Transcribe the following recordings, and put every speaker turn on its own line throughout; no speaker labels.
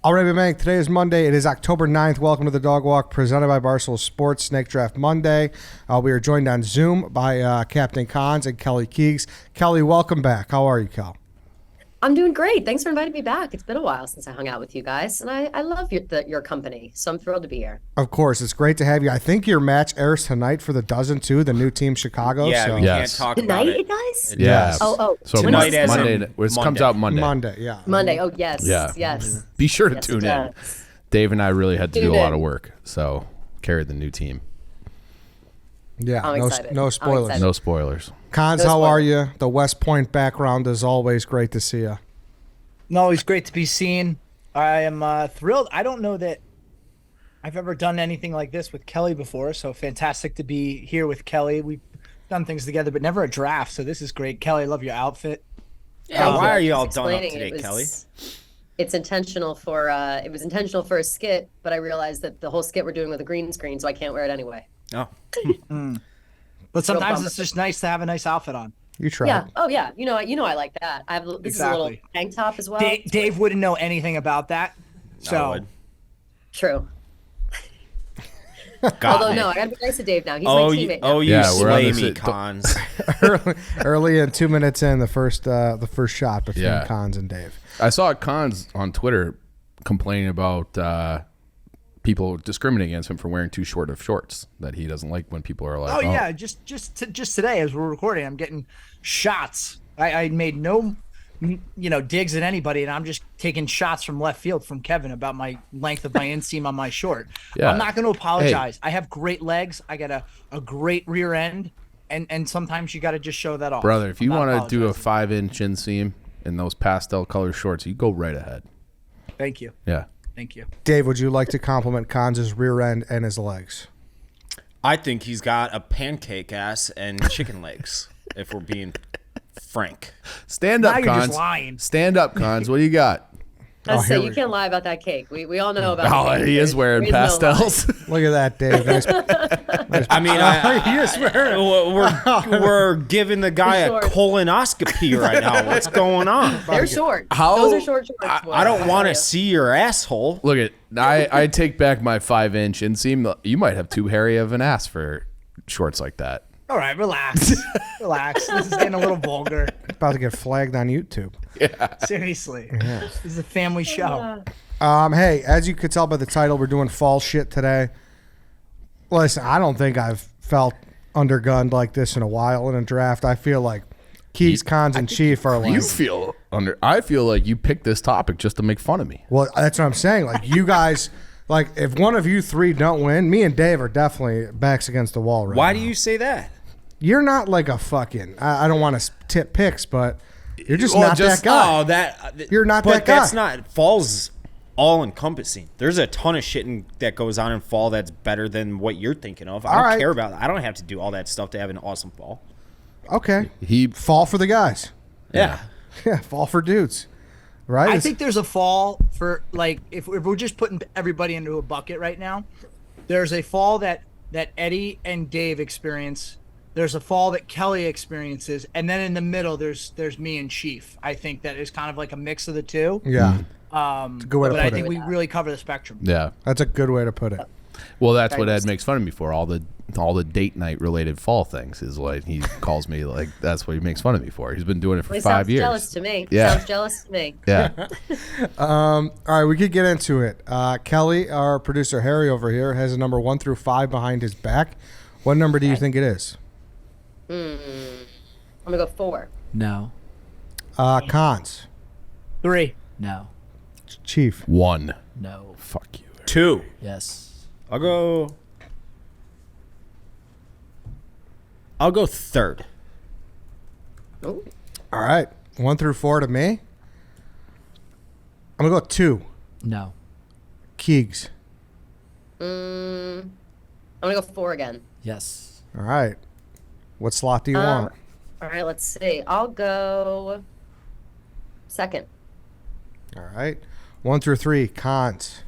All right, Bank. Today is Monday. It is October 9th. Welcome to the Dog Walk presented by Barstool Sports Snake Draft Monday. We are joined on Zoom by Captain Cons and Kelly Keegs. Kelly, welcome back. How are you, Kel?
I'm doing great. Thanks for inviting me back. It's been a while since I hung out with you guys, and I love your company, so I'm thrilled to be here.
Of course. It's great to have you. I think your match airs tonight for the Dozen, too, the new team Chicago.
Yeah,
so.
we can't talk about
Tonight
it.
it does?
Yeah.
Oh.
So
Tonight as
Monday,
in
it comes out Monday.
Monday, yeah.
Monday. Oh, yes.
Yeah.
Yes.
Be sure to
Yes,
tune
it
in.
does.
Dave and I really had to do
Tune
a lot
in.
of work, so carried the new team.
Yeah,
I'm excited.
no
I'm
spoilers.
excited.
No spoilers.
Cons,
No
how are
spoilers.
you? The West Point background is always great to see you.
No, always great to be seen. I am thrilled. I don't know that I've ever done anything like this with Kelly before, so fantastic to be here with Kelly. We've done things together, but never a draft, so this is great. Kelly, I love your outfit.
Yeah, why are you all
Just
done up
explaining,
today,
it was-
Kelly?
It's intentional for it was intentional for a skit, but I realized that the whole skit we're doing with a green screen, so I can't wear it anyway.
Oh,
But sometimes
bummer.
it's just nice to have a nice outfit on.
You tried.
Yeah. Oh yeah. You know I like that. I have this is a little
Exactly.
tank top as well.
Dave wouldn't know anything about that,
I
so
would.
True.
Got
Although
me.
no, I gotta be nice to Dave now. He's
Oh,
my
you,
teammate.
oh,
now.
you
Yeah, we're on
slay
this-
me, Cons.
early in 2 minutes in, the first shot between
Yeah.
Cons and Dave.
I saw Cons on Twitter complaining about people discriminating against him for wearing too short of shorts, that he doesn't like when people are like,
oh yeah, just today as we're recording, I'm getting shots. I made no digs at anybody, and I'm just taking shots from left field from Kevin about my length of my inseam on my short.
Yeah.
I'm not going to apologize. I have great legs. I got a great rear end, and sometimes you got to just show that off.
brother, if you
I'm not
want to do a
apologizing.
5-inch inseam in those pastel color shorts, you go right ahead.
Thank you.
Yeah.
Thank you.
Dave, would you like to compliment Cons' rear end and his legs?
I think he's got a pancake ass and chicken legs, if we're being frank.
Stand
Now
up,
you're just
Cons.
lying.
Stand up, Cons. What do you got?
I was
here
say
we
you can't lie about that cake. We all know about.
Oh,
the cake.
he is wearing
There is no lie.
pastels.
Look at that, Dave. Nice.
I mean, we're giving the guy a
Short.
colonoscopy right now. What's going on?
They're short.
How-
Those are short shorts. boy.
I don't want
tell
to
you.
see your asshole.
Look at I take back my 5-inch inseam. You might have too hairy of an ass for shorts like that.
All right, relax. Relax. This is getting a little vulgar.
About to get flagged on YouTube.
Seriously. This is a family show.
Hey, as you could tell by the title, we're doing fall shit today. Listen, I don't think I've felt undergunned like this in a while in a draft. I feel like Keys, Cons, and Chief are like.
You feel under. I feel like you picked this topic just to make fun of me.
Well, that's what I'm saying. Like you guys, like if one of you three don't win, me and Dave are definitely backs against the wall right
Why
now.
do you say that?
You're not like a fucking. I don't want to tip picks, but you're just
Well,
not
just-
that guy.
Oh, that
You're not
but
that guy.
that's not fall's all encompassing. There's a ton of shit that goes on in fall that's better than what you're thinking of. I
All
don't
right.
care about that. I don't have to do all that stuff to have an awesome fall.
Okay,
He
fall for the guys.
Yeah.
Yeah, fall for dudes. Right?
I
It's-
think there's a fall for, like, if we're just putting everybody into a bucket right now, there's a fall that Eddie and Dave experience. There's a fall that Kelly experiences, and then in the middle there's me and Chief. I think that is kind of like a mix of the two.
yeah,
A
good way to
but I
put
think
it.
we really cover the spectrum.
yeah.
That's a good way to put it.
Well, that's
Very
what Ed
much.
makes fun of me for. All the date night related fall things is what he calls me. Like that's what he makes fun of me for. He's been doing it for
He
5
sounds
years.
jealous to me.
Yeah.
Sounds jealous to me.
Yeah.
All right, we could get into it. Kelly, our producer Harry over here, has a number 1 through 5 behind his back. What number do you think it is?
I'm gonna go 4.
No.
Cons,
3.
No.
Chief.
1.
No.
Fuck you.
2.
Yes.
I'll go third.
Ooh.
All right, 1 through 4 to me. I'm gonna go 2.
No.
Keegs.
I'm gonna go 4 again.
Yes.
All right. What slot do you want?
All right, let's see. I'll go second.
All right. 1 through 3. Cons.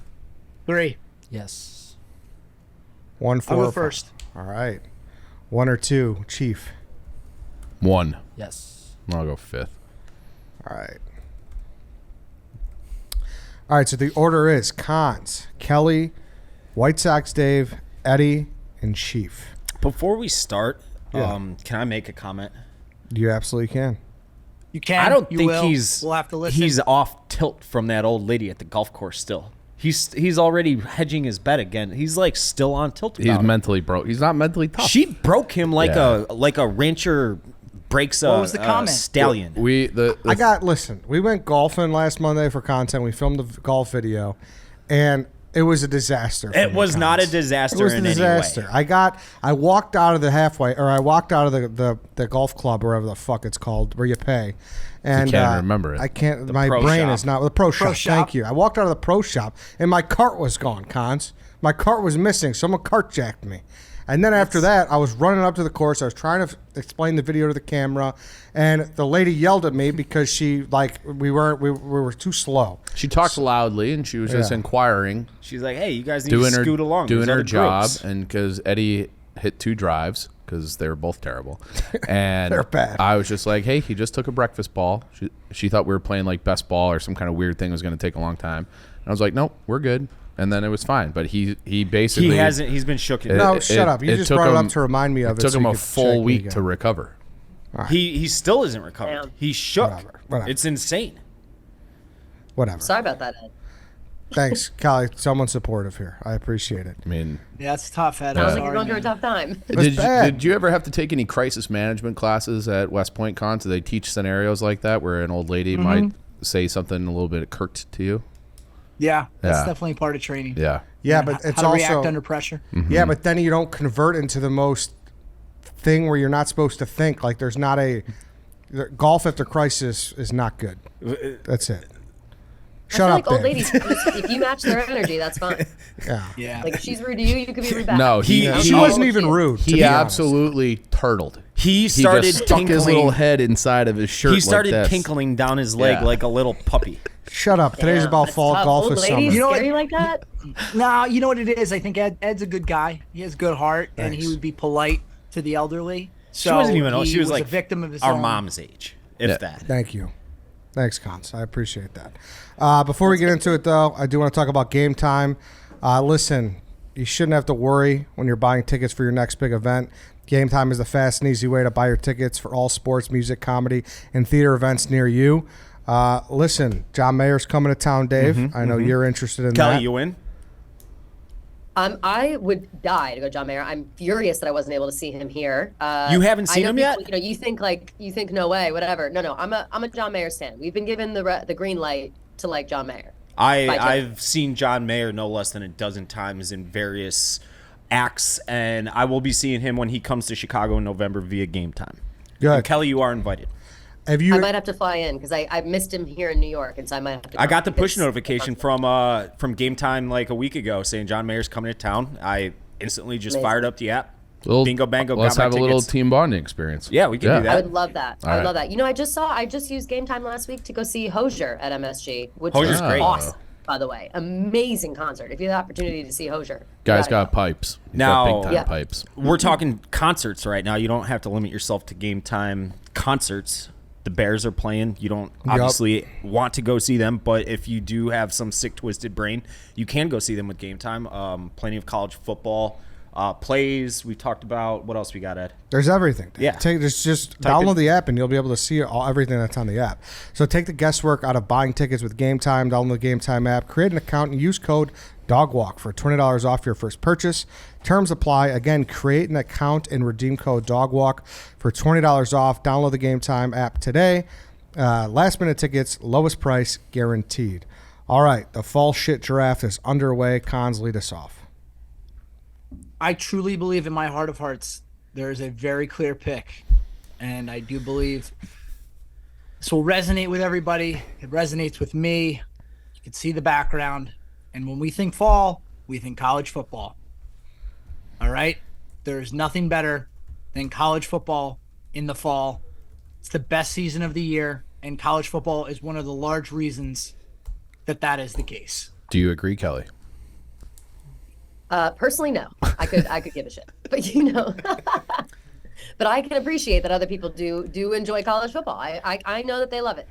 3.
Yes.
1, 4.
I'll go
or 5.
first.
All right. 1 or 2. Chief.
1.
Yes.
I'll go 5th.
All right. All right, so the order is Cons, Kelly, White Sox Dave, Eddie, and Chief.
Before we start,
Yeah.
can I make a comment?
You absolutely can.
You can.
I don't
you
think
will.
he's
We'll have to listen.
he's off tilt from that old lady at the golf course still. He's already hedging his bet again. He's like still on tilt.
He's
about it.
mentally broke. He's not mentally tough.
She broke him like
Yeah.
a rancher breaks
What was the
a
comment?
stallion.
Listen, we went golfing last Monday for content. We filmed the golf video, and it was a disaster. for
It
me,
was not a
Cons.
disaster
It was
in
a
any
disaster.
way.
I walked out of the halfway, or I walked out of the golf club, wherever the fuck it's called, where you pay. And
can't remember it.
I can't. My
pro
brain
shop.
is not the pro shop.
shop.
Thank you. I walked out of the pro shop, and my cart was gone. Cons. My cart was missing. Someone cart jacked me. And then after that, I was running up to the course. I was trying to explain the video to the camera, and the lady yelled at me because she we were too slow.
She talked loudly, and she was just
Yeah.
inquiring,
She's like, "Hey, you guys need
doing
to
her
scoot along."
doing
There's
her
other
job,
groups.
and because Eddie hit 2 drives because they were both terrible, and
They're bad.
I was just like, "Hey, he just took a breakfast ball." She thought we were playing like best ball or some kind of weird thing was going to take a long time, and I was like, "Nope, we're good." And then it was fine, but he basically
He hasn't. He's been shook.
No, shut up. You just
took
brought it
him-
up to remind me of it.
It took
so
him
you
a
could check
full
me
week
again.
to recover.
He still isn't recovered.
Damn.
He's shook.
Whatever.
It's insane.
Whatever.
Sorry about that, Ed.
Thanks, Callie. Someone supportive here. I appreciate it.
I mean,
Yeah, it's tough, Ed.
Sounds
I'm
like you're
sorry,
going through a
man.
tough time.
bad.
did you ever have to take any crisis management classes at West Point Cons? Do they teach scenarios like that where an old lady might say something a little bit curt to you?
Yeah, that's
Yeah.
definitely part of training.
Yeah.
Yeah,
And
but it's
how to
also
react under pressure.
yeah, but then you don't convert into the most thing where you're not supposed to think. Like there's not a golf after crisis is not good. That's it.
I
Shut
feel
up,
like old
Dave.
ladies, if you match their energy, that's fine.
Yeah.
Yeah.
Like if she's rude to you, you can be rude back.
No, he-
Yeah,
he-
she wasn't even rude. to
He
be honest.
absolutely turtled.
He
He
started
just stuck his little
tinkling.
head inside of his shirt.
He started
like this.
tinkling down his leg
Yeah.
like a little puppy.
Shut up. Today's
Damn,
about
that's
fall
tough.
golf
Old
is
ladies
summer.
You know what?
scary like that?
Nah, you know what it is? I think Ed's a good guy. He has good heart, and he
Thanks.
would be polite to the elderly. So
She wasn't even old.
he
She was
a
like
victim of his
our
own.
mom's age, if
Yeah.
that.
Thank you. Thanks, Cons. I appreciate that. Before we get into it, though, I do want to talk about Game Time. Listen, you shouldn't have to worry when you're buying tickets for your next big event. Game Time is the fast and easy way to buy your tickets for all sports, music, comedy, and theater events near you. Listen, John Mayer's coming to town, Dave. I know you're interested in
Kelly,
that.
you win?
I would die to go John Mayer. I'm furious that I wasn't able to see him here.
You haven't
I
seen
know
him
people,
yet?
You think no way, whatever. No, I'm a John Mayer stan. We've been given the green light to like John Mayer.
I've seen John Mayer no less than a dozen times in various acts, and I will be seeing him when he comes to Chicago in November via Game Time.
Good.
And Kelly, you are invited.
Have you?
I might have to fly in because I missed him here in New York, and so I might have to.
I got the
come
push
because-
notification from Game Time like a week ago saying John Mayer's coming to town. I instantly just
Amazing.
fired up the app.
Little-
Bingo bango.
Let's
got my
have a little
tickets.
team bonding experience.
Yeah, we can do
I
that.
would love that.
All
I would
right.
love that. You know, I just used Game Time last week to go see Hosier at MSG, which
Hosier's
was
great.
awesome. By the way, amazing concert. If you have the opportunity to see Hosier, you
Guys
gotta
got
go.
pipes. He's
Now-
got big time
Yeah.
pipes.
We're talking concerts right now. You don't have to limit yourself to Game Time concerts. The Bears are playing. You don't obviously want to go see them, but if you do have some sick, twisted brain, you can go see them with Game Time. Plenty of college football plays. We talked about what else we got, Ed?
There's everything.
Yeah.
Just
Type
download
in-
the app and you'll be able to see everything that's on the app. So take the guesswork out of buying tickets with Game Time. Download the Game Time app, create an account, and use code DOGWALK for $20 off your first purchase. Terms apply. Again, create an account and redeem code DOGWALK for $20 off. Download the Game Time app today. Last minute tickets, lowest price guaranteed. All right, the fall shit draft is underway. Cons, lead us off.
I truly believe in my heart of hearts there is a very clear pick, and I do believe this will resonate with everybody. It resonates with me. You can see the background, and when we think fall, we think college football. All right? There's nothing better than college football in the fall. It's the best season of the year, and college football is one of the large reasons that is the case.
Do you agree, Kelly?
Personally, no. I could give a shit, but you know, but I can appreciate that other people do enjoy college football. I know that they love it.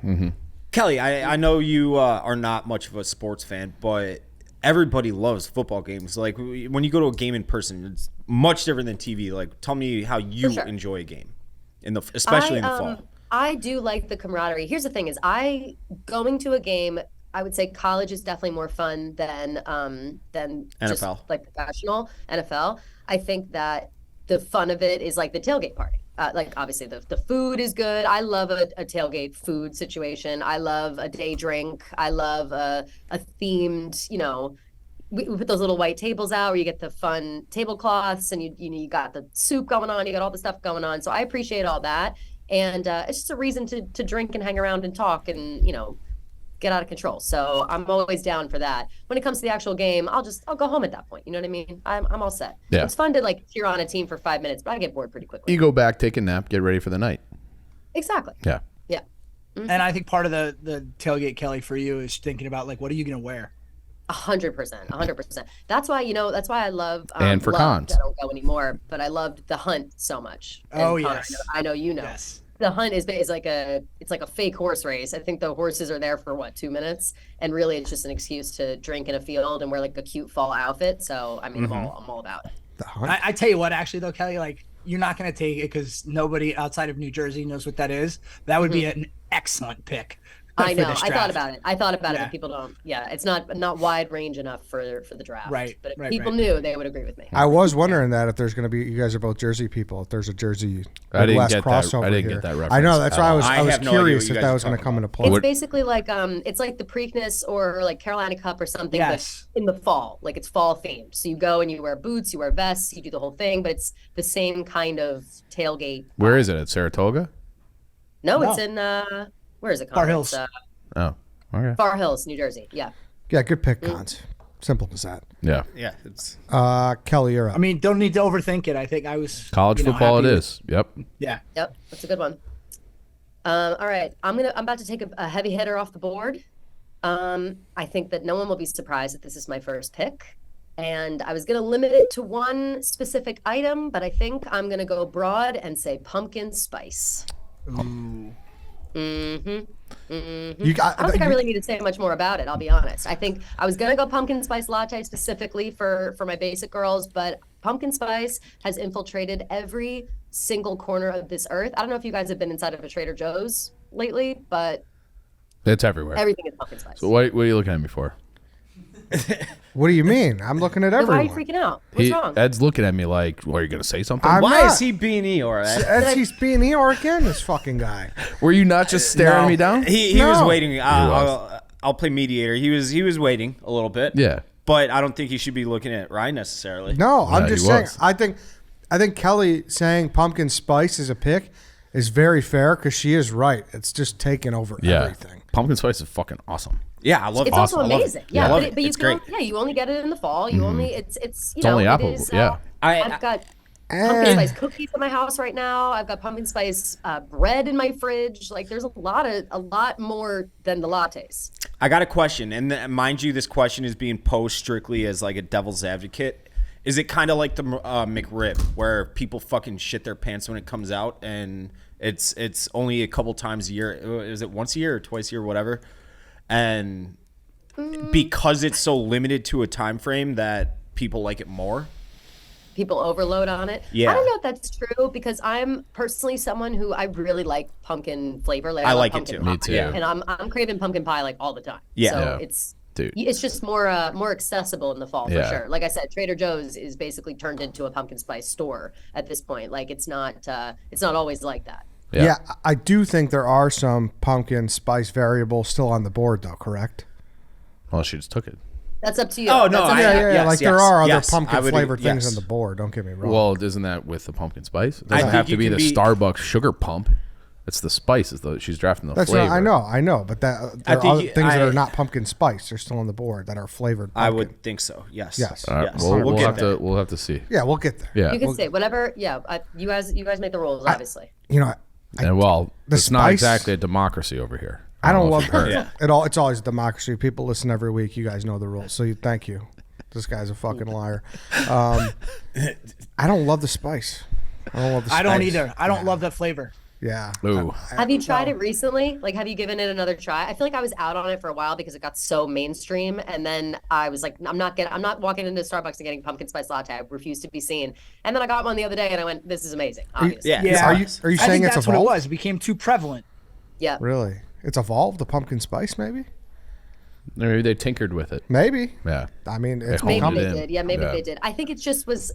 Kelly, I know you are not much of a sports fan, but everybody loves football games. Like when you go to a game in person, it's much different than TV. Like, tell me how you enjoy a game, especially in the fall.
I do like the camaraderie. Here's the thing: is going to a game. I would say college is definitely more fun than
NFL,
just like professional NFL. I think that the fun of it is like the tailgate party. Like obviously the food is good. I love a tailgate food situation. I love a day drink. I love a themed, we put those little white tables out where you get the fun tablecloths and you got the soup going on, you got all the stuff going on. So I appreciate all that. And it's just a reason to drink and hang around and talk and, get out of control. So I'm always down for that. When it comes to the actual game, I'll go home at that point. You know what I mean? I'm all set.
Yeah.
It's fun to like cheer on a team for 5 minutes, but I get bored pretty quickly.
You go back, take a nap, get ready for the night.
Exactly.
Yeah.
Yeah. Mm-hmm.
And I think part of the tailgate, Kelly, for you is thinking about like, what are you going to wear?
100%. That's why, I love,
and for cons.
I don't go anymore, but I loved the hunt so much. And
Oh,
Connor,
yes.
I know you know.
Yes.
The hunt is like a fake horse race. I think the horses are there for 2 minutes, and really it's just an excuse to drink in a field and wear like a cute fall outfit. So I mean, I'm all about it.
The hunt.
I tell you what, actually though, Kelly, like you're not going to take it because nobody outside of New Jersey knows what that is. That would be an excellent pick.
I know.
this
I
draft.
thought about it, but people don't. Yeah, it's not wide range enough for the draft.
Right,
But if
right,
people
right.
knew, they would agree with me.
I was wondering that if there's going to be, you guys are both Jersey people, if there's a Jersey
I didn't
Midwest
get that-
crossover
I didn't
here.
get that reference
I know, that's
at
why I
all.
was
I
I was
have no idea
curious
what you
if
guys
that
are
was going to
talking
come into
about.
play.
It's basically like it's like the Preakness or like Carolina Cup or something,
Yes.
but in the fall. Like it's fall themed. So you go and you wear boots, you wear vests, you do the whole thing, but it's the same kind of tailgate.
Where is it? At Saratoga?
No,
No.
it's in where is it?
Far
Connor?
Hills.
It's,
Oh, okay.
Far Hills, New Jersey. Yeah.
Yeah, good pick, Cons. Simple as that.
Yeah.
Yeah, it's
Kelly, you're up.
I mean, don't need to overthink it. I think I was
College football it
happy with-
is. Yep.
Yeah.
Yep, that's a good one. All right, I'm about to take a heavy hitter off the board. I think that no one will be surprised that this is my first pick, and I was gonna limit it to one specific item, but I think I'm gonna go broad and say pumpkin spice.
You got,
I don't think I really need to say much more about it. I'll be honest. I think I was gonna go pumpkin spice latte specifically for my basic girls, but pumpkin spice has infiltrated every single corner of this earth. I don't know if you guys have been inside of a Trader Joe's lately, but
It's everywhere.
everything is pumpkin spice.
So what are you looking at me for?
what do you mean? I'm looking at
Then why are
everyone.
you freaking out? What's wrong?
Ed's looking at me like, "What, are you going to say something?"
I'm
why
not.
is he being Eeyore?
He's being Eeyore again, this fucking guy.
Were you not just staring
No.
me down?
He was
No.
waiting.
was.
I'll play mediator. He was waiting a little bit.
Yeah.
But I don't think he should be looking at Ryan necessarily.
No, I'm
Yeah,
just
he
saying.
was.
I think Kelly saying pumpkin spice is a pick is very fair because she is right. It's just taken over
Yeah.
everything.
Pumpkin spice is fucking awesome.
Yeah, I love it.
It's also
I love it.
amazing. Yeah,
I love
but,
it.
but you
It's
can
great.
yeah, you only get it in the fall. You only it's
It's only apple.
it is,
Yeah.
I've got pumpkin spice cookies in my house right now. I've got pumpkin spice bread in my fridge. Like there's a lot more than the lattes.
I got a question, and mind you, this question is being posed strictly as like a devil's advocate. Is it kind of like the McRib, where people fucking shit their pants when it comes out, and it's only a couple times a year? Is it once a year or twice a year, whatever? And because it's so limited to a time frame, that people like it more.
People overload on it.
Yeah.
I don't know if that's true because I'm personally someone who I really like pumpkin flavor. Like
I
love
like it
pumpkin
too.
pie.
Me too.
Yeah.
And I'm craving pumpkin pie like all the time.
Yeah.
So
Yeah.
it's
Dude.
just more accessible in the fall
Yeah.
for sure. Like I said, Trader Joe's is basically turned into a pumpkin spice store at this point. Like it's not always like that.
Yeah. I do think there are some pumpkin spice variables still on the board, though. Correct?
Well, she just took it.
That's up to you.
Oh, no,
That's up to
I-
you.
Yeah.
yes,
Like there
yes,
are other
yes. I
pumpkin
would-
flavored things
yes.
on the board. Don't get me wrong.
Well, isn't that with the pumpkin spice? It
I
doesn't
think
have to
you
be
can
the
be-
Starbucks sugar pump. It's the spice. She's drafting the
That's
flavor.
right. I know, but there are
think
other
you-
things that
I-
are not pumpkin spice. They're still on the board that are flavored.
I
Pumpkin.
would think so. Yes.
Yes.
All right,
Yes.
we'll
get
have
there.
to. We'll have to see.
Yeah, we'll get there.
Yeah.
You can say whatever. Yeah, you guys make the rules, obviously.
You know,
And well,
the
it's not
spice-
exactly a democracy over here.
I don't
know
love
if you heard.
Yeah.
it all. It's always a democracy. People listen every week. You guys know the rules. So thank you. This guy's a fucking liar. I don't love the spice. I don't love the spice.
I don't either. I don't love that flavor.
Yeah.
Ooh.
Have you tried it recently? Like, have you given it another try? I feel like I was out on it for a while because it got so mainstream, and then I was like, I'm not walking into Starbucks and getting pumpkin spice latte. I refuse to be seen. And then I got one the other day, and I went, this is amazing. Obviously,
Yeah.
Are you
I
saying
think
it's
that's what it
evolved?
was. It became too prevalent.
yeah.
Really? It's evolved. The pumpkin spice, maybe.
Maybe they tinkered with it.
Maybe.
Yeah.
I mean, it's
Maybe
Maybe
Hold it
they
in.
did. Yeah, maybe
Yeah.
they did. I think it just was.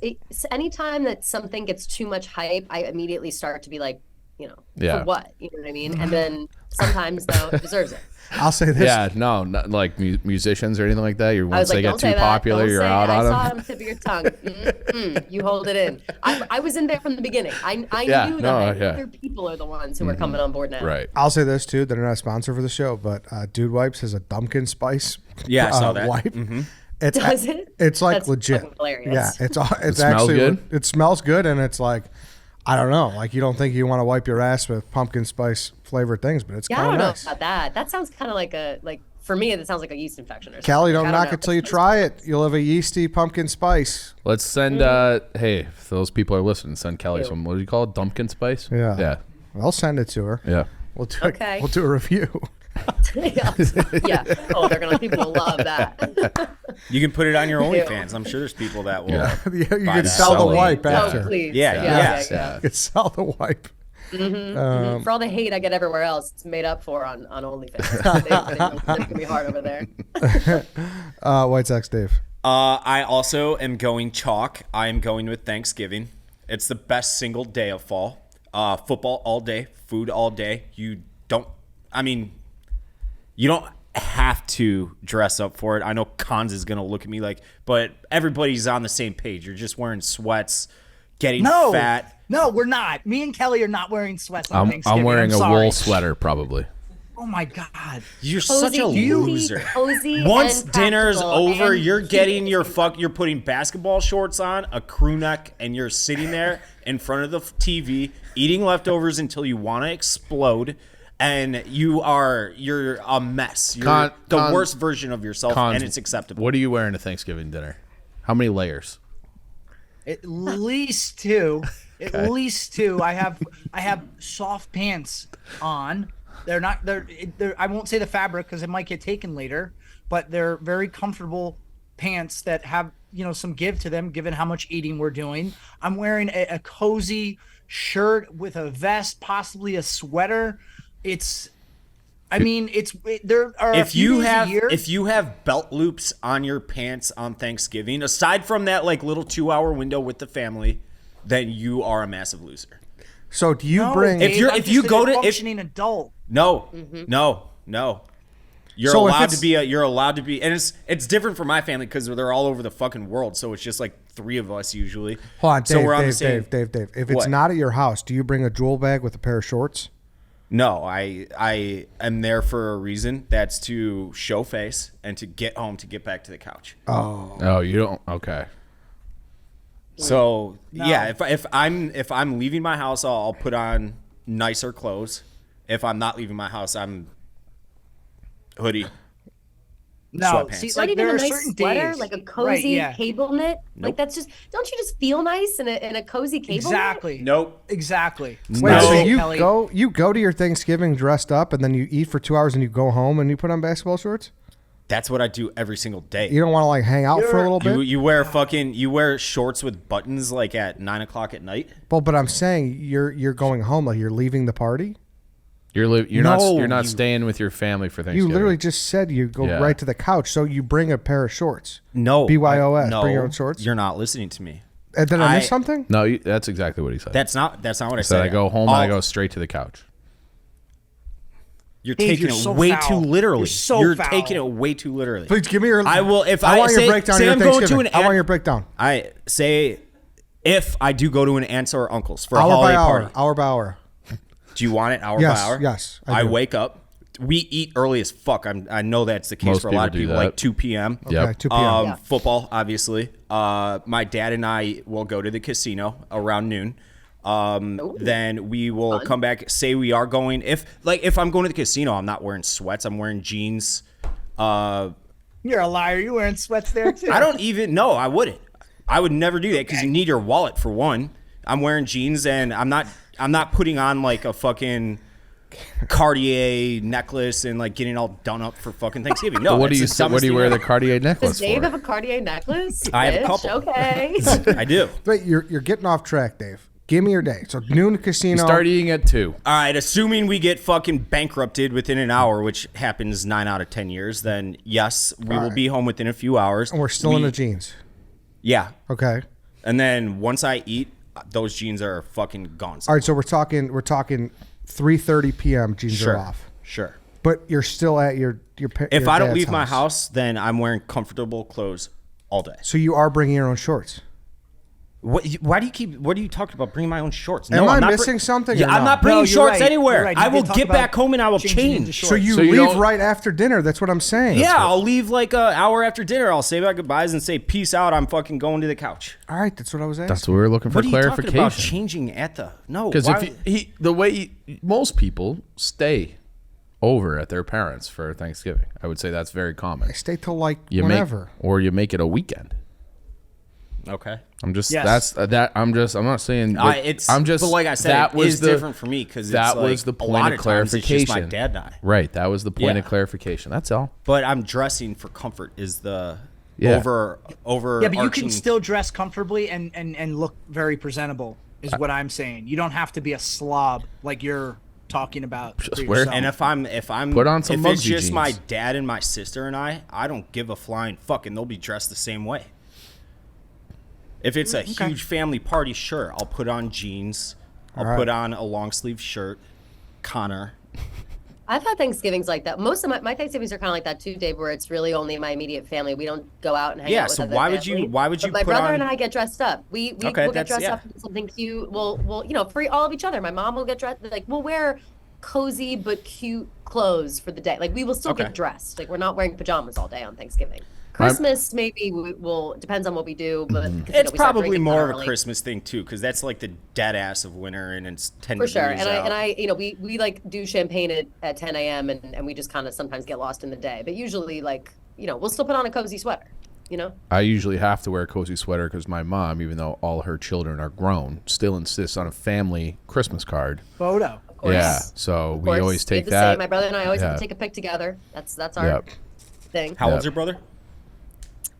Anytime that something gets too much hype, I immediately start to be like,
Yeah.
for what? You know what I mean? And then sometimes though, it deserves it.
I'll say this.
Yeah, no, not like musicians or anything like that.
I was
Once
like,
they
don't
get
say
too
that.
popular,
Don't
you're
say
out
it.
on
I saw
them.
him tip of your tongue. You hold it in. I was in there from the beginning. I
Yeah,
knew
no,
that
yeah.
other people are the ones who are coming on board now.
Right.
I'll say this too. They're not a sponsor for the show, but Dude Wipes has a Dumpkin Spice.
Yeah, I saw that.
Wipe. It's
Does it?
It's like
That's
legit.
fucking hilarious.
Yeah, it's
smells
actually
good?
It smells good, and it's like, I don't know, like you don't think you want to wipe your ass with pumpkin spice flavored things, but it's
Yeah, I
kind
don't
of
know
nice.
about that. That sounds kind of like for me, it sounds like a yeast infection or something.
Callie, don't
I
knock
know.
it till you try it. You'll have a yeasty pumpkin spice.
Let's send. Hey, if those people are listening, send Kelly
Ew.
some. What do you call it? Dumpkin spice.
Yeah.
Yeah.
I'll send it to her.
Yeah.
We'll do
Okay.
We'll do a review.
yeah. Yeah. Oh, people will love that.
You can put it on your OnlyFans. I'm sure there's people that will.
Yeah.
you
Buy
can
that.
sell the
Sell it.
wipe
Oh,
after.
please.
Yeah,
yeah.
You can sell the wipe.
For all the hate I get everywhere else, it's made up for on OnlyFans. It's gonna be hard over there.
White Sox Dave.
I also am going chalk. I am going with Thanksgiving. It's the best single day of fall. Football all day, food all day. You don't have to dress up for it. I know Cons is going to look at me like, but everybody's on the same page. You're just wearing sweats, getting fat.
No, we're not. Me and Kelly are not wearing sweats on Thanksgiving.
I'm wearing a
sorry.
wool sweater probably.
Oh my god.
You're such a
Cozy,
loser.
cozy
Once
and
dinner's
practical
over,
and
you're getting you're putting basketball shorts on, a crew neck, and you're sitting there in front of the TV eating leftovers until you want to explode, and you're a mess. You're the worst version of yourself, and it's acceptable.
What are you wearing to Thanksgiving dinner? How many layers?
At least two. At least two. I have soft pants on. They're not. They're. I won't say the fabric because it might get taken later. But they're very comfortable pants that have some give to them, given how much eating we're doing. I'm wearing a cozy shirt with a vest, possibly a sweater. There are
If you
days a year.
if you have belt loops on your pants on Thanksgiving, aside from that like little 2-hour window with the family, then you are a massive loser.
So do you
No,
bring?
Dave, I'm
if
just
you
a
go to- if-
functioning adult.
No, no. You're
So if
allowed
it's-
to be. You're allowed to be, and it's different for my family because they're all over the fucking world. So it's just like 3 of us usually.
Hold on, Dave.
So we're on the
Dave,
same.
Dave. If it's
What?
not at your house, do you bring a jewel bag with a pair of shorts?
No, I am there for a reason. That's to show face and to get home to get back to the couch.
Oh, you don't. Okay.
So yeah, if I'm leaving my house, I'll put on nicer clothes. If I'm not leaving my house, I'm hoodie.
No,
Sweatpants.
see,
Not
like
even
there
a
are
nice
certain
sweater,
days,
like a cozy
right, yeah.
cable knit.
Nope.
Like that's just. Don't you just feel nice in a cozy cable knit?
Exactly.
Nope.
Exactly.
Wait,
No.
so you
Kelly.
go to your Thanksgiving dressed up, and then you eat for 2 hours, and you go home and you put on basketball shorts?
That's what I do every single day.
You don't want to like hang out for a little bit?
You wear shorts with buttons like at 9:00 at night.
Well, but I'm saying you're going home, like you're leaving the party.
You're
No,
not
you-
staying with your family for
You
Thanksgiving.
literally just said you go
Yeah.
right to the couch, so you bring a pair of shorts.
No,
BYOS,
no,
bring your own shorts?
You're not listening to me.
And did I miss
I-
something?
No, that's exactly what he said.
That's not what I
He
said.
said I go home and I
All-
go straight to the couch.
You're
Dave,
taking
you're
it
so
way
foul.
too literally.
You're so foul.
taking it way too literally.
Please give me your.
I will if
I
I
want
say,
your breakdown.
say
of your
I'm going to
Thanksgiving.
an
I want
aunt-
your breakdown.
I say if I do go to an aunt's or uncle's for a
Hour by
holiday
hour.
party.
Hour by hour.
Do you want it hour
Yes,
by hour?
yes, I
I
do.
wake up. We eat early as fuck. I know that's the case
Most
for a lot of
people do
people,
that.
like 2 p.m.
Okay,
Yep.
2 p.m.
Yeah.
Football, obviously. My dad and I will go to the casino around noon. Then we will come back. Say we are going. If I'm going to the casino, I'm not wearing sweats. I'm wearing jeans.
You're a liar. You're wearing sweats there too.
I don't even know. I wouldn't. I would never do that because you need your wallet for one. I'm wearing jeans, and I'm not putting on like a fucking Cartier necklace and like getting all done up for fucking Thanksgiving. No,
What do
it's
you
the
What do you
dumbest
wear
thing
the Cartier
Does
necklace
Dave
for?
have a Cartier necklace?
I have a
Bitch,
couple.
Okay.
ever. I do.
But you're getting off track, Dave. Give me your day. So noon casino.
Start eating at 2.
All right, assuming we get fucking bankrupted within an hour, which happens 9 out of 10 years, then yes, we will be home within a few hours.
and we're still in the jeans.
Yeah.
Okay.
And then once I eat, those jeans are fucking gone.
All right. So we're talking 3:30 p.m. Jeans
Sure.
are off.
Sure.
But you're still at your
If I don't
dad's
leave my house, then I'm wearing comfortable clothes all day.
So you are bringing your own shorts.
What are you talking about bringing my own shorts?
Am I
I'm not
missing something
Yeah,
or
I'm
no?
not bringing
No, you're
shorts
right.
anywhere.
You're right.
I
You
will
did talk
get back
about
home and I will
changing into
change.
shorts.
So you
So you
leave
don't-
right after dinner. That's what I'm saying.
Yeah, I'll leave like an hour after dinner. I'll say my goodbyes and say peace out. I'm fucking going to the couch.
All right. That's what I was asking.
That's what we were looking for
What are you talking
clarification.
about changing at the no?
Because
why-
if the way most people stay over at their parents for Thanksgiving, I would say that's very common.
I stay till like
You
whenever.
you make it a weekend.
okay.
I'm just
Yes.
I'm not saying
But like I said,
that
it
was
is
the,
different for me because
that
like,
was the
a
point
lot
of
times it's just
clarification.
my dad and I.
Right, that was the point
Yeah.
of clarification. That's all.
But I'm dressing for comfort. Is the
Yeah.
over
Yeah, but you can
arching-
still dress comfortably and look very presentable. Is what I'm saying. You don't have to be a slob like you're talking about.
Just
for
wear-
yourself.
And if I'm
Put on some
if it's
MUGSY
just my
jeans.
dad and my sister and I don't give a flying fuck, and they'll be dressed the same way. If it's a huge family party, sure, I'll put on jeans. I'll
right.
put on a long sleeve shirt. Connor.
I've had Thanksgivings like that. Most of my Thanksgivings are kind of like that too, Dave, where it's really only my immediate family. We don't go out and hang
Yeah,
out with
so
other
why would
family.
you- why would you
But my
put
brother
on-
and I get dressed up. We
Okay,
will get
that's-
dressed
yeah.
up in something cute. We'll for all of each other. My mom will get dressed. Like we'll wear cozy but cute clothes for the day. Like we will still
Okay.
get dressed. Like we're not wearing pajamas all day on Thanksgiving. Christmas maybe we will depends on what we do, but 'cause, you know,
It's
we start
probably
drinking
more of a
early.
Christmas thing too, because that's like the dead ass of winter, and it's 10
For sure.
degrees
And
out.
I we like do champagne at 10 a.m. and we just kind of sometimes get lost in the day. But usually like, we'll still put on a cozy sweater,
I usually have to wear a cozy sweater because my mom, even though all her children are grown, still insists on a family Christmas card.
photo.
Of course.
Yeah, so
Of
we
course.
always
We have
take
the
that.
same. My brother and I always have
Yeah.
to take a pic together. That's our
Yep.
thing.
How old's your brother?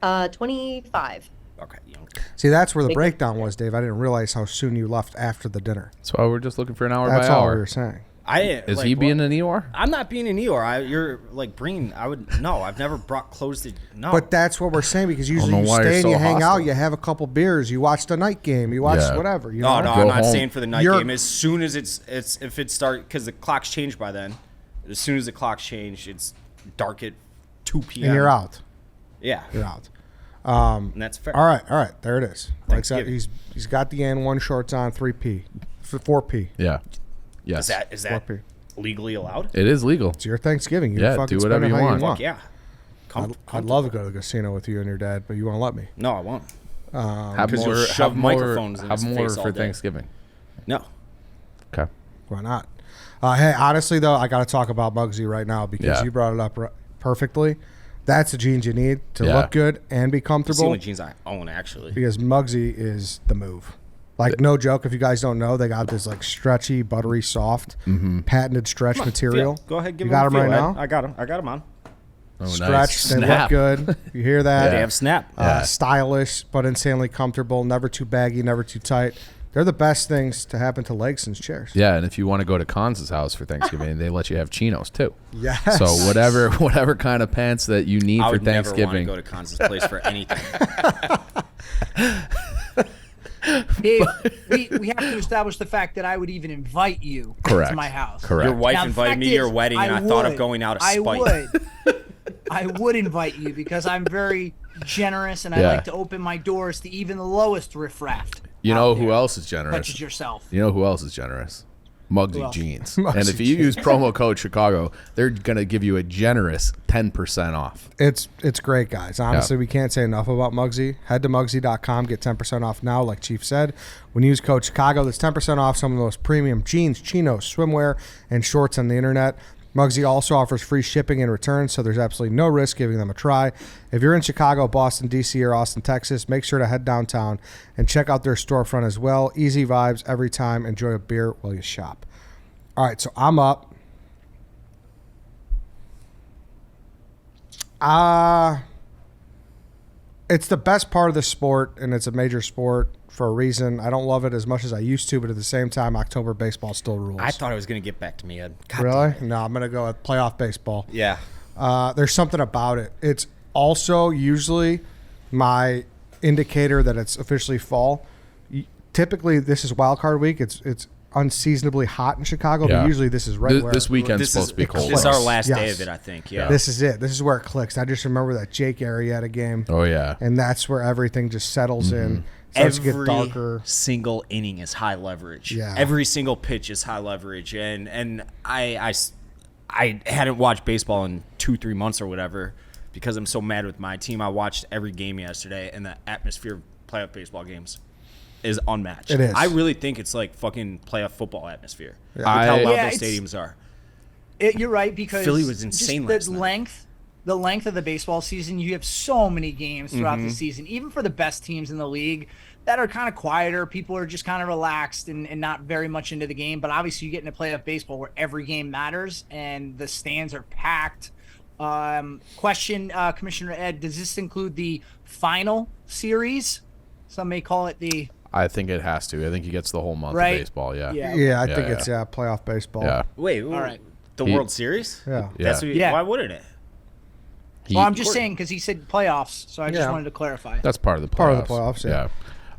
25.
Okay, young.
See, that's where the
Big-
breakdown was, Dave. I didn't realize how soon you left after the dinner.
That's why we're just looking for an hour
That's
by
all we
hour.
were saying.
Is
like,
he being
what?
an Eeyore?
I'm not being an Eeyore. You're like bringing. I've never brought clothes to. No.
But that's what we're saying because usually
know
you
why you're
stay and
so
you hang out,
hostile.
you have a couple beers, you watch the night game, you watch
Yeah.
whatever. You
No,
know?
no,
Go
I'm not
home.
saying for the night
You're-
game. As soon as it's if it start because the clocks change by then. As soon as the clocks change, it's dark at 2 p.m.
And you're out.
Yeah,
You're out.
and that's fair.
All right. There it is. Like that,
Thanksgiving.
he's got the N1 shorts on, 3P, 4P.
Yeah. Yes.
Is that
4P.
legally allowed?
It is legal.
It's your Thanksgiving. You
Yeah,
fucking
do whatever
spend it
you
how
want.
Fuck yeah.
I'd love to go to the casino with you and your dad, but you won't let me.
No, I won't.
Have
'cause you'll
more.
shove
Have more.
microphones in
Have
his
more
face all
for
day.
Thanksgiving.
No.
Okay.
Why not? Hey, honestly though, I got to talk about Mugsy right now because
Yeah.
you brought it up perfectly. That's the jeans you need to
Yeah.
look good and be
It's the
comfortable.
only jeans I own, actually.
Because Mugsy is the move. Like, no joke, if you guys don't know, they got this like stretchy, buttery, soft, patented stretch material.
Go ahead, give
you
them
got
a
them right
feel, Ed.
now.
I got them. I got them on.
Oh,
Stretched, they look
Snap.
good. You hear that?
They have snap.
Stylish, but insanely comfortable. Never too baggy, never too tight. They're the best things to happen to legs since chairs.
Yeah, and if you want to go to Cons' house for Thanksgiving, they let you have chinos too.
Yes.
So whatever kind of pants that you need
I
for
would never want to
Thanksgiving.
go to Constance Place for anything.
Dave, we have to establish the fact that I would even invite you
Correct.
to my house.
Correct.
Your wife
Now, the
invited
fact
me to your
is,
wedding, and I thought of
would.
going out of
I
spite.
would. I would invite you because I'm very generous and I
Yeah.
like to open my doors to even the lowest riffraff.
You
out
know who
there,
else is
Such
generous?
as yourself.
You know who else is generous? Mugsy
else?
Jeans.
Mugsy
And if you use promo code Chicago, they're gonna give you a generous 10% off.
It's great, guys. Honestly, we can't say enough about Mugsy. Head to Mugsy.com, get 10% off now, like Chief said. When you use code Chicago, that's 10% off some of the most premium jeans, chinos, swimwear, and shorts on the internet. MUGSY also offers free shipping and returns, so there's absolutely no risk giving them a try. If you're in Chicago, Boston, D.C., or Austin, Texas, make sure to head downtown and check out their storefront as well. Easy vibes every time. Enjoy a beer while you shop. All right, so I'm up. It's the best part of the sport, and it's a major sport for a reason. I don't love it as much as I used to, but at the same time, October baseball still rules.
I thought it was going to get back to me, Ed. God
Really?
damn it.
No, I'm going to go with playoff baseball.
Yeah.
There's something about it. It's also usually my indicator that it's officially fall. Typically, this is wild card week. It's unseasonably hot in Chicago,
Yeah.
but usually this is right where
This weekend's
This
supposed
is
to be cold.
This is our
Close.
last day
Yes.
of it, I think. Yeah.
this is it. This is where it clicks. I just remember that Jake Arrieta game,
Oh yeah.
and that's where everything just settles in. Starts to get
Every
darker.
single inning is high leverage.
Yeah.
Every single pitch is high leverage, and I hadn't watched baseball in 2-3 months or whatever because I'm so mad with my team. I watched every game yesterday, and the atmosphere of playoff baseball games is unmatched.
It is.
I really think it's like fucking playoff football atmosphere. With
I-
how loud
Yeah,
those
it's-
stadiums are.
You're right, because
Philly was insane
just
last night.
the length of the baseball season, you have so many games throughout
Mm-hmm.
the season, even for the best teams in the league that are kind of quieter. People are just kind of relaxed and not very much into the game. But obviously, you get into playoff baseball where every game matters and the stands are packed. Question, Commissioner Ed, does this include the final series? Some may call it the
I think it has to. I think he gets the whole month
Right.
of baseball. Yeah.
Yeah.
Yeah, I
Yeah,
think
yeah.
it's playoff baseball.
Yeah.
Wait,
All right.
The
He-
World Series?
Yeah.
Yeah.
That's what,
Yeah.
Why wouldn't it?
Well, I'm just saying because he said playoffs, so I just
Yeah.
wanted to clarify.
That's part of the playoffs.
Part of the playoffs, yeah.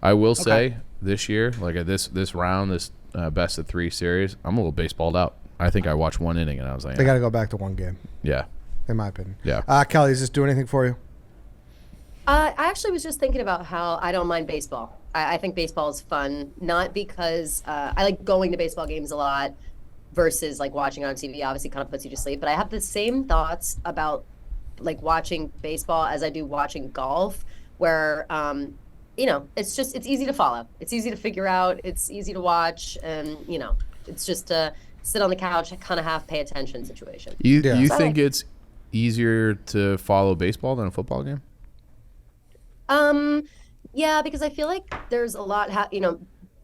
I will say this year, like at this round, this best of 3 series, I'm a little baseballed out. I think I watched one inning and I was like,
They got to go back to one game,
yeah,
in my opinion.
yeah.
Kelly, does this do anything for you?
I actually was just thinking about how I don't mind baseball. I think baseball is fun, not because I like going to baseball games a lot versus like watching on TV. Obviously, kind of puts you to sleep. But I have the same thoughts about like watching baseball as I do watching golf, where it's easy to follow. It's easy to figure out. It's easy to watch, and it's just a sit on the couch, kind of half pay attention situation.
You
Yeah.
you
So I
think
like-
it's easier to follow baseball than a football game?
Yeah, because I feel like there's a lot,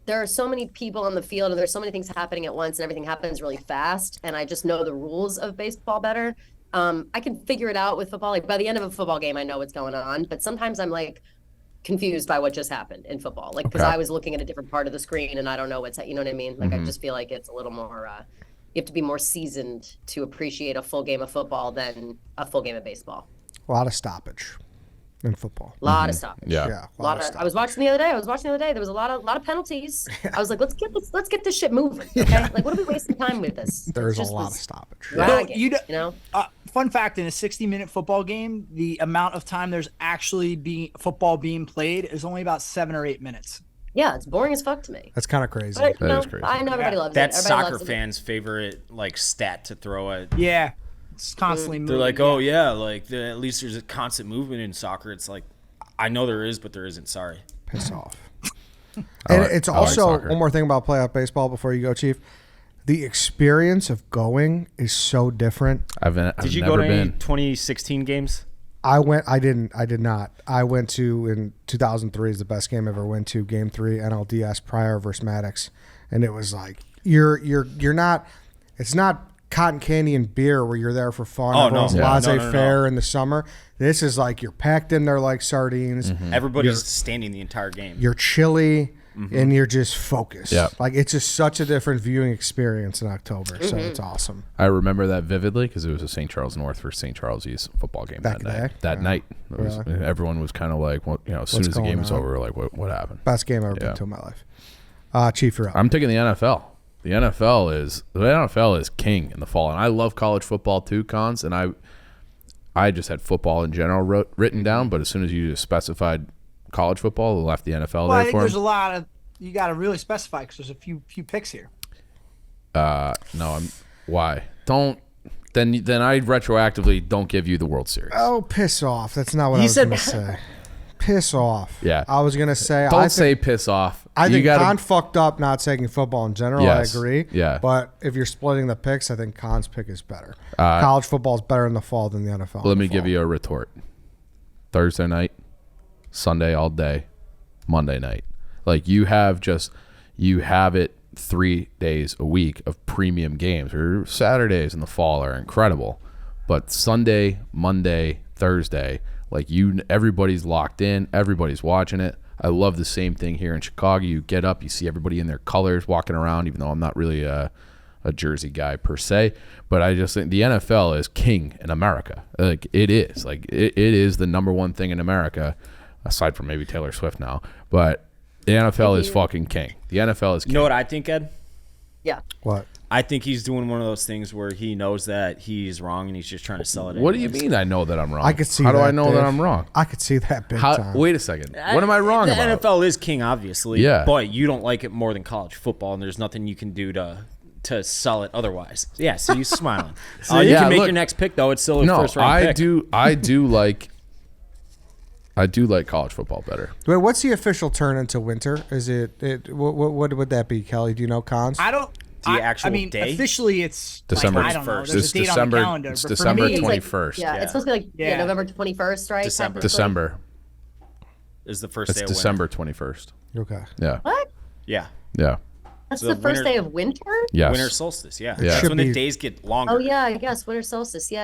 there are so many people on the field and there's so many things happening at once and everything happens really fast. And I just know the rules of baseball better. I can figure it out with football. Like by the end of a football game, I know what's going on, but sometimes I'm like confused by what just happened in football. Like, because
Okay.
I was looking at a different part of the screen and I don't know you know what I mean? Like, I just feel like it's a little more, you have to be more seasoned to appreciate a full game of football than a full game of baseball.
A lot of stoppage in football.
A lot of stoppage.
Yeah.
Yeah,
A lot of, I was watching the other day. There was a lot of penalties. I was like, let's get this shit moving. Okay, like what are we wasting time with this?
There's
It's
a
just
lot of
this
stoppage.
drag it,
you
you know.
Fun fact: in a 60-minute football game, the amount of time there's actually football being played is only about 7 or 8 minutes.
Yeah, it's boring as fuck to me.
That's kind of crazy.
But,
That is crazy.
I know everybody loves
That's
it. Everybody
soccer
loves it.
fans' favorite like stat to throw at.
Yeah, it's constantly moving.
They're like, oh yeah, like at least there's a constant movement in soccer. It's like, I know there is, but there isn't. Sorry.
Piss off.
I
And
like-
it's
I like
also
soccer.
one more thing about playoff baseball before you go, Chief. The experience of going is so different.
I've
Did you
never
go to any
been.
2016 games?
I did not. I went to, in 2003 is the best game I ever went to, Game 3 NLDS Pryor versus Maddox, and it was like you're not. It's not cotton candy and beer where you're there for fun.
Oh, no.
Everyone's
Yeah.
laissez-faire
No.
in the summer. This is like you're packed in there like sardines.
Everybody's standing the entire game.
You're chilly and you're just focused.
Yeah.
Like it's just such a different viewing experience in October. So it's awesome.
I remember that vividly because it was a St. Charles North versus St. Charles East football game
That
that night.
day?
That
Yeah.
night, it was, everyone was kind of like, well, as soon
What's
as the game
going
was
on?
over, we're like, what happened?
Best game I've ever
Yeah.
been to in my life. Chief, you're up.
I'm taking the NFL. The NFL is king in the fall, and I love college football too, Cons. And I just had football in general written down, but as soon as you just specified college football, left the NFL
Well, I
there
think
for
there's a
him.
lot of you got to really specify because there's a few picks here.
No, why? Don't. Then I retroactively don't give you the World Series.
Oh, piss off. That's not what
He
I was
said-
going to say. Piss off.
Yeah.
I was gonna say.
Don't say piss off.
I
You
think
gotta-
Con fucked up not taking football in general.
Yes.
I agree.
Yeah.
But if you're splitting the picks, I think Con's pick is better. College football is better in the fall than the NFL.
Let me give you a retort. Thursday night, Sunday all day, Monday night. Like you have it 3 days a week of premium games. Or Saturdays in the fall are incredible, but Sunday, Monday, Thursday, like everybody's locked in, everybody's watching it. I love the same thing here in Chicago. You get up, you see everybody in their colors walking around, even though I'm not really a Jersey guy per se, but I just think the NFL is king in America. Like it is. Like it is the number one thing in America, aside from maybe Taylor Swift now. But the NFL is fucking king. The NFL is king.
You know what I think, Ed?
Yeah.
What?
I think he's doing one of those things where he knows that he's wrong and he's just trying to sell it.
What do you
anyways.
mean I know that I'm wrong?
I could see
How do
that,
I know that
Dave.
I'm wrong?
I could see that big time.
Wait a second. What am I wrong
the
about?
NFL is king, obviously.
Yeah.
But you don't like it more than college football, and there's nothing you can do to sell it otherwise. Yeah, so he's smiling. You
Yeah,
can make
look-
your next pick, though. It's still a
No,
first round pick.
I do like college football better.
Wait, what's the official turn into winter? Is it what would that be, Kelly? Do you know, Cons?
I don't.
The actual
I mean,
day?
officially it's
December
Like, I don't know.
1st.
There's
It's
a date
December-
on the calendar.
it's
but for
December
me,
It's like-
21st.
Yeah,
Yeah.
it's supposed to be like
Yeah.
November 21st, right?
December.
Technically?
December.
Is the first
It's
day of winter.
December 21st.
Okay.
Yeah.
What?
Yeah.
Yeah.
That's
So
the
the
first
winter-
day of winter?
Yes.
Winter solstice, yeah.
Yeah.
That's
Should
when
be-
the days get longer.
Oh yeah, I guess winter solstice. Yeah.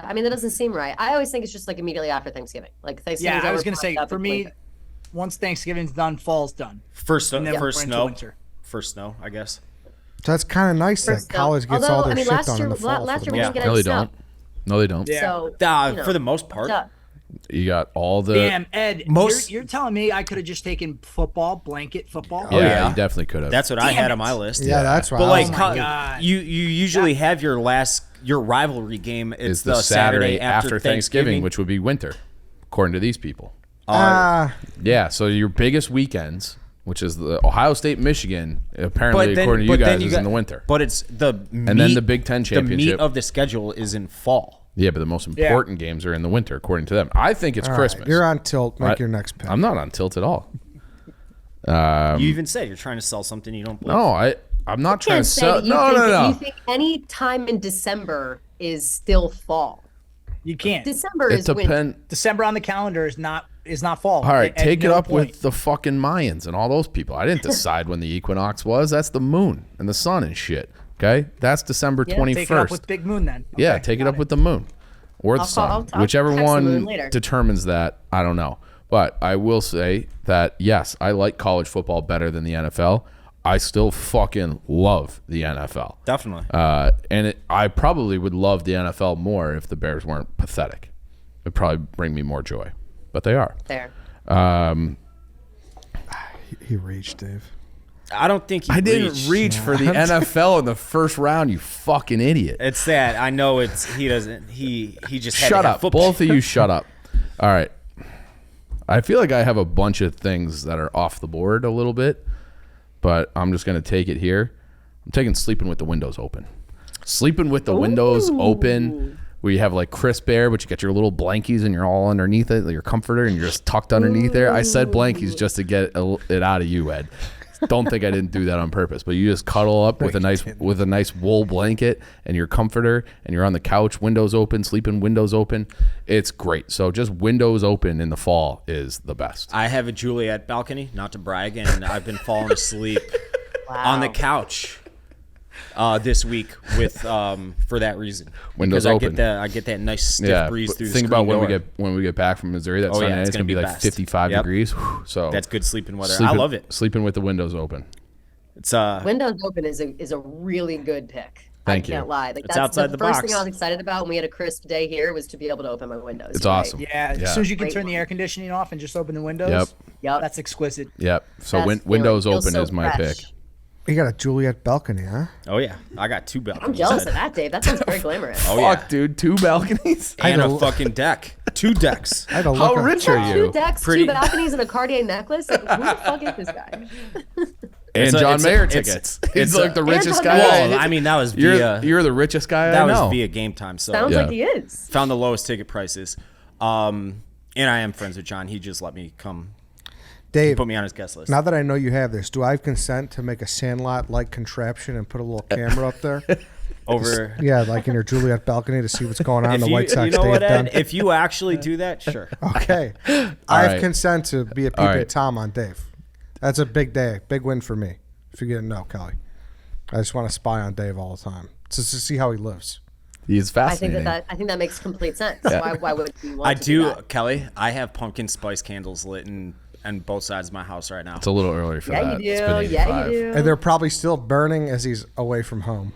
I mean, that doesn't seem right. I always think it's just like immediately after Thanksgiving. Like Thanksgiving.
yeah, I was gonna say for me, once Thanksgiving's done, fall's done.
First,
And then
first
we're into
snow.
winter.
First snow, I guess.
So that's kind of nice that
First, though.
college gets all
Although,
their
I mean,
shit
last
done
year-
in the fall.
last
for
year
the
we
most
didn't get
part.
No, they
snow.
don't. No, they don't.
Yeah.
So you know,
For the most part.
what's up?
You got all the.
Damn, Ed,
Most-
you're telling me I could have just taken football, blanket football?
Yeah,
Oh, yeah.
you definitely could have.
That's what I
Damn
had
it.
on my list.
Yeah, that's right.
But like,
Oh my
co-
God.
you usually have your rivalry game. It's
is the Saturday after Thanksgiving, which would be winter, according to these people. Yeah, so your biggest weekends, which is the Ohio State, Michigan, apparently according to you guys, is in the winter.
But it's the
And then the Big Ten
The
championship.
meat of the schedule is in fall.
Yeah, but the most important games are in the winter, according to them. I think it's
All right,
Christmas.
you're on tilt. Make
I-
your next pick.
I'm not on tilt at all.
You even said you're trying to sell something you don't believe.
No, I'm not trying
Can't
to
say
sell.
that you
No,
think
no,
that
no.
you think any time in December is still fall.
You can't.
December
It
is winter.
depends.
December on the calendar is not fall.
All right,
At
take it
no
up
point.
with the fucking Mayans and all those people. I didn't decide when the equinox was. That's the moon and the sun and shit. Okay, that's December
Yeah,
21st.
Take it up with Big Moon then.
Yeah,
Okay,
take it
got
up with the moon or the
I'll
sun.
I'll
Whichever
text the
one
moon later.
determines that, I don't know. But I will say that, yes, I like college football better than the NFL. I still fucking love the NFL.
Definitely.
And I probably would love the NFL more if the Bears weren't pathetic. It'd probably bring me more joy. But they are.
There.
He reached, Dave.
I don't think he
I didn't
reached.
reach for the NFL in the first round, you fucking idiot.
It's that I know it's he doesn't he just had
Shut
to have
up.
football.
Both of you shut up. All right. I feel like I have a bunch of things that are off the board a little bit, but I'm just going to take it here. I'm taking sleeping with the windows open. Sleeping with the windows open, where you have like crisp air, but you got your little blankies and you're all underneath it, your comforter, and you're just tucked underneath there. I said blankies just to get it out of you, Ed. Don't think I didn't do that on purpose, but you just cuddle up with a nice wool blanket and your comforter, and you're on the couch, windows open, sleeping windows open. It's great. So just windows open in the fall is the best.
I have a Juliet balcony, not to brag, and I've been falling asleep on the couch this week with for that reason.
Windows
Because
open.
I get that nice stiff breeze
but
through the
think about
screen
when
door.
we get back from Missouri. That
Oh,
Sunday
yeah,
night,
it's
it's gonna be
gonna be
like
best.
55
Yep.
degrees. Whew. So
That's good sleeping weather.
sleeping-
I love it.
Sleeping with the windows open.
It's
Windows open is a really good pick.
Thank you.
I can't lie. Like
It's
that's
outside
the
the
first
box.
thing I was excited about when we had a crisp day here was to be able to open my windows.
It's
You're right.
awesome.
Yeah,
Yeah.
as soon as you can
Great
turn the
one.
air conditioning off and just open the windows.
Yep.
Yep.
That's exquisite.
Yep. So
Best feeling.
windows
Feels
open
so
is my
fresh.
pick.
You got a Juliet balcony, huh?
Oh yeah, I got two balconies.
I'm jealous of that, Dave. That sounds very glamorous.
Oh yeah,
Fuck, dude, 2 balconies.
and
I
a
know.
fucking deck, 2 decks.
I had to
How
look up-
rich are
Two
you?
decks,
Pretty-
2 balconies, and a Cartier necklace. Like, who the fuck is this guy?
And
It's a-
John
it's a-
Mayer
it's-
tickets.
it's
He's
a-
like the
And
richest
John
guy.
Mayer.
Well, I mean that was
you're
via
you're the richest guy
that
I know.
was via Game Time. So
Sounds
Yeah.
like he is.
found the lowest ticket prices. And I am friends with John. He just let me come.
Dave,
Put me on his guest list.
now that I know you have this, do I have consent to make a Sandlot-like contraption and put a little camera up there?
Over.
Yeah, like in your Juliet balcony to see what's going on in
If
the White Sox
you know
Dave
what,
den.
Ed? If you actually do that, sure.
Okay. I have
right.
consent to be a
All
PB
right.
Tom on Dave. That's a big day, big win for me. If you didn't know, Kelly. I just want to spy on Dave all the time just to see how he lives.
He's
I think
fascinating.
I think that makes complete sense. Why would you want
I
to
do,
that?
Kelly. I have pumpkin spice candles lit in both sides of my house right now.
It's a little early for
Yeah,
that.
you
It's
do.
been
Yeah,
85.
you do.
And they're probably still burning as he's away from home.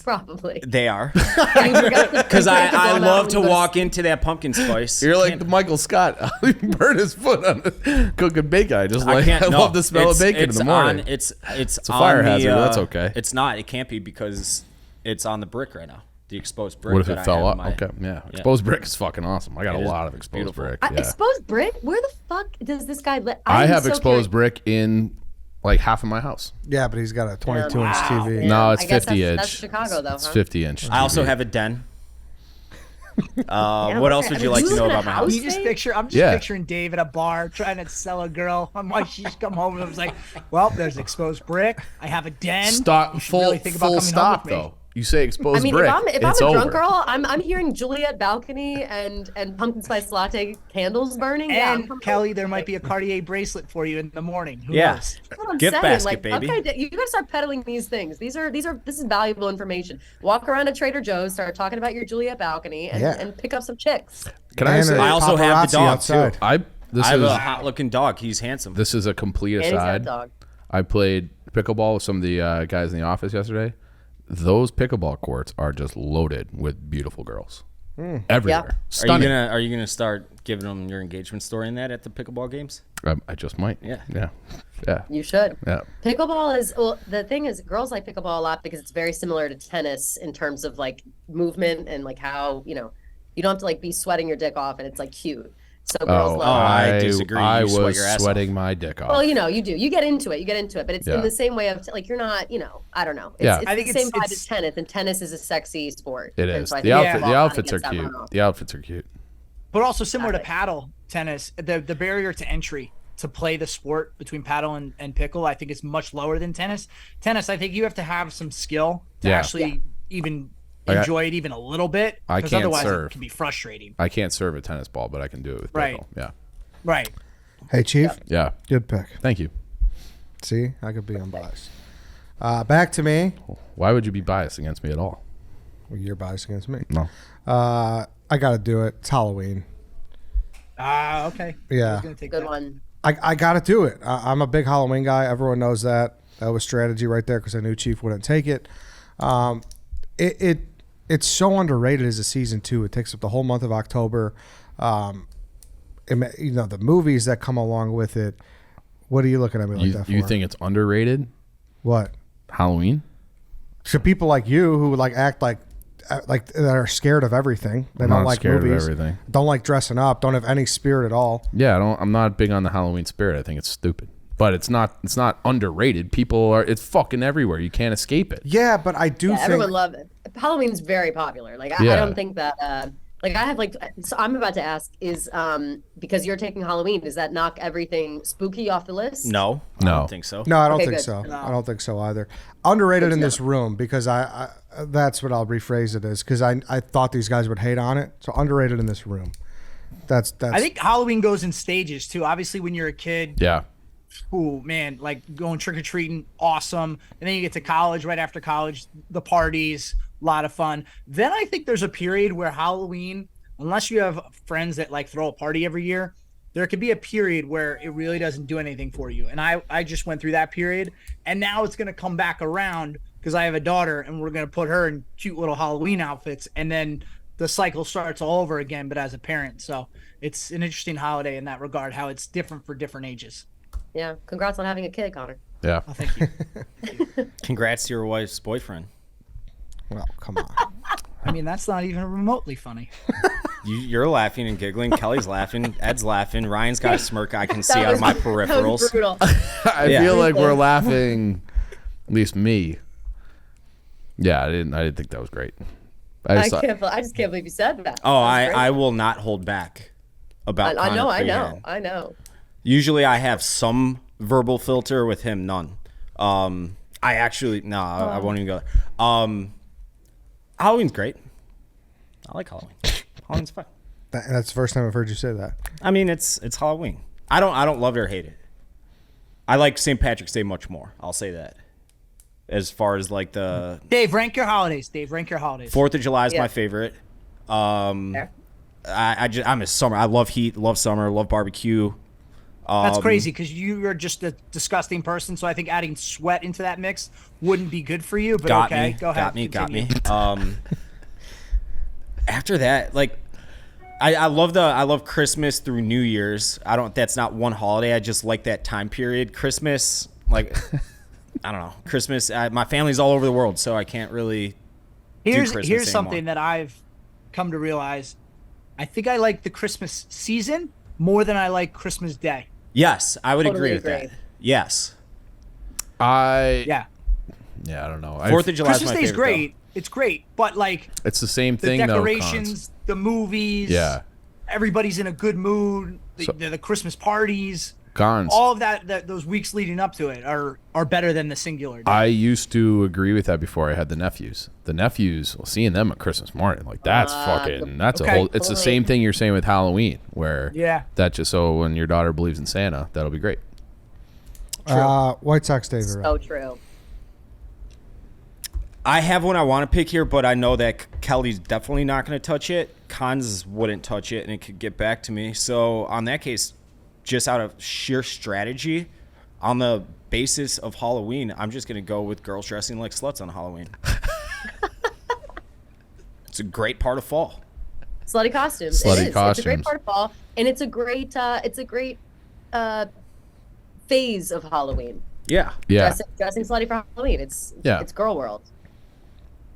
Probably.
They are.
Because
Because I love to walk into that pumpkin spice.
You're like Michael Scott. He burned his foot on cooking bacon. I just like. I
no,
love the smell of
it's-
bacon in
it's
the morning.
It's
a fire hazard, but that's okay.
It's not. It can't be because it's on the brick right now. The exposed brick.
What if
that
it
I
fell
have
up?
in my-
Okay, yeah. Exposed brick is fucking awesome. I got
It
a
is
lot of exposed
beautiful.
brick. Yeah.
Exposed brick? Where the fuck does this guy live?
I
am
have
so
exposed
curious.
brick in like half of my house.
Yeah, but he's got a 22-inch TV.
Yeah.
No, it's
I guess
50
that's
inch.
Chicago, though,
It's
huh?
50 inch.
I also
TV.
have a den.
Yeah,
What else
okay.
would you
I
like
mean,
to
you
know
live in
about my
a
house?
You just
Dave?
picture. I'm just
Yeah.
picturing Dave at a bar trying to sell a girl. I'm like, she's come home and I was like, well, there's exposed brick. I have a den.
Stop.
You should
Full
really think about
full
coming
stop
home with me.
though. You say exposed
I mean,
brick.
if I'm
it's
a
over.
drunk girl, I'm hearing Juliet balcony and pumpkin spice latte candles burning. Yeah, I'm
And
coming
Kelly,
home.
there might be a Cartier bracelet for you in the morning. Who
Yeah.
knows?
That's what I'm
Gift
saying.
basket,
Like,
baby.
okay, you gotta start peddling these things. This is valuable information. Walk around at Trader Joe's, start talking about your Juliet balcony, and,
Yeah.
and pick up some chicks.
Can I
And
say?
a
I also have
paparazzi
the dog,
outside.
too.
I
I have
is
a hot-looking dog. He's handsome.
this is a complete
And he's got a
aside.
dog.
I played pickleball with some of the guys in the office yesterday. Those pickleball courts are just loaded with beautiful girls everywhere.
Yeah.
Stunning.
Are you gonna start giving them your engagement story in that at the pickleball games?
I just might.
Yeah.
Yeah.
You should.
Yeah.
Pickleball is the thing is girls like pickleball a lot because it's very similar to tennis in terms of like movement and like how you don't have to like be sweating your dick off and it's like cute. So girls
Oh,
love.
I disagree.
I
You sweat
was
your ass
sweating my dick off.
Well, you do. You get into it, but it's
Yeah.
in the same way of like you're not, I don't know. It's,
Yeah.
it's
I think
the same
it's-
vibe as tennis, and tennis is a sexy sport.
It
And
is.
so I
The
think
outfit.
pickleball
The
kinda
outfits are
gets that
cute.
one off.
The outfits are cute.
But also similar to
Got it.
paddle tennis, the barrier to entry to play the sport between paddle and pickle, I think is much lower than tennis. Tennis, I think you have to have some skill to
Yeah.
actually even
Like,
enjoy it even a little bit.
I
'cause
can't
otherwise
serve.
it can be frustrating.
I can't serve a tennis ball, but I can do it with
Right.
pickle. Yeah.
Right.
Hey, Chief.
Yeah.
Good pick.
Thank you.
See, I could be unbiased. Back to me.
Why would you be biased against me at all?
Well, you're biased against me.
No.
I got to do it. It's Halloween.
Okay. I
Yeah.
was gonna take
Good
that.
one.
I got to do it. I'm a big Halloween guy. Everyone knows that. That was strategy right there because I knew Chief wouldn't take it. It's so underrated as a season too. It takes up the whole month of October. The movies that come along with it. What are you looking at me like that for?
You think it's underrated?
What?
Halloween?
So people like you who like act like that are scared of everything. They
I'm
don't
not
like
scared of
movies.
everything.
Don't like dressing up. Don't have any spirit at all.
Yeah, I'm not big on the Halloween spirit. I think it's stupid. But it's not underrated. People are it's fucking everywhere. You can't escape it.
Yeah, but I do
Yeah,
think
everyone loves it. Halloween's very popular. Like I
Yeah.
don't think that like I have like so I'm about to ask is because you're taking Halloween, does that knock everything spooky off the list?
No, I
No.
don't think so.
No, I don't
Okay,
think
good.
so.
No.
I don't think so either. Underrated
Good
in
to
this room because I that's what I'll rephrase it as because I thought these guys would hate on it. So underrated in this room. That's
I think Halloween goes in stages too. Obviously, when you're a kid,
Yeah.
ooh, man, like going trick or treating, awesome. And then you get to college, right after college, the parties, a lot of fun. Then I think there's a period where Halloween, unless you have friends that like throw a party every year, there could be a period where it really doesn't do anything for you. And I just went through that period, and now it's going to come back around because I have a daughter and we're going to put her in cute little Halloween outfits. And then the cycle starts all over again, but as a parent. So it's an interesting holiday in that regard, how it's different for different ages.
Yeah. Congrats on having a kid, Connor.
Yeah.
Oh, thank you.
Congrats to your wife's boyfriend.
well, come on.
I mean, that's not even remotely funny.
You're laughing and giggling. Kelly's laughing. Ed's laughing. Ryan's got a smirk I can see
That
out of
was-
my
that was
peripherals.
brutal.
I
Yeah.
feel like we're laughing, at least me. Yeah, I didn't think that was great. I just thought,
I just can't believe you said that.
Oh,
That was great.
I will not hold back about
I
Connor
know,
pre-hand.
I know.
Usually I have some verbal filter, with him none. I actually I won't even go there. Halloween's great. I like Halloween. Halloween's fun.
That's the first time I've heard you say that.
I mean, it's Halloween. I don't love it or hate it. I like St. Patrick's Day much more. I'll say that. As far as like the
Dave, rank your holidays.
4th of July is my favorite. I'm a summer. I love heat, love summer, love barbecue.
That's crazy because you are just a disgusting person. So I think adding sweat into that mix wouldn't be good for you. But
Got
okay,
me,
go ahead.
got me. After that, like, I love Christmas through New Year's. That's not one holiday. I just like that time period. Christmas, like, I don't know. Christmas, my family's all over the world, so I can't really do Christmas
Here's
anymore.
something that I've come to realize. I think I like the Christmas season more than I like Christmas Day.
Yes, I would
Totally
agree with that.
agree.
Yes.
Yeah.
Yeah, I don't know.
4th of July is
Christmas
my
Day is
favorite,
great. It's great, but like
It's the same
the
thing,
decorations, the movies,
Yeah.
everybody's in a good mood.
So-
The Christmas parties,
Cons.
all of that those weeks leading up to it are better than the singular day.
I used to agree with that before I had the nephews. Seeing them at Christmas morning, like that's that's
okay.
a whole. It's the same thing you're saying with Halloween, where that just so when your daughter believes in Santa, that'll be great.
White Sox Day.
So true.
I have one I want to pick here, but I know that Kelly's definitely not going to touch it. Cons wouldn't touch it, and it could get back to me. So on that case, just out of sheer strategy, on the basis of Halloween, I'm just going to go with girls dressing like sluts on Halloween. It's a great part of fall.
Slutty costumes.
Slutty
It is. It's a
costumes.
great part of fall, and it's a great phase of Halloween.
Yeah.
Yeah,
Dressing slutty for Halloween. It's girl world.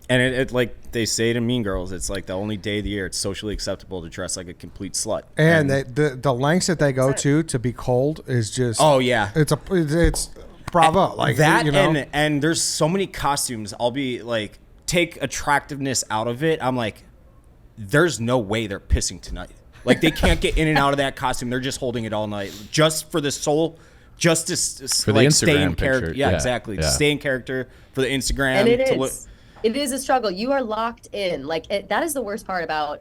And it like they say to Mean Girls, it's like the only day of the year it's socially acceptable to dress like a complete slut.
And the lengths that they go to be cold is just.
Oh yeah,
it's bravo. Like
that,
you know?
and there's so many costumes. I'll be like, take attractiveness out of it. I'm like, there's no way they're pissing tonight. Like they can't get in and out of that costume. They're just holding it all night, just for the soul, just to
For the
like stay in
Instagram
character.
picture.
Yeah,
Yeah,
exactly.
yeah.
To stay in character for the Instagram.
And it
to
is.
look,
It is a struggle. You are locked in. Like that is the worst part about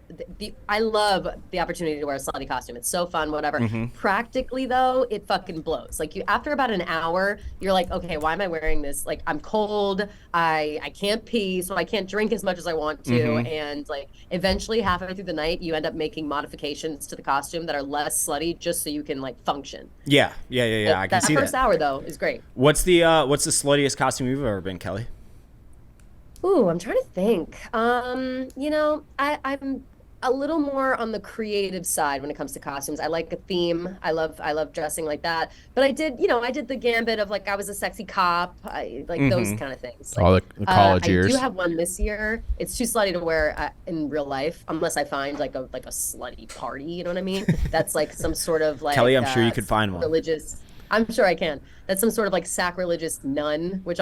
I love the opportunity to wear a slutty costume. It's so fun, whatever.
Mm-hmm.
Practically though, it fucking blows. Like after about an hour, you're like, okay, why am I wearing this? Like I'm cold. I can't pee, so I can't drink as much as I want to.
Mm-hmm.
And like eventually halfway through the night, you end up making modifications to the costume that are less slutty just so you can like function.
yeah. I can see
that first
that.
hour though is great.
What's the sluttiest costume you've ever been, Kelly?
Ooh, I'm trying to think. I'm a little more on the creative side when it comes to costumes. I like a theme. I love dressing like that. But I did the gambit of like I was a sexy cop. I like those kind of things. Like,
all the college years.
I do have one this year. It's too slutty to wear in real life unless I find like a slutty party. You know what I mean? That's like some sort of like
Kelly, I'm sure you could find one.
Religious. I'm sure I can. That's some sort of like sacrilegious nun, which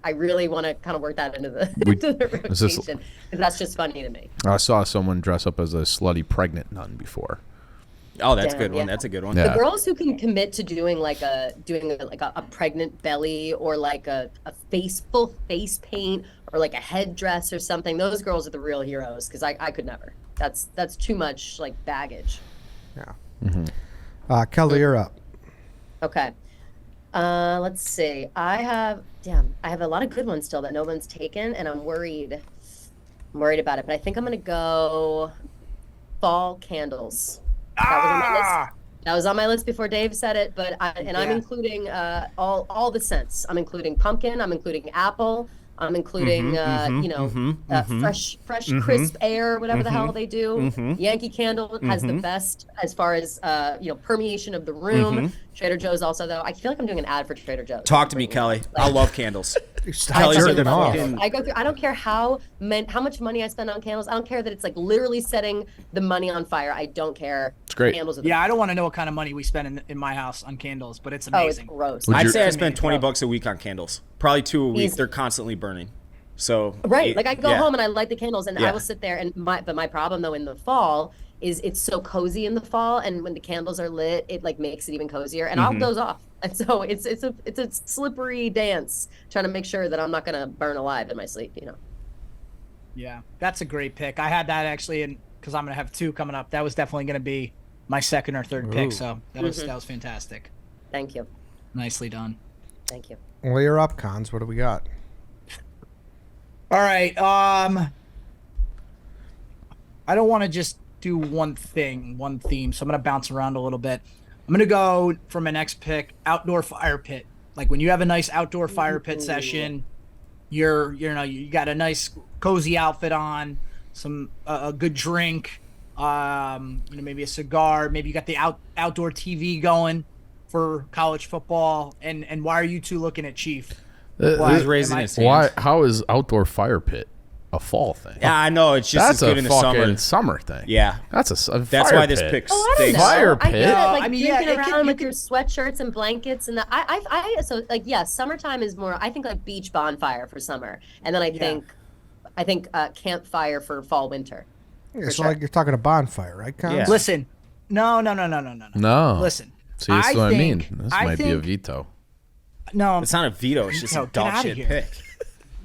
I really want to kind of work that into the rotation because that's just funny to me.
I saw someone dress up as a slutty pregnant nun before.
Oh, that's a good
Yeah.
one. That's a good one.
Yeah.
The girls who can commit to doing a pregnant belly or like a full face paint or like a headdress or something, those girls are the real heroes because I could never. That's too much like baggage.
Yeah. Kelly, you're up.
Okay. Let's see. I have a lot of good ones still that no one's taken, and I'm worried. I'm worried about it, but I think I'm gonna go fall candles. That was on my list. That was on my list before Dave said it, but I'm including all the scents. I'm including pumpkin. I'm including apple. I'm including fresh crisp air, whatever the hell they do. Yankee Candle has the best as far as permeation of the room. Trader Joe's also though. I feel like I'm doing an ad for Trader Joe's.
Talk to me, Kelly. I love candles.
Stop jerking off.
I go through. I don't care how much money I spend on candles. I don't care that it's like literally setting the money on fire. I don't care.
It's great.
Candles are
Yeah, I don't want to know what kind of money we spend in my house on candles, but it's
it's
amazing.
gross.
I'd say I
you-
spend $20 a week on candles. Probably 2 a week.
Easy.
They're constantly burning. So
Right. Like I go
yeah.
home and I light the candles and
Yeah.
I will sit there and my problem though in the fall it's so cozy in the fall, and when the candles are lit, it like makes it even cozier, and I'll doze off. And so it's a slippery dance trying to make sure that I'm not gonna burn alive in my sleep, you know.
Yeah, that's a great pick. I had that actually, and because I'm gonna have 2 coming up, that was definitely gonna be my second or third pick. So that was fantastic.
Thank you.
Nicely done.
Thank you.
Well, you're up, Cons. What do we got?
All right. I don't want to just do one theme, so I'm gonna bounce around a little bit. I'm gonna go for my next pick, outdoor fire pit. Like when you have a nice outdoor fire pit session, you got a nice cozy outfit on, some a good drink, maybe a cigar, maybe you got the outdoor TV going for college football. And why are you two looking at Chief?
He's raising his hand.
Why? How is outdoor fire pit a fall thing?
Yeah, I know. It's just
That's
as good
a
in the
fucking
summer.
thing.
Yeah.
That's a
That's
fire
why this
pit.
pick
Oh, I don't
stinks.
know.
Fire
I get
pit?
it, like
I mean, yeah,
drinking
it can-
around
you
with
can-
your sweatshirts and blankets, and so like summertime is more. I think like beach bonfire for summer, and then I think campfire for fall winter.
Yeah,
For
so
sure.
like you're talking a bonfire, right, Cons?
Yeah.
Listen, no.
No.
Listen.
See, that's what I mean. This
I
might be a
think-
veto.
No,
It's not a veto. It's just a
Get
dog
outta
shit
here.
pick.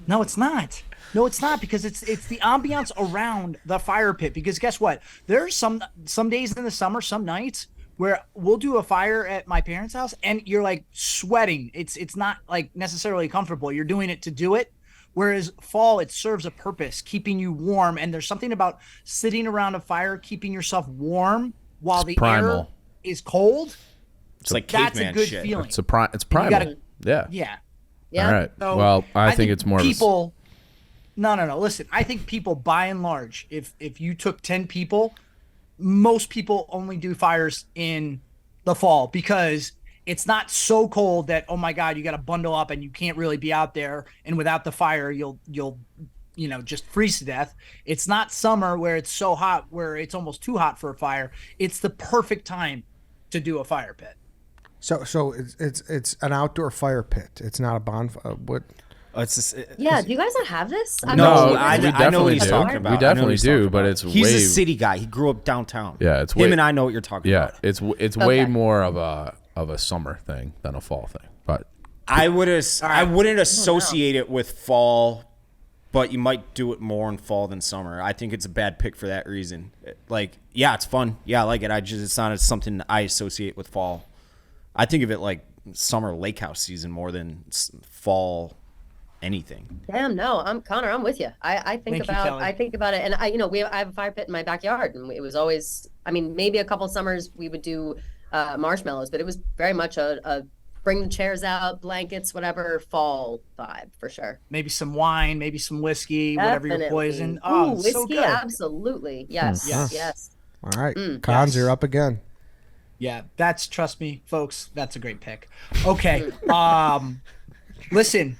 No, it's not. No, it's not, because it's the ambiance around the fire pit. Because guess what? There's some days in the summer, some nights where we'll do a fire at my parents' house and you're like sweating. It's not like necessarily comfortable. You're doing it to do it. Whereas fall, it serves a purpose, keeping you warm. And there's something about sitting around a fire, keeping yourself warm while the air
primal.
is cold.
It's like
That's a
caveman
good
shit.
feeling.
It's primal.
gotta-
yeah.
Yeah.
Yeah.
All right.
So,
well, I think it's more
people. No. Listen, I think people, by and large, if you took 10 people, most people only do fires in the fall because it's not so cold that, oh my God, you got to bundle up and you can't really be out there. And without the fire, you'll just freeze to death. It's not summer where it's so hot where it's almost too hot for a fire. It's the perfect time to do a fire pit.
So it's an outdoor fire pit. It's not a bonfire. What?
It's just,
Yeah, do you guys not have this? I've
No,
never seen
I
this.
I know what he's
do.
talking about.
We
I know what
definitely
he's
do,
talking
but
about.
it's
he's
way-
a city guy. He grew up downtown.
Yeah, it's
him
way-
and I know what you're talking
Yeah,
about.
it's way more of a summer thing than a fall thing. But
I wouldn't associate it with fall, but you might do it more in fall than summer. I think it's a bad pick for that reason. Like, yeah, it's fun. Yeah, I like it. It's not something I associate with fall. I think of it like summer lake house season more than fall anything.
Damn, no, Connor. I'm with you. I think
Thank you,
about
Kelly.
it, and I have a fire pit in my backyard, and it was always. I mean, maybe a couple summers we would do marshmallows, but it was very much a bring the chairs out, blankets, whatever, fall vibe for sure.
Maybe some wine, maybe some whiskey, whatever your
Definitely.
poison.
Ooh,
Oh, it's
whiskey,
so good.
absolutely. Yes,
Yes.
yes.
All right, Cons,
yes.
you're up again.
Yeah, trust me, folks, that's a great pick. Okay. Listen.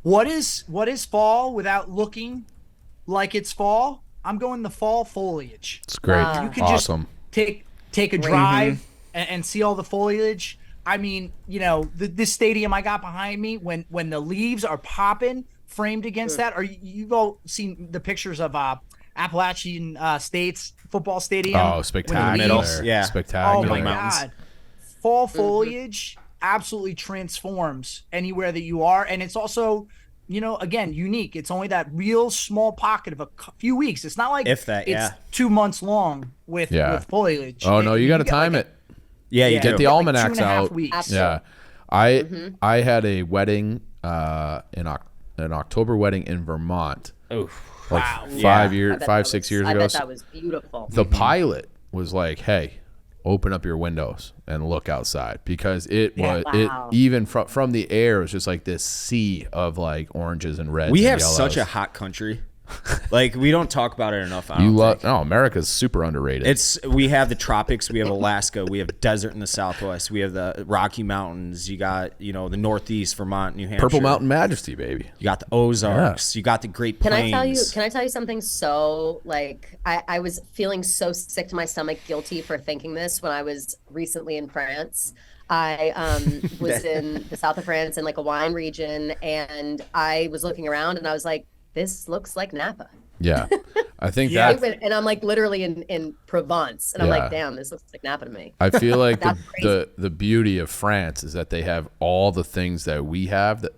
What is fall without looking like it's fall? I'm going the fall foliage.
it's great.
Wow.
You could
Awesome.
just take a drive and see all the foliage. I mean, this stadium I got behind me, when the leaves are popping, framed against that, or you've all seen the pictures of Appalachian State's football stadium.
Oh,
when
spectacular.
the leaves-
Yeah.
Oh
Spectacular.
my
mountains.
God. Fall foliage absolutely transforms anywhere that you are. And it's also, again, unique. It's only that real small pocket of a few weeks. It's not like
If that,
it's
yeah.
2 months long with foliage.
Oh no, you got to
get
time
like
it.
Yeah, you
Get
do.
the
like
almanacs
2.5
out.
weeks.
Yeah, I had a wedding an October wedding in Vermont.
Oof.
Like
Wow.
Yeah.
I bet that
6
was-
years
I
ago.
bet that was beautiful.
The pilot was like, "Hey, open up your windows and look outside," because it was
Wow.
it even from the air it was just like this sea of like oranges and reds.
We
and
have
yellows.
such a hot country. Like, we don't talk about it enough. I
You
don't
love?
think.
No, America's super underrated.
We have the tropics, we have Alaska, we have desert in the Southwest, we have the Rocky Mountains. You got the Northeast, Vermont, New Hampshire.
Purple Mountain Majesty, baby.
You got the Ozarks. You got the Great
Can
Plains.
I tell you something? So like I was feeling so sick to my stomach, guilty for thinking this when I was recently in France. I was in the south of France in like a wine region, and I was looking around and I was like, this looks like Napa.
Yeah, I think
Yeah.
that.
And I'm like literally in Provence, and I'm
Yeah.
like, damn, this looks like Napa to me.
I feel like
That's
the beauty of France is that they have all the things that we have that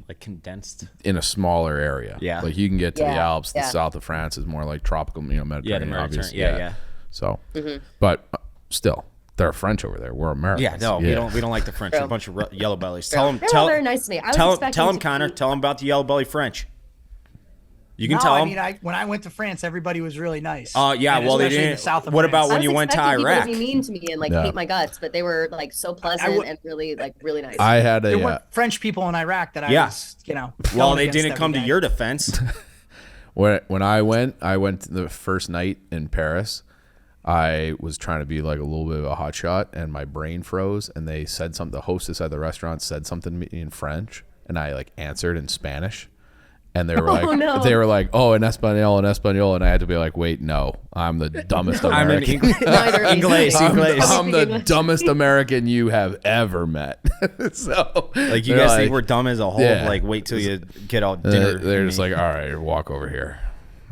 Like condensed.
in a smaller area.
Yeah.
Like you can get to the
Yeah,
Alps. The
yeah.
south of France is more like tropical, Mediterranean.
Yeah, the Mediterranean.
obviously.
Yeah.
So,
Mm-hmm.
but still, they're French over there. We're Americans.
Yeah, no, we don't like the French. They're a bunch of yellow bellies.
They're all very nice to me. I was
tell
expecting
him,
to
Connor.
be-
Tell him about the yellow belly French. You can
No,
tell
I
him.
mean, when I went to France, everybody was really nice.
Yeah,
And
well, they
especially in
didn't.
the south of
What
France.
about
I
when
was
you went to
expecting people
Iraq?
to be mean to me and like
Yeah.
hate my guts, but they were like so pleasant and really really nice.
I had
There
a
weren't French people in Iraq that I
Yeah.
was,
Well,
going
they
against
didn't come to
every day.
your defense.
when I went the first night in Paris. I was trying to be like a little bit of a hotshot, and my brain froze. And they said something. The hostess at the restaurant said something to me in French, and I like answered in Spanish. And they were like,
no.
oh, in Espanol, and I had to be like, wait, no, I'm the dumbest
I'm in
American.
Neither of these.
English.
I'm the
English.
dumbest American you have ever met. So
Like you
they're
guys think we're dumb as a whole.
Yeah.
Like wait till you get all
they're,
dinner.
just like, all right, walk over here.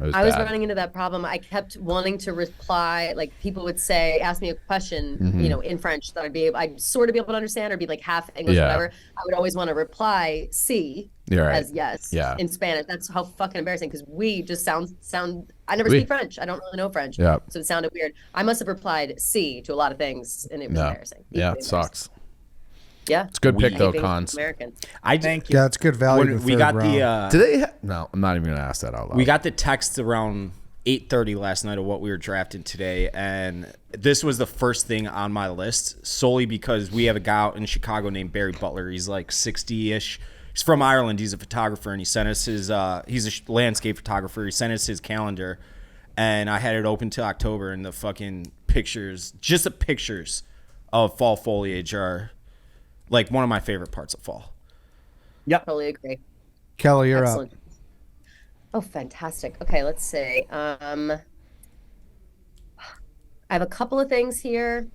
It
I was
bad.
running into that problem. I kept wanting to reply. Like people would ask me a question, in French that I'd sort of be able to understand or be like half English,
Yeah.
whatever. I would always want to reply "sí"
You're right.
as yes
Yeah.
in Spanish. That's how fucking embarrassing because we just sound. I never
Oui.
speak French. I don't really know French.
Yeah.
So it sounded weird. I must have replied "sí" to a lot of things, and it was
Yeah.
embarrassing.
Yeah,
Equally
it sucks.
Yeah.
It's a good pick though,
Being
Cons.
American.
Thank you.
Yeah, it's good value. in
When
the
we
third
got
round.
the
Do they? No, I'm not even gonna ask that out loud.
we got the text around 8:30 last night of what we were drafting today, and this was the first thing on my list solely because we have a guy out in Chicago named Barry Butler. He's like 60-ish. He's from Ireland. He's a photographer, and he sent us his. He's a landscape photographer. He sent us his calendar, and I had it open till October, and the fucking pictures, just the pictures of fall foliage are like one of my favorite parts of fall.
Totally agree.
Kelly, you're
Excellent.
up.
Oh, fantastic. Okay, let's see. I have a couple of things here.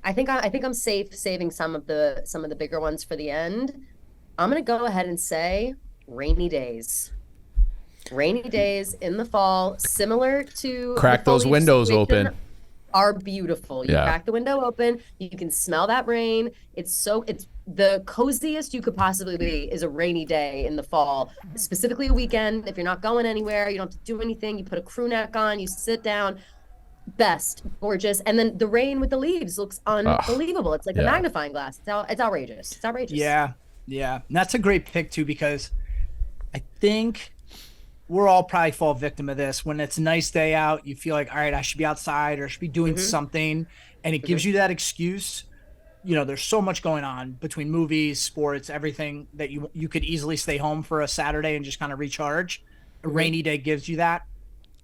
I think I'm safe saving some of the bigger ones for the end. I'm gonna go ahead and say rainy days. Rainy days in the fall, similar to
Crack
the
those
foliage
windows
situation,
open.
are beautiful. You
Yeah.
crack the window open, you can smell that rain. It's the coziest you could possibly be is a rainy day in the fall, specifically a weekend. If you're not going anywhere, you don't have to do anything. You put a crew neck on, you sit down. Best, gorgeous, and then the rain with the leaves looks unbelievable. It's like a
yeah.
magnifying glass. It's outrageous. It's outrageous.
Yeah. And that's a great pick too, because I think we're all probably fall victim of this. When it's a nice day out, you feel like, all right, I should be outside or I should be doing something. And it gives you that excuse. There's so much going on between movies, sports, everything that you could easily stay home for a Saturday and just kind of recharge. A rainy day gives you that.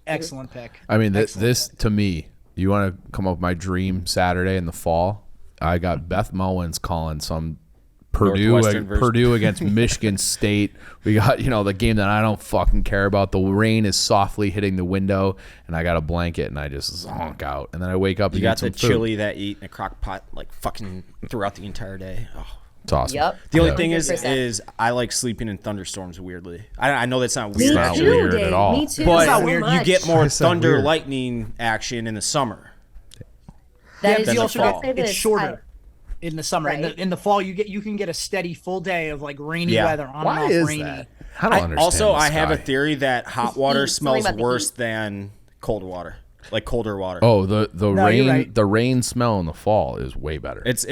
Excellent pick.
I mean,
Excellent
this
pick.
to me, you want to come up with my dream Saturday in the fall? I got Beth Mullins calling some
Northwestern versus-
Purdue against Michigan State. We got, the game that I don't fucking care about. The rain is softly hitting the window, and I got a blanket, and I just zonk out. And then I wake up and
You got
eat some
the
food.
chili that you eat in a crock pot like fucking throughout the entire day. Oh.
It's awesome.
Yep.
The only
Yeah.
thing is
100%.
I like sleeping in thunderstorms weirdly. I know that's not
Me
weird,
not
too,
weird
Dave.
at all.
Me too.
but
so
weird.
you
much.
get more
I said
thunder
weird.
lightning action in the summer.
That is
than
you
the
also
fall.
get, it's shorter in the summer.
Right.
In the fall, you can get a steady full day of like rainy
Yeah.
weather on
Why
and off
is
rainy.
that? I don't understand.
Also,
the
I have a
sky.
theory that hot water
heat. Something
smells
about the
worse
heat.
than cold water, like colder water.
Oh, the
No,
rain
you're right.
the rain smell in the fall is way better.
It's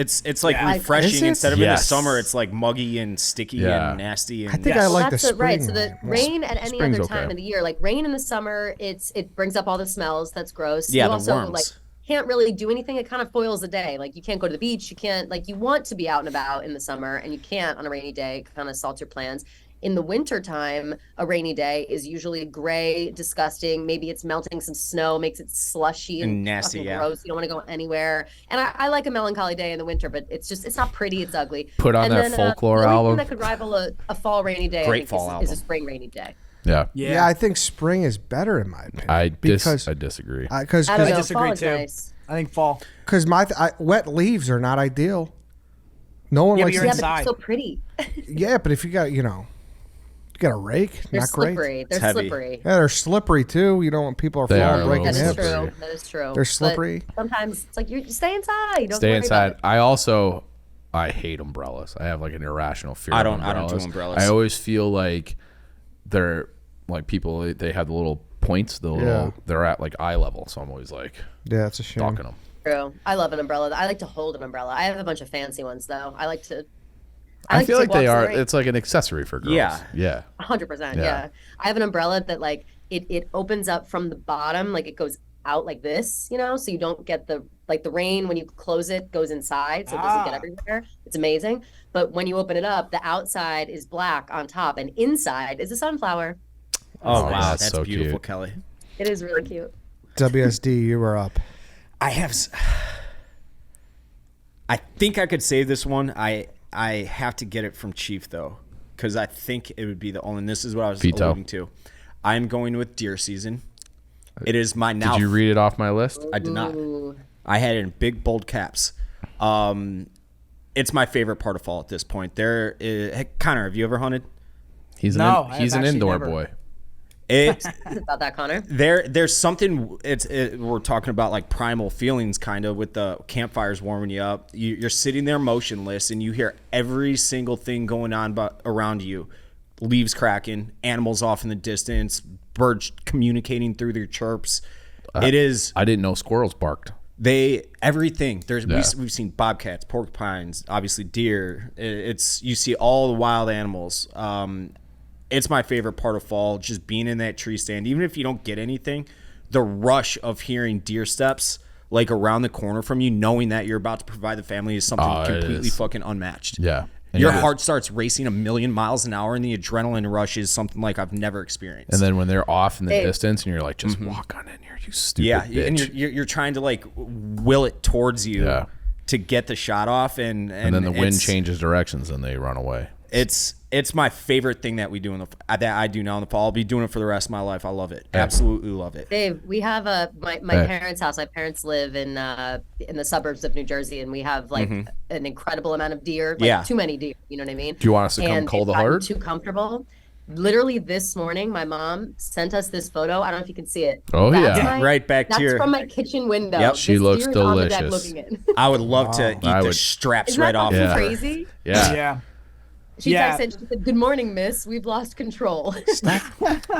like
Yeah.
refreshing
Is it?
instead of in the
Yes.
summer. It's like muggy and sticky
Yeah.
and nasty. And
I think I like the
That's
spring.
right. So the
one.
rain at any
Spring's
other time
okay.
of the year, like rain in the summer, it brings up all the smells. That's gross.
Yeah,
you
the
also
worms.
like can't really do anything. It kind of foils the day. Like you can't go to the beach. You can't you want to be out and about in the summer, and you can't on a rainy day. Kind of salts your plans. In the winter time, a rainy day is usually gray, disgusting. Maybe it's melting some snow, makes it slushy and,
And nasty,
fucking
yeah.
gross. You don't want to go anywhere. And I like a melancholy day in the winter, but it's not pretty. It's ugly.
Put on
And
that
then,
folklore
the only
album.
thing that could rival a fall rainy day,
Great
I think,
fall
is a
album.
spring rainy day.
yeah.
Yeah, I think spring is better in my opinion.
I
because
disagree.
because
I don't know.
disagree
Fall is
too.
nice.
I think fall.
wet leaves are not ideal. No one
Yeah, but
likes.
you're
Yeah,
to-
but
inside.
it's so pretty.
Yeah, but if you got You got a rake?
They're
Not great.
slippery. They're
heavy.
slippery.
Yeah, they're slippery too. You don't want people are
They are
falling,
a
breaking
little
That is
hips.
slippery.
true. That is true.
They're
But
slippery.
sometimes it's like you stay inside. You don't
Stay
worry
inside.
About it.
I hate umbrellas. I have like an irrational fear.
I
of
don't do
umbrellas.
umbrellas.
I always feel like they're like people. They have the little points. They're at like eye level. So I'm always like
Yeah, it's a shame.
stalking them.
True. I love an umbrella. I like to hold an umbrella. I have a bunch of fancy ones though. I like to.
I feel like they are.
It's
It's like an accessory for girls.
Yeah.
Yeah.
100%.
Yeah.
Yeah. I have an umbrella that like it opens up from the bottom, like it goes out like this, so you don't get the rain when you close it goes inside, so it doesn't get everywhere. It's amazing. But when you open it up, the outside is black on top, and inside is a sunflower.
Oh, wow.
That's
That's
so
beautiful,
cute.
Kelly.
It is really cute.
WSD, you were up.
I think I could save this one. I have to get it from Chief, though, because I think it would be the only, and this is what I was
Veto.
alluding to. I'm going with deer season. It is my now.
Did you read it off my list?
I did not.
Ooh.
I had it in big, bold caps. It's my favorite part of fall at this point. Hey, Connor, have you ever hunted?
He's
No,
he's an
I've actually
indoor
never.
boy.
It
It's about that, Connor.
there's something. We're talking about like primal feelings, kind of, with the campfires warming you up. You're sitting there motionless, and you hear every single thing going on around you. Leaves cracking, animals off in the distance, birds communicating through their chirps. It is
I didn't know squirrels barked.
everything. We've seen bobcats, porcupines, obviously deer. You see all the wild animals. It's my favorite part of fall, just being in that tree stand. Even if you don't get anything, the rush of hearing deer steps like around the corner from you, knowing that you're about to provide the family, is something
it
completely
is.
fucking unmatched.
Yeah. And
Your
you-
heart starts racing 1,000,000 miles an hour, and the adrenaline rush is something like I've never experienced.
And then when they're off in the
Hey.
distance, and you're like, just walk on in here, you stupid
yeah,
bitch.
and you're trying to like will it towards you
Yeah.
to get the shot off, and
and then the wind
it's-
changes directions, and they run away.
It's my favorite thing that we do that I do now in the fall. I'll be doing it for the rest of my life. I love it. Absolutely love it.
Dave, we have my
Hey.
parents' house. My parents live in the suburbs of New Jersey, and we have like an incredible amount of deer. Like,
Yeah.
too many deer. You know what I mean?
Do you want us to come
And
cull the
they've gotten
herd?
Too comfortable. Literally this morning, my mom sent us this photo. I don't know if you can see it.
Oh,
That's
yeah.
Right back to
That's
your-
from my kitchen window.
Yep.
She
This
looks
deer is on the deck
delicious.
looking in.
I would love to eat
I
the
would-
straps
Isn't
right
that
off.
fucking
Yeah.
crazy?
Yeah.
Yeah.
She
Yeah.
texted. She said, "Good morning, miss. We've lost control."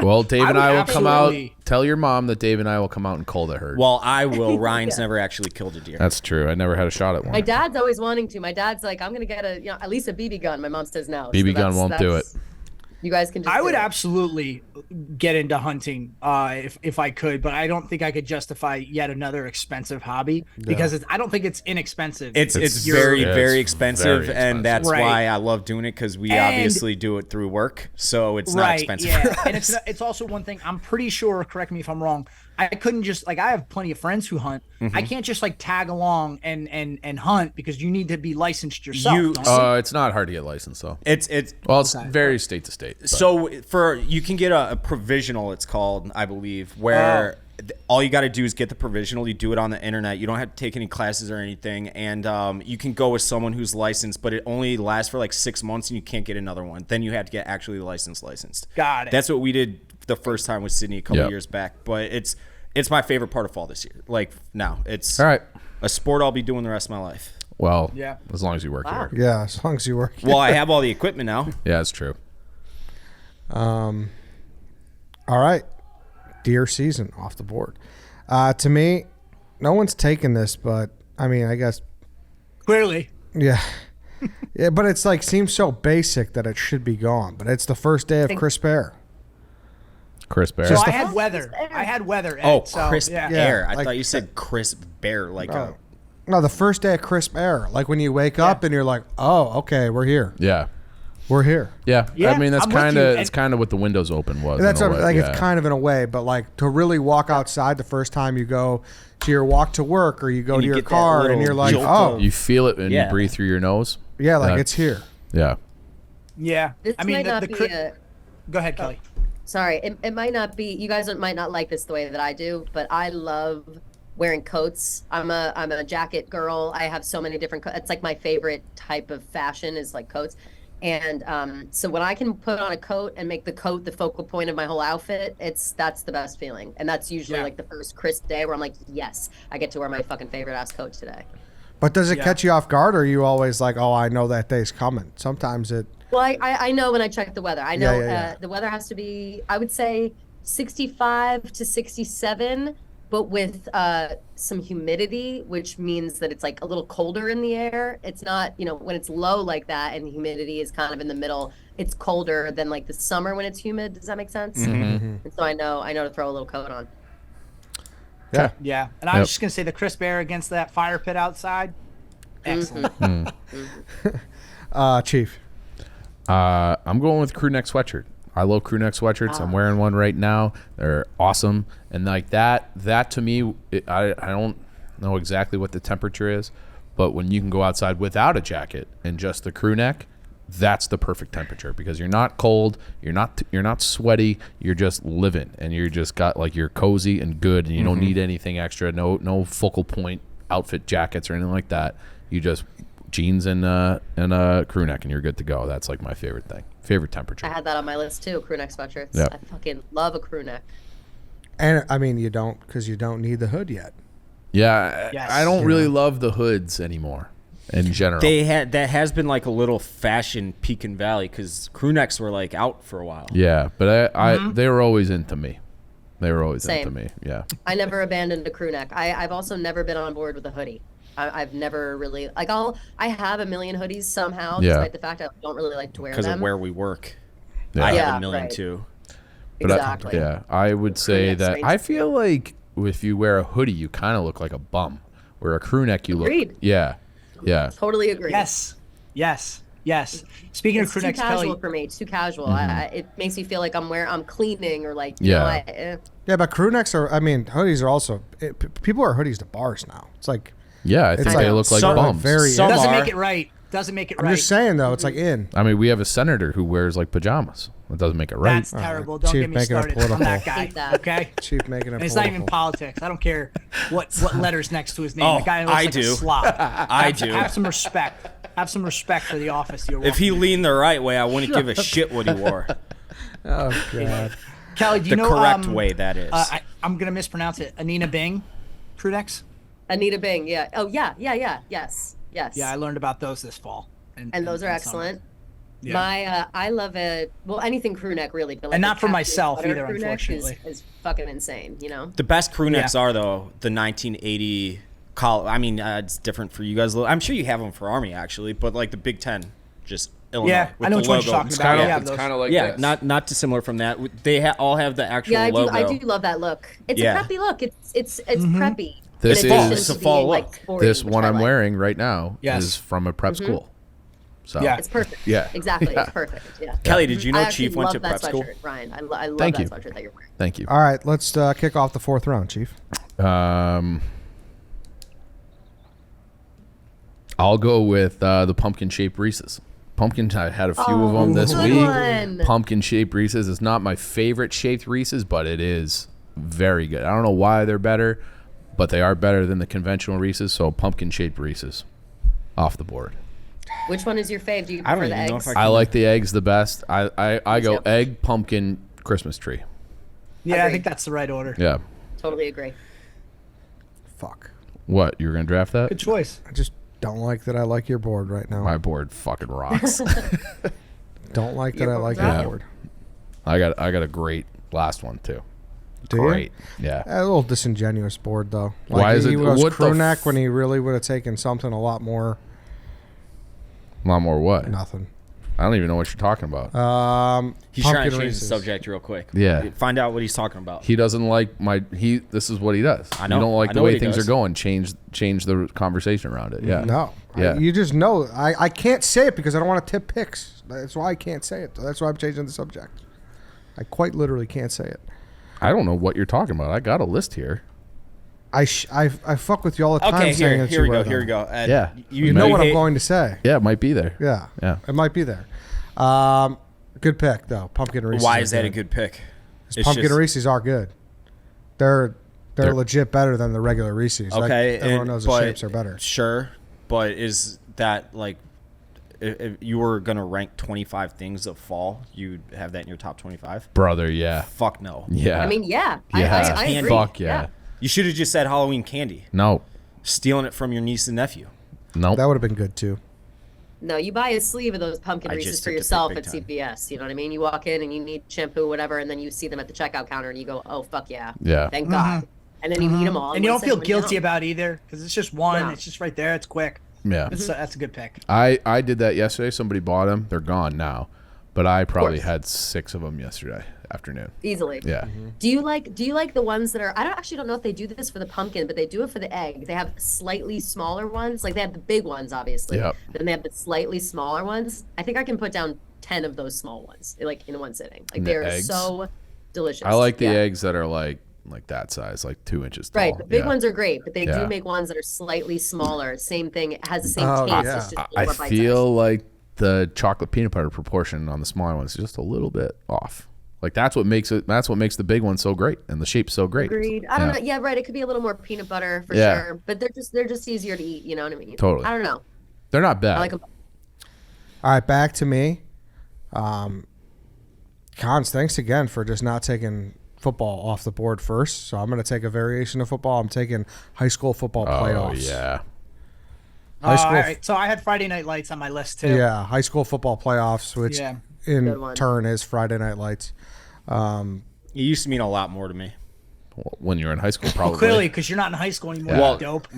Well, Dave and
I
I will
would
come out.
absolutely-
Tell your mom that Dave and I will come out and cull the herd.
Well, I will. Ryan's never actually killed a deer.
That's true. I never had a shot at one.
My dad's always wanting to. My dad's like, "I'm gonna get at least a BB gun." My mom says no.
BB gun won't do it.
You guys can just.
I
do
would
it.
absolutely get into hunting if I could, but I don't think I could justify yet another expensive hobby because I don't think it's inexpensive.
It's
You're-
very,
Yeah,
very
it's
expensive,
very
and that's
Right.
why I love doing it, because we
And-
obviously do it through work, so it's not
right.
expensive
Yeah,
for us.
and it's also one thing. I'm pretty sure. Correct me if I'm wrong. I couldn't just I have plenty of friends who hunt. I can't just tag along and hunt because you need to be licensed yourself.
You-
don't you?
It's not hard to get licensed, though.
It's
Well, it's varies state to state. but-
so you can get a provisional, it's called, I believe, where all you got to do is get the provisional. You do it on the internet. You don't have to take any classes or anything, and you can go with someone who's licensed, but it only lasts for like 6 months, and you can't get another one. Then you have to get actually licensed.
Got it.
That's what we did the first time with Sydney a couple
Yep.
years back. But it's my favorite part of fall this year. Like now, it's
all right.
a sport I'll be doing the rest of my life.
Well,
Yeah.
as long as you work
Wow.
here.
Yeah, as long as you work.
Well, I have all the equipment now.
Yeah, that's true.
All right. Deer season off the board. To me, no one's taken this, but I mean, I guess,
Clearly.
yeah. Yeah, but it's like seems so basic that it should be gone. But it's the first day of crisp air.
Crisp air.
So
Just
I
the-
had weather. I had weather. Ed,
Oh,
so,
crisp
yeah.
air. I
like-
thought you said crisp bear. Like a,
No, the first day of crisp air. Like when you wake up and you're like, oh, okay, we're here.
yeah.
We're here.
Yeah.
Yeah,
I mean, that's
I'm with
kind
you,
of
and-
it's kind of what the windows open was.
That's
in a
what,
way,
like
yeah.
it's kind of in a way, but like to really walk outside the first time you go to your walk to work or you go
And
to
you
your
get that
car and
little
you're like,
jolt
oh,
of-
You feel it and
Yeah.
you breathe through your nose.
yeah, like
Yeah.
it's here.
Yeah.
Yeah.
This
I mean,
might not
the
be.
Go ahead, Kelly.
Sorry, it might not be. You guys might not like this the way that I do, but I love wearing coats. I'm a jacket girl. I have so many different. It's like my favorite type of fashion is like coats. And so when I can put on a coat and make the coat the focal point of my whole outfit, that's the best feeling. And that's usually like the first crisp day where I'm like, yes, I get to wear my fucking favorite ass coat today.
But does it catch you off guard, or are you always like, oh, I know that day's coming? Sometimes it.
Well, I know when I check the weather. I know
Yeah.
the weather has to be, I would say, 65 to 67, but with some humidity, which means that it's like a little colder in the air. It's not, when it's low like that and the humidity is kind of in the middle, it's colder than like the summer when it's humid. Does that make sense? And so I know to throw a little coat on.
Yeah.
Yeah. And I was just going to say the crisp air against that fire pit outside. Excellent.
Chief.
I'm going with crew neck sweatshirt. I love crew neck sweatshirts. I'm wearing one right now. They're awesome. And like that to me, I don't know exactly what the temperature is, but when you can go outside without a jacket and just the crew neck, that's the perfect temperature because you're not cold, you're not sweaty, you're just living, and you're just got like you're cozy and good, and you don't need anything extra. No focal point outfit jackets or anything like that. You just jeans and a crew neck, and you're good to go. That's like my favorite thing. Favorite temperature.
I had that on my list too, crew neck sweatshirts.
Yep.
I fucking love a crew neck.
And I mean, you don't, because you don't need the hood yet.
Yeah,
Yes.
I don't really love the hoods anymore in general.
That has been like a little fashion peak and valley because crew necks were like out for a while.
Yeah, but they were always into me. They were always
Same.
into me. Yeah.
I never abandoned a crew neck. I've also never been on board with a hoodie. I've never really I have a million hoodies somehow,
Yeah.
despite the fact I don't really like to wear
Because
them.
of where we work.
Yeah.
I have
Yeah,
a million
right.
too.
But
Exactly.
I would say
neck's
that
strange.
I feel like if you wear a hoodie, you kind of look like a bum. Where a crew neck, you
Agreed.
look. Yeah. Yeah.
Totally agree.
Yes. Speaking
It's
of crew
too
necks,
casual
Kelly,
for me. Too casual. It makes me feel like I'm cleaning or like
Yeah.
Yeah, but crew necks are, I mean, hoodies are also, people wear hoodies to bars now. It's like,
Yeah, I think
like
they look like
some-
bums.
very,
Some
doesn't
are.
make it right. Doesn't make it
I'm
right.
just saying though, it's like in.
I mean, we have a senator who wears like pajamas. That doesn't make it right.
That's terrible. Don't
Chief
get me
making it
started on
political.
that guy.
Hate that.
Okay.
Chief making it
And it's not even
political.
politics. I don't care what letters next to his name.
Oh,
the guy looks
I
like
do.
a slob.
I do.
Have some respect. Have some respect for the office you're
If he
walking.
leaned the right way, I wouldn't give a shit what he wore.
Oh, God.
Kelly, do you
The
know
correct way, that is.
I'm gonna mispronounce it. Anina Bing, crew necks.
Anita Bing. Yeah. Oh yeah. Yes.
Yeah, I learned about those this fall.
And those are
and summer.
excellent.
Yeah.
My I love it. Well, anything crew neck really, but like
And
the
not for
Captain
myself
Butter
either,
crew neck
unfortunately.
is fucking insane.
The best crew necks are, though, the 1980 I mean, it's different for you guys. I'm sure you have them for Army, actually, but like the Big Ten, just Illinois.
Yeah,
with
I know
the
which one you're
logo.
talking
It's
about.
kind
Yeah,
of
yeah,
it's
those-
kind of like
Yeah,
this.
not dissimilar from that. They all have the actual
Yeah,
logo.
I do love that look. It's
Yeah.
a preppy look. It's preppy.
This
in addition
is
to
a fall
being, like,
look.
sporty,
This
which
one
I
I'm
like.
wearing right now
Yes.
is from a prep school. So
Yeah.
It's perfect.
Yeah.
Exactly.
Yeah.
It's perfect. Yeah.
Kelly, did you know
I actually
Chief went
love
to
that
prep school?
sweatshirt, Ryan. I love
Thank
that
you.
sweatshirt that you're wearing.
thank you.
All right, let's kick off the fourth round, Chief.
I'll go with the pumpkin shaped Reese's. I had a few of them this
good
week.
one.
Pumpkin shaped Reese's is not my favorite shaped Reese's, but it is very good. I don't know why they're better, but they are better than the conventional Reese's. So pumpkin shaped Reese's off the board.
Which one is your fave? Do you
I don't
prefer the
even know
eggs?
if
I like the eggs the best. I go
too.
egg, pumpkin, Christmas tree.
Yeah, I
Agreed.
think that's the right order.
Yeah.
Totally agree.
Fuck.
What? You were gonna draft that?
Good choice.
I just don't like that I like your board right now.
My board fucking rocks.
Don't like that
Your
I like
board's
your
out.
board.
I got a great last one too.
Do you?
Great. Yeah.
A little disingenuous board though. Like,
Why is
he
it-
was
what the
crew neck
f-
when he really would have taken something a lot more
A lot more what?
nothing.
I don't even know what you're talking about.
He's trying to
pumpkin
change
Reese's.
the subject real quick.
Yeah.
Find out what he's talking about.
He doesn't like this is what he does.
I know.
You don't like
I
the
know what
way
he
things
does.
are going. Change the conversation around it. Yeah.
No.
Yeah.
You just know. I can't say it because I don't want to tip picks. That's why I can't say it. That's why I'm changing the subject. I quite literally can't say it.
I don't know what you're talking about. I got a list here.
I fuck with you all the time
Okay,
saying that
here we
you
go.
wear
Here we
them.
go.
Yeah.
You know what I'm
hate-
going to say.
Yeah, it might be there.
Yeah.
Yeah.
It might be there. Good pick though. Pumpkin Reese's.
Why
are
is that a good pick? It's
Pumpkin
just-
Reese's are good. They're
They're-
legit better than the regular Reese's.
Okay,
Everyone knows the
but-
shapes are better.
Sure, but is that like if you were gonna rank 25 things of fall, you'd have that in your top 25.
Brother, yeah.
Fuck no.
Yeah.
I mean, yeah.
Yeah.
I agree.
Fuck yeah.
You should have just said Halloween candy.
No.
Stealing it from your niece and nephew.
Nope.
That would have been good too.
No, you buy a sleeve of those pumpkin
I
Reese's
just
for
took the pick
yourself
big
at
time.
CVS. You know what I mean? You walk in and you need shampoo, whatever, and then you see them at the checkout counter and you go, "Oh fuck yeah,
Yeah.
thank God!" And then you eat them all.
And you don't
once
feel
everyone's
guilty
down.
about either because it's just one.
No.
It's just right there. It's quick.
Yeah.
That's a good pick.
I did that yesterday. Somebody bought them. They're gone now. But I probably
course.
had 6 of them yesterday afternoon.
easily.
Yeah.
Do you like the ones that are? I don't know if they do this for the pumpkin, but they do it for the egg. They have slightly smaller ones. Like they have the big ones, obviously.
Yep.
Then they have the slightly smaller ones. I think I can put down 10 of those small ones, like in one sitting. Like
And the
they're
eggs?
so delicious.
I like the
Yeah.
eggs that are like that size, like 2 inches tall.
Right, the big
Yeah.
ones are great, but they
Yeah.
do make ones that are slightly smaller. Same thing, it has the same
Oh,
taste.
yeah.
It's just a
I
little more bite-sized.
feel like the chocolate peanut butter proportion on the smaller ones is just a little bit off. Like that's what makes the big one so great and the shape's so great.
Agreed. I don't know. Yeah, right. It could be a little more peanut butter for
Yeah.
sure, but they're just easier to eat. You know what I mean?
Totally.
I don't know.
They're not bad.
I like them.
All right, back to me. Cons, thanks again for just not taking football off the board first. So I'm going to take a variation of football. I'm taking high school football playoffs.
yeah.
High school.
All right. So I had Friday Night Lights on my list too.
Yeah, high school football playoffs, which
Yeah.
Good
in
one.
turn is Friday Night Lights.
It used to mean a lot more to me.
When you were in high school, probably.
Clearly, because you're not in high school anymore.
Yeah.
You dope.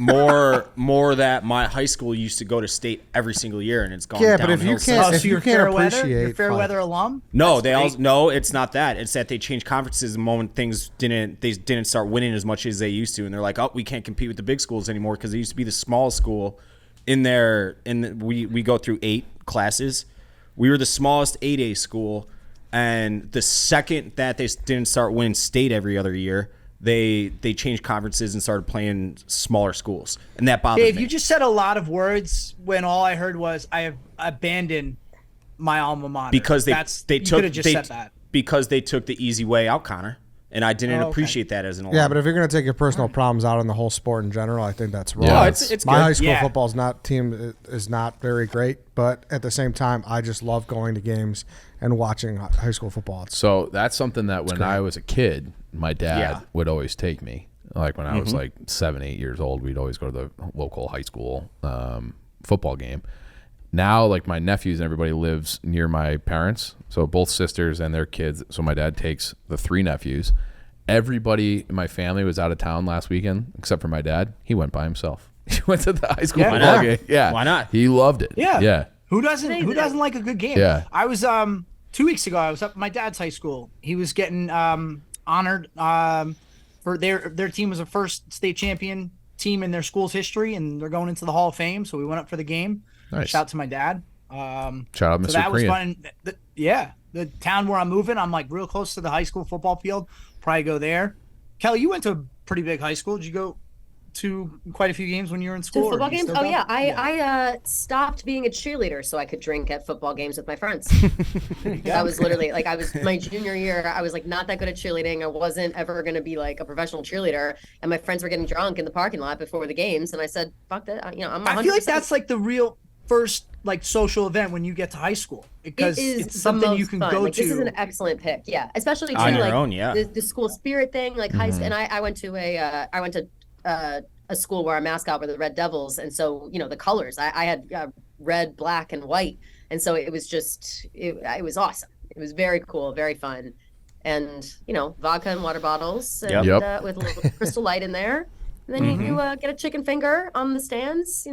more that my high school used to go to state every single year, and it's gone.
Yeah, but if
downhill
you
since.
can't-
Oh,
if
so
you
you're
can't
fair weather? You're
appreciate
fair
fun.
weather alum?
No,
That's great.
no, it's not that. It's that they changed conferences the moment things didn't start winning as much as they used to, and they're like, oh, we can't compete with the big schools anymore because they used to be the smallest school in there. We go through 8 classes. We were the smallest 8A school, and the second that they didn't start winning state every other year, they changed conferences and started playing smaller schools, and that bothered
Dave,
me.
you just said a lot of words when all I heard was I have abandoned my alma mater.
because
you
they
could have just said
took
that.
because they took the easy way out, Connor, and I didn't
Oh, okay.
appreciate that as an alum.
Yeah, but if you're going to take your personal problems out on the whole sport in general, I think that's wrong.
Yeah,
No, it's
My
good.
high school
Yeah.
football's team is not very great, but at the same time, I just love going to games and watching high school football.
So that's something that when I was a kid, my dad
Yeah.
would always take me. Like when I was like 7, 8 years old, we'd always go to the local high school football game. Now, like my nephews and everybody lives near my parents, so both sisters and their kids. So my dad takes the 3 nephews. Everybody in my family was out of town last weekend except for my dad. He went by himself. He went to the high school
Yeah.
football
Why not?
game. Yeah,
Why not?
He loved it.
Yeah.
yeah.
Who doesn't
Amazing.
like a good game?
Yeah.
I was 2 weeks ago, I was up at my dad's high school. He was getting honored for their team was the first state champion team in their school's history, and they're going into the Hall of Fame. So we went up for the game.
Nice.
Shout out to my dad.
Shout out, Mr.
So that was
Korean.
fun. Yeah, the town where I'm moving, I'm like real close to the high school football field. Probably go there. Kelly, you went to a pretty big high school. Did you go to quite a few games when you were in
To
school? or
football
do you
games?
still
Oh
go?
yeah, I stopped being a cheerleader so I could drink at football games with my friends. That was literally like I was my junior year. I was like not that good at cheerleading. I wasn't ever going to be like a professional cheerleader, and my friends were getting drunk in the parking lot before the games, and I said, "Fuck that!" I'm. 100%.
I feel like that's like the real first like social event when you get to high school because
It is
it's something
the
you
most
can
fun.
go
Like,
to.
This is an excellent pick, yeah. Especially too
On your
like
own, yeah.
the school spirit thing, like high school. And I went to a school where our mascot were the Red Devils, and so the colors. I had red, black, and white, and so it was just it was awesome. It was very cool, very fun, and vodka and water bottles, and,
Yep.
with a little Crystal Light in there. And then you get a chicken finger on the stands.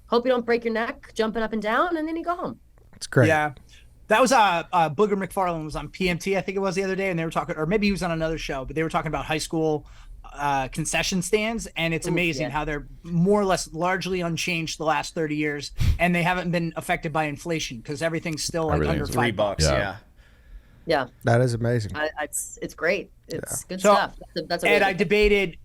Hope you don't break your neck jumping up and down, and then you go home.
It's great.
Yeah. That was Booger McFarland was on PMT, I think it was the other day, and they were talking, or maybe he was on another show, but they were talking about high school concession stands, and it's amazing
yeah.
how they're more or less largely unchanged the last 30 years, and they haven't been affected by inflation because everything's still like under
Everything's
$5.
$3,
Yeah.
yeah.
Yeah,
That is amazing.
it's great. It's good
So,
stuff. That's a
Ed,
really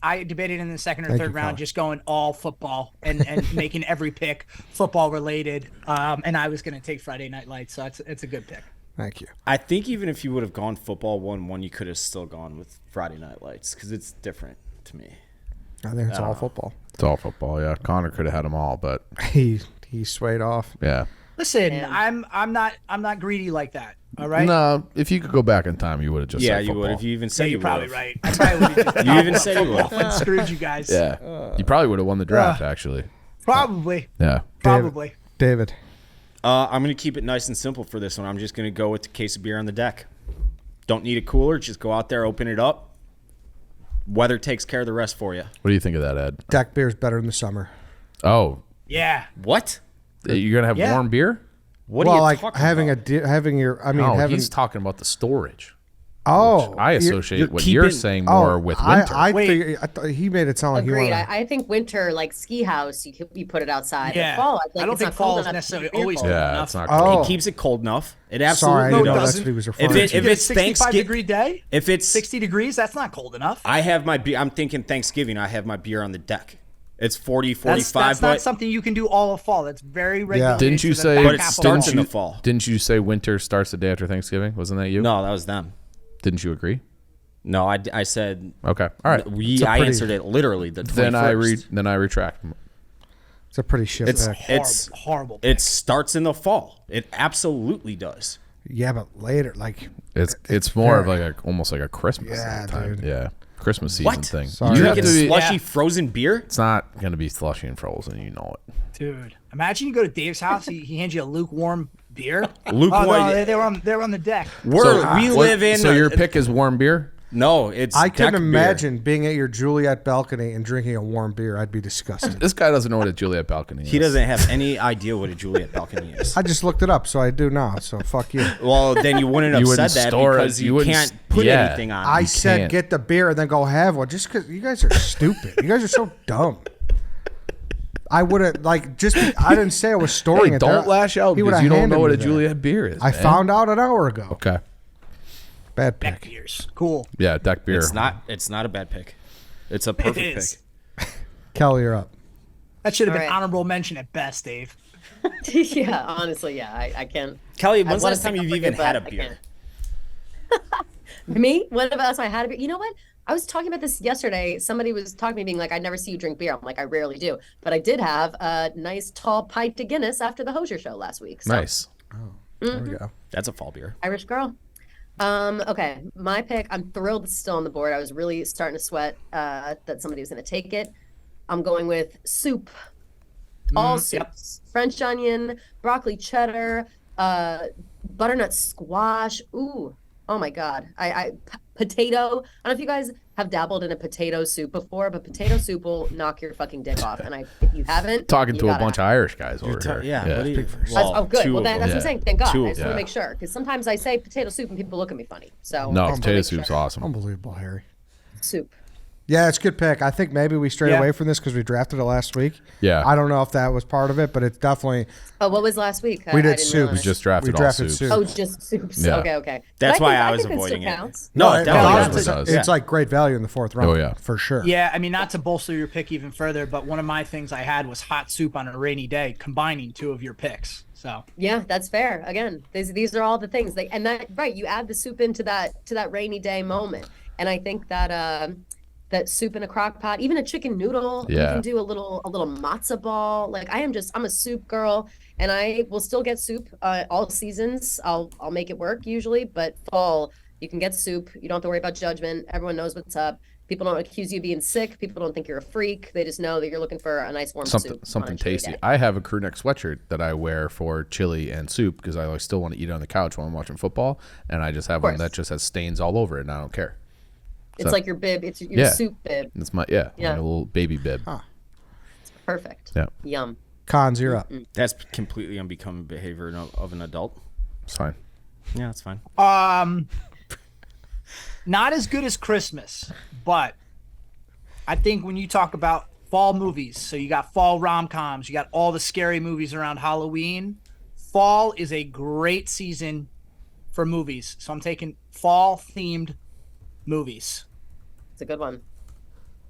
I
good
debated in the second or
Thank
third
you,
round,
Colin.
just going all football and making every pick football related. And I was going to take Friday Night Lights, so it's a good pick.
Thank you.
I think even if you would have gone football 1-1, you could have still gone with Friday Night Lights because it's different to me.
I think it's all football.
It's all football. Yeah, Connor could have had them all, but
He swayed off.
yeah.
Listen,
Damn.
I'm not greedy like that. All right.
No, if you could go back in time, you would have just
Yeah,
said
you would.
football.
If you even
Yeah,
said
you're
you
probably
would.
right. I probably would have
You even said you would.
and screwed you guys.
Yeah, you probably would have won the draft actually.
Probably.
Yeah.
Probably.
David.
I'm going to keep it nice and simple for this one. I'm just going to go with the case of beer on the deck. Don't need a cooler. Just go out there, open it up. Weather takes care of the rest for you.
What do you think of that, Ed?
Deck beer's better in the summer.
Oh,
Yeah.
What?
you're gonna have
Yeah.
warm beer?
What
Well,
are you
like
talking
having
about?
having your. I mean,
No,
having.
he's talking about the storage.
Oh,
I
you're-
associate what
keeping-
you're saying more with winter.
I
Wait.
thought he made it sound like
Agreed.
you want.
I think winter, like ski house, you put it outside. But
Yeah.
fall,
I don't
it's
think
not cold
fall is
enough to
necessarily
keep beer
always
cold.
cold
yeah,
enough.
it's not
Oh.
cool.
It keeps it cold enough. It
Sorry, I
absolutely
didn't know
does.
that's what he was referring
If
to.
it-
You get a
it's
65
Thanksgiving-
degree day,
If it's
60 degrees, that's not cold enough.
I have my beer. I'm thinking Thanksgiving. I have my beer on the deck. It's 40, 45,
That's not
but
something you can do all of fall. That's very regulated.
Didn't you
to the
say?
back
But it
half of
starts
fall.
in the fall.
Didn't you say winter starts the day after Thanksgiving? Wasn't that you?
No, that was them.
Didn't you agree?
No, I said
Okay. All right.
I answered it literally the 21st.
Then I retract.
It's a pretty shit
It's-
pick.
It's
horrible.
It starts in the fall. It absolutely does.
Yeah, but later, like
It's more of like almost like a Christmas
Yeah,
time.
dude.
Yeah. Christmas season
What?
thing.
Sorry.
You have
Drinking
to be,
slushy
Yeah.
frozen beer?
it's not going to be slushy and frozen, you know it.
Dude, imagine you go to Dave's house. He hands you a lukewarm beer.
Lukewarm-
Oh, no, they were on the deck.
We live in.
So your pick is warm beer?
No, it's.
I couldn't
deck beer.
imagine being at your Juliet balcony and drinking a warm beer. I'd be disgusted.
This guy doesn't know what a Juliet balcony is.
He doesn't have any idea what a Juliet balcony is.
I just looked it up, so I do now. So fuck you.
Well, then you wouldn't have
You
said
wouldn't
that
store it.
because
You
you
wouldn't
can't
s-
put
yeah.
anything on.
I
it.
said
can't.
get the beer and then go have one, just because you guys are stupid. You guys are so dumb. I would have I didn't say I was storing
Hey,
it. there.
don't lash out
He
because
would've
you don't
handed
know what
me
a
that.
Juliet beer is.
I
man.
found out an hour ago.
Okay.
Bad
Deck
pick.
beers. Cool.
Yeah, deck beer.
It's not a bad pick. It's a perfect
It is.
pick.
Kelly, you're up.
That should have
All
been
right.
honorable mention at best, Dave.
Yeah, honestly, yeah, I can't.
Kelly,
I
when's the
wanna
last time
pick
you've
up
even
with it,
had a
but I
beer?
Me? When the last time I had a beer? You know what? I was talking about this yesterday. Somebody was talking to me, being like, "I never see you drink beer." I'm like, "I rarely do," but I did have a nice tall pint of Guinness after the Hosier show last week. So,
Nice.
There we go.
That's a fall beer.
Irish girl. Okay, my pick. I'm thrilled it's still on the board. I was really starting to sweat that somebody was going to take it. I'm going with soup. All soups: French onion, broccoli cheddar, butternut squash. Ooh, oh my god! Potato. I don't know if you guys have dabbled in a potato soup before, but potato soup will knock your fucking dick off. And if you haven't,
Talking
you
to a
gotta
bunch of Irish guys over here.
Yeah. What do you,
oh, good. Well, that's what
Yeah.
I'm saying. Thank God.
Two
I
of
just want
them.
to make sure because sometimes I say potato soup and people look at me funny. So
No,
I just wanna
potato
make
soup's
sure.
awesome.
Unbelievable, Harry.
Soup.
Yeah, it's a good pick. I think maybe we strayed
Yeah.
away from this because we drafted it last week.
Yeah.
I don't know if that was part of it, but it's definitely
Oh, what was last week?
we
I
did
didn't
soup.
realize.
We just drafted,
we drafted
all soups.
soup.
Oh, just soups.
Yeah.
Okay.
That's
But
why I
think
was
that still
avoiding it.
counts.
No,
it
definitely
does.
does.
It's,
Yeah.
it's like great value in the fourth round.
Oh, yeah.
For sure.
Yeah, I mean, not to bolster your pick even further, but one of my things I had was hot soup on a rainy day, combining two of your picks. So
Yeah, that's fair. Again, these are all the things. You add the soup into that rainy day moment, and I think that that soup in a crock pot, even a chicken noodle, you
Yeah.
can do a little matzo ball. Like I'm a soup girl, and I will still get soup all seasons. I'll make it work usually, but fall you can get soup. You don't have to worry about judgment. Everyone knows what's up. People don't accuse you of being sick. People don't think you're a freak. They just know that you're looking for a nice warm soup. on a
Something
chilly
tasty.
day.
I have a crew neck sweatshirt that I wear for chili and soup because I still want to eat it on the couch while I'm watching football, and I just have one
course.
that just has stains all over it, and I don't care.
It's
So-
like your bib. It's your
Yeah.
soup bib.
It's my
Yeah.
little baby bib.
Perfect.
Yeah,
Yum.
Cons, you're up.
That's completely unbecoming behavior of an adult.
it's fine.
Yeah, that's fine.
not as good as Christmas, but I think when you talk about fall movies, so you got fall rom-coms, you got all the scary movies around Halloween. Fall is a great season for movies. So I'm taking fall-themed movies.
It's a good one.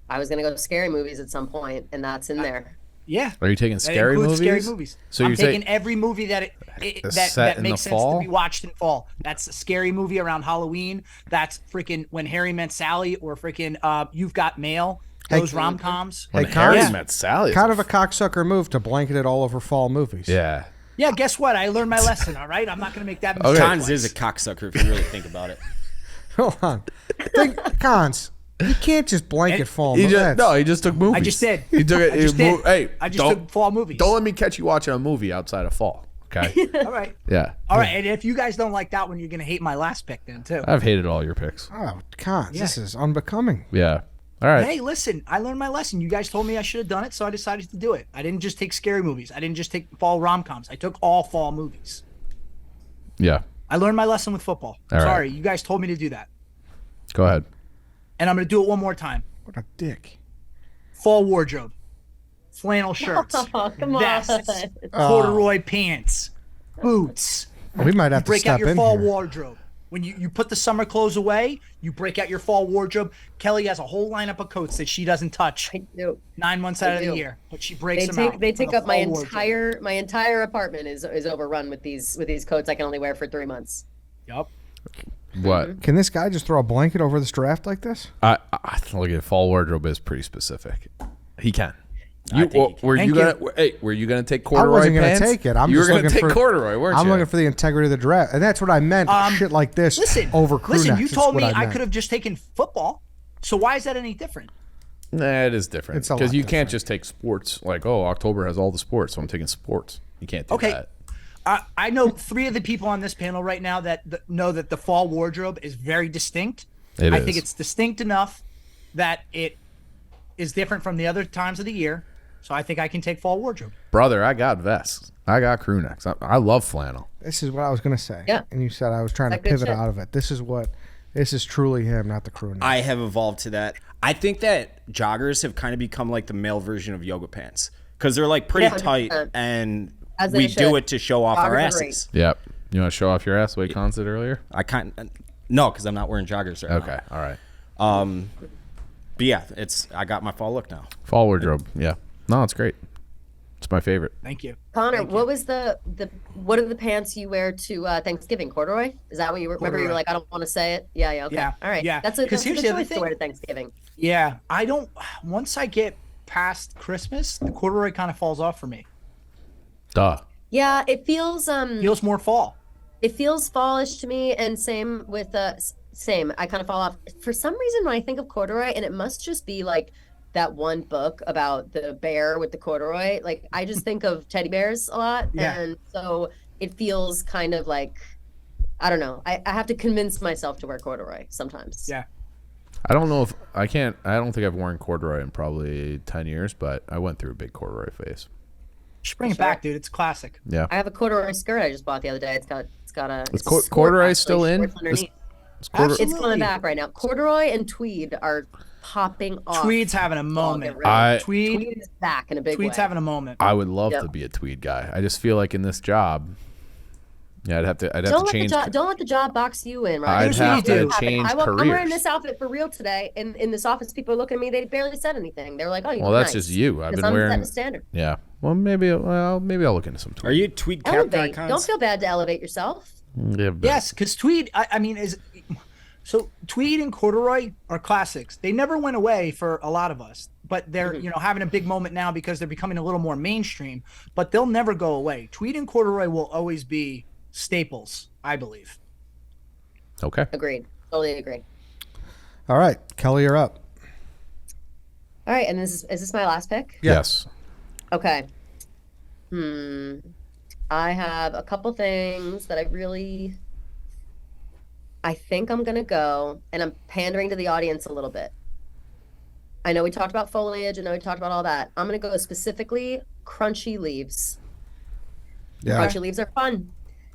I was gonna go scary movies at some point, and that's in there.
Yeah.
Are you taking
That
scary
includes
movies?
scary movies.
So
I'm
you're
taking
saying
every movie that
set
that
in
makes
the
sense
fall?
to be watched in fall. That's a scary movie around Halloween. That's freaking When Harry Met Sally or freaking You've Got Mail. Those rom-coms.
when
Hey,
Harry
Cons-
met Sally.
Kind of a cocksucker move to blanket it all over fall movies.
Yeah.
Yeah, guess what? I learned my lesson, all right? I'm not going to make that
Okay.
mistake.
Cons is a cocksucker if you really think about it.
Hold on. Cons. You can't just blanket fall.
He just took movies.
I just did.
He took it.
I just did.
Hey,
I just took fall movies.
Don't let me catch you watching a movie outside of fall. Okay.
All right.
Yeah.
All right. And if you guys don't like that one, you're going to hate my last pick then, too.
I've hated all your picks.
Oh, Cons.
Yeah.
This is unbecoming.
Yeah. All right.
Hey, listen, I learned my lesson. You guys told me I should have done it, so I decided to do it. I didn't just take scary movies. I didn't just take fall rom-coms. I took all fall movies.
Yeah.
I learned my lesson with football.
All right.
Sorry, you guys told me to do that.
Go ahead.
And I'm going to do it one more time.
What a dick.
Fall wardrobe. Flannel shirts.
Oh, come
vests,
on.
corduroy pants, boots.
We might have to
Break out
step
your
in
fall
here.
wardrobe. When you put the summer clothes away, you break out your fall wardrobe. Kelly has a whole lineup of coats that she doesn't touch
I do.
9 months
I
out of the
do.
year, but she breaks
They
them out.
take they
for
take
the
up my
fall wardrobe.
entire apartment is overrun with these coats I can only wear for 3 months.
Yup.
What?
Can this guy just throw a blanket over this draft like this?
I look at fall wardrobe is pretty specific. He can.
I think he can.
Were you
Thank
gonna? Hey, were you gonna take
I
corduroy
wasn't going
pants?
to take it. I'm
you were
just
gonna
looking
take
for
corduroy, weren't
I'm
you?
looking for the integrity of the draft, and that's what I meant. Shit like this
Listen,
over crew
listen.
necks
You
is
told
what
me I
meant.
could have just taken football. So why is that any different?
Nah, it is different
It's a
because
lot
you can't
different.
just take sports. Like, oh, October has all the sports, so I'm taking sports. You can't do
Okay.
that.
I know 3 of the people on this panel right now that know that the fall wardrobe is very distinct.
It
I
is.
think it's distinct enough that it is different from the other times of the year. So I think I can take fall wardrobe.
Brother, I got vests. I got crew necks. I love flannel.
This is what I was going to say.
Yeah.
And you said I was trying to
That good
pivot
shit.
out of it. This is truly him, not the crew neck.
I have evolved to that. I think that joggers have kind of become like the male version of yoga pants because they're like pretty
Yeah,
tight
100%.
and
As they
we do
should.
it to show off our
Joggers are great.
asses.
Yep. You want to show off your ass the way Con said earlier?
I can't. No, because I'm not wearing joggers right
Okay. All right.
now. But yeah, I got my fall look now.
Fall wardrobe. Yeah. No, it's great. It's my favorite.
Thank you.
Connor, what was what are the pants you wear to Thanksgiving? Corduroy? Is that what you were? Remember, you were
Corduroy.
like, I don't want to say it. Yeah, okay.
Yeah,
All right.
yeah.
That's a
'Cause
good
here's the other
choice to
thing.
wear to Thanksgiving.
Yeah, I don't. Once I get past Christmas, the corduroy kind of falls off for me.
Duh.
Yeah, it feels
Feels more fall.
it feels fallish to me, and same with same. I kind of fall off for some reason when I think of corduroy, and it must just be like that one book about the bear with the corduroy. Like I just think of teddy bears a lot,
Yeah.
and so it feels kind of like I don't know. I have to convince myself to wear corduroy sometimes.
Yeah.
I don't know if I can't. I don't think I've worn corduroy in probably 10 years, but I went through a big corduroy phase.
Just bring it back, dude. It's classic.
Yeah.
I have a corduroy skirt I just bought the other day. It's got a
Is
sport,
corduroy
actually,
still in?
shorts underneath.
It's corduroy.
It's
Absolutely.
coming back right now. Corduroy and tweed are popping off.
Tweed's having a
All
moment.
get rid of
I-
it.
Tweed,
Tweed is back in a big way.
Tweed's having a moment.
I would love
Yep.
to be a tweed guy. I just feel like in this job, yeah, I'd have to
Don't let
change.
don't let the job box you in, right?
I'd
Here's what
have
you
to
do.
change
I'm wearing
careers.
this outfit for real today. In this office, people are looking at me. They barely said anything. They were like, "Oh, you
Well,
look
that's
nice."
just you. I've
'Cause
been
I'm
wearing.
setting a standard.
Yeah. Well, maybe I'll look into some tweed.
Are you a tweed captain
Elevate.
cons?
Don't feel bad to elevate yourself.
Yeah, but-
Yes, because tweed. I mean, so tweed and corduroy are classics. They never went away for a lot of us, but they're having a big moment now because they're becoming a little more mainstream. But they'll never go away. Tweed and corduroy will always be staples, I believe.
Okay.
Agreed. Totally agree.
All right, Kelly, you're up.
All right, and is this my last pick?
Yes.
Okay. I have a couple things that I think I'm gonna go, and I'm pandering to the audience a little bit. I know we talked about foliage, I know we talked about all that. I'm gonna go specifically crunchy leaves.
Yeah.
Crunchy leaves are fun.